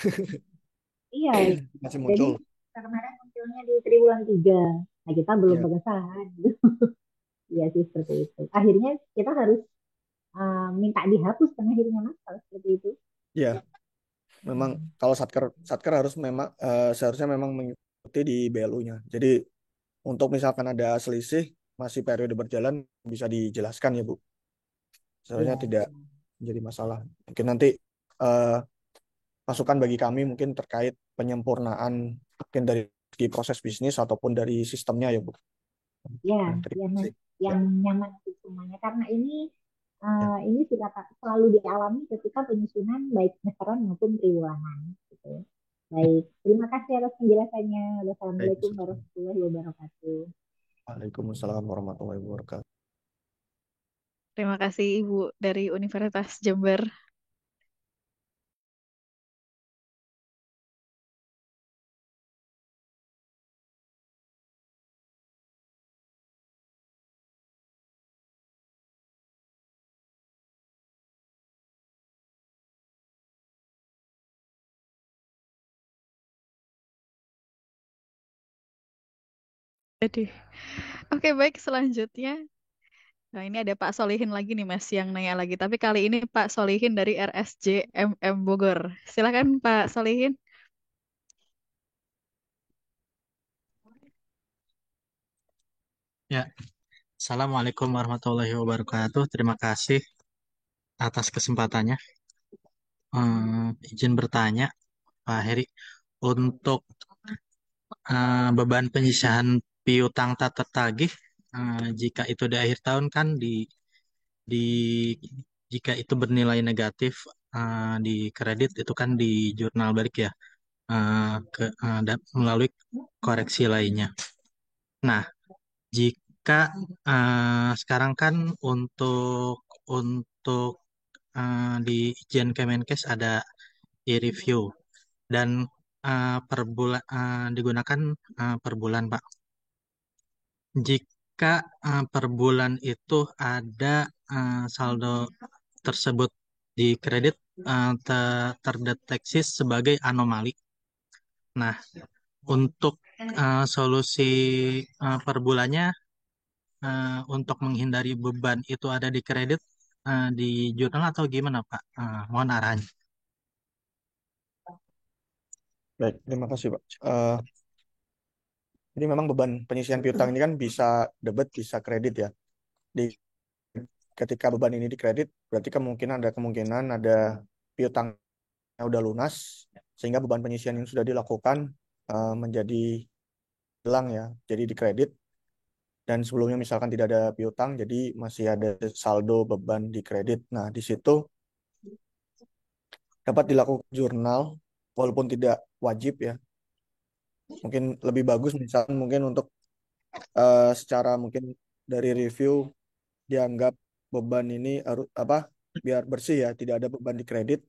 iya. masih Jadi muncul. kemarin munculnya di triwulan 3. Nah, kita belum Ya, pengesahan. Iya sih seperti itu. Akhirnya kita harus minta dihapus kan akhirnya Mas, kalau seperti itu. ya, memang kalau Satker Satker harus memang seharusnya memang mengikuti di BLU-nya. Jadi untuk misalkan ada selisih masih periode berjalan bisa dijelaskan ya Bu. Seharusnya Iya. tidak menjadi masalah. Mungkin nanti eh, masukan bagi kami mungkin terkait penyempurnaan mungkin dari segi proses bisnis ataupun dari sistemnya ya Bu. Ya, Nah, terima yang kasih. Ya, yang nyaman untuk semuanya karena ya, ini sudah selalu dialami ketika penyusunan baik semesteran maupun triwulan gitu. Baik, terima kasih atas penjelasannya. baik. Wassalamualaikum warahmatullahi wabarakatuh. Waalaikumsalam warahmatullahi wabarakatuh. Terima kasih Ibu dari Universitas Jember. Aduh. Oke, baik selanjutnya. Nah, ini ada Pak Solihin lagi nih Mas yang nanya lagi. Tapi kali ini Pak Solihin dari RSJ MM Bogor. Silakan Pak Solihin. Ya, Assalamualaikum warahmatullahi wabarakatuh. Terima kasih atas kesempatannya. Izin bertanya, Pak Heri, untuk beban penyisihan piutang tak tertagih, jika itu di akhir tahun kan di jika itu bernilai negatif di kredit itu kan di jurnal balik ya, melalui koreksi lainnya. Nah, jika sekarang kan untuk di Ijen Kemenkes ada e-review dan per bulan digunakan per bulan, Pak. Jika per bulan itu ada saldo tersebut di kredit terdeteksi sebagai anomali. Nah, untuk solusi per bulannya untuk menghindari beban itu ada di kredit di jurnal atau gimana, Pak? Mohon arahannya. Baik, terima kasih Pak. Jadi memang beban penyisihan piutang ini kan bisa debit, bisa kredit ya. Di ketika beban ini dikredit, berarti kemungkinan ada piutang yang udah lunas, sehingga beban penyisihan yang sudah dilakukan menjadi hilang ya, jadi dikredit. Dan sebelumnya misalkan tidak ada piutang, jadi masih ada saldo beban di kredit. Nah, di situ dapat dilakukan jurnal, walaupun tidak wajib ya. Mungkin lebih bagus misalkan mungkin untuk secara mungkin dari review dianggap beban ini harus apa biar bersih ya, tidak ada beban di kredit.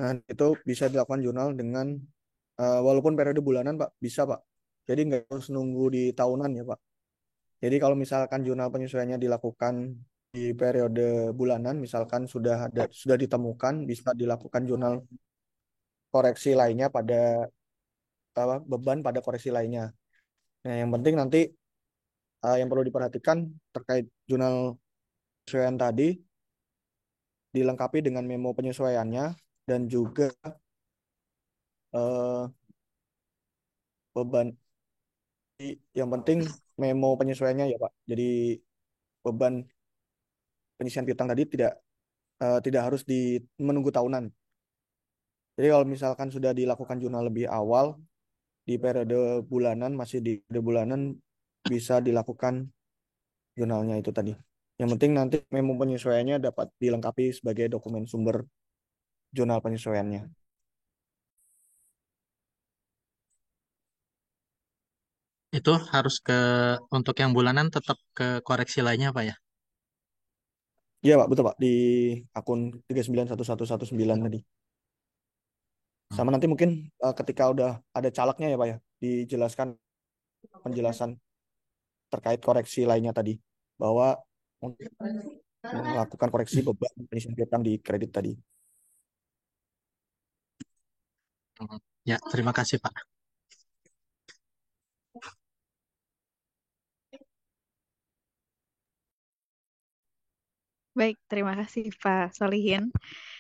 Nah, itu bisa dilakukan jurnal dengan walaupun periode bulanan Pak, bisa Pak. Jadi nggak harus nunggu di tahunan ya Pak. Jadi kalau misalkan jurnal penyesuaiannya dilakukan di periode bulanan, misalkan sudah ditemukan, bisa dilakukan jurnal koreksi lainnya pada beban pada koreksi lainnya. Nah, yang penting nanti yang perlu diperhatikan terkait jurnal penyesuaian tadi dilengkapi dengan memo penyesuaiannya dan juga eh, beban. Yang penting memo penyesuaiannya ya Pak. Jadi beban penyisihan piutang tadi tidak harus menunggu tahunan. Jadi kalau misalkan sudah dilakukan jurnal lebih awal di periode bulanan, masih di periode bulanan, bisa dilakukan jurnalnya itu tadi. Yang penting nanti memo penyesuaiannya dapat dilengkapi sebagai dokumen sumber jurnal penyesuaiannya. Itu harus untuk yang bulanan tetap ke koreksi lainnya Pak ya? Iya Pak, betul Pak. Di akun 391119 tadi. Sama nanti mungkin ketika udah ada calegnya ya Pak ya, dijelaskan penjelasan terkait koreksi lainnya tadi. Bahwa melakukan koreksi beban penyisihan piutang di kredit tadi. Ya, terima kasih Pak. Baik, terima kasih Pak Solihin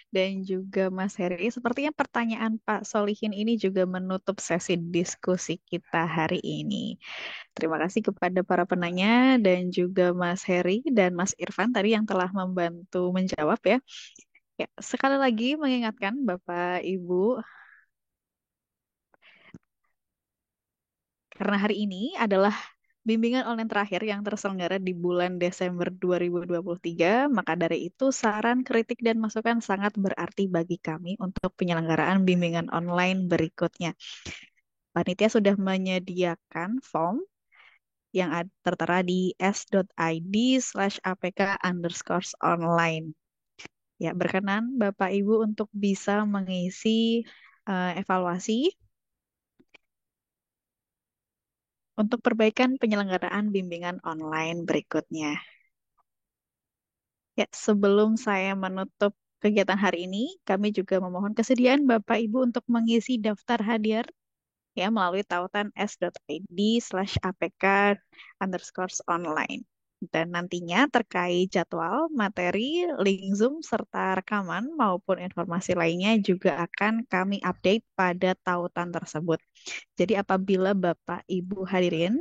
dan juga Mas Heri. Sepertinya pertanyaan Pak Solihin ini juga menutup sesi diskusi kita hari ini. Terima kasih kepada para penanya dan juga Mas Heri dan Mas Irfan tadi yang telah membantu menjawab ya. Ya, sekali lagi mengingatkan Bapak Ibu, karena hari ini adalah bimbingan online terakhir yang terselenggara di bulan Desember 2023, maka dari itu saran, kritik, dan masukan sangat berarti bagi kami untuk penyelenggaraan bimbingan online berikutnya. Panitia sudah menyediakan form yang tertera di s.id/apk_online. Ya, berkenan Bapak Ibu untuk bisa mengisi evaluasi untuk perbaikan penyelenggaraan bimbingan online berikutnya. Ya, sebelum saya menutup kegiatan hari ini, kami juga memohon kesediaan Bapak Ibu untuk mengisi daftar hadiah ya melalui tautan s.id/apk_online. Dan nantinya terkait jadwal, materi, link Zoom, serta rekaman maupun informasi lainnya juga akan kami update pada tautan tersebut. Jadi apabila Bapak Ibu hadirin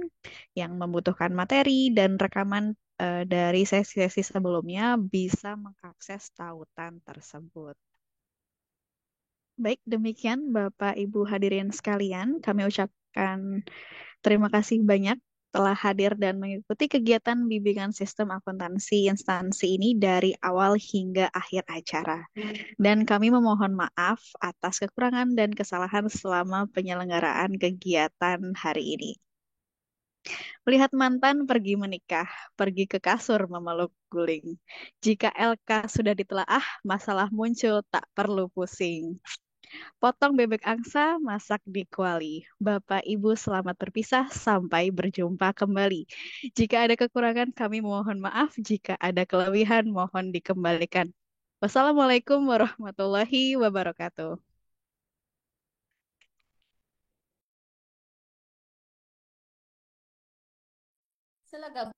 yang membutuhkan materi dan rekaman dari sesi-sesi sebelumnya bisa mengakses tautan tersebut. Baik, demikian Bapak Ibu hadirin sekalian, kami ucapkan terima kasih banyak telah hadir dan mengikuti kegiatan bimbingan sistem akuntansi instansi ini dari awal hingga akhir acara. Dan kami memohon maaf atas kekurangan dan kesalahan selama penyelenggaraan kegiatan hari ini. Melihat mantan pergi menikah, pergi ke kasur memeluk guling. Jika LK sudah ditelaah, masalah muncul tak perlu pusing. Potong bebek angsa, masak di kuali. Bapak Ibu selamat berpisah, sampai berjumpa kembali. Jika ada kekurangan kami mohon maaf, jika ada kelebihan mohon dikembalikan. Wassalamualaikum warahmatullahi wabarakatuh. Selagam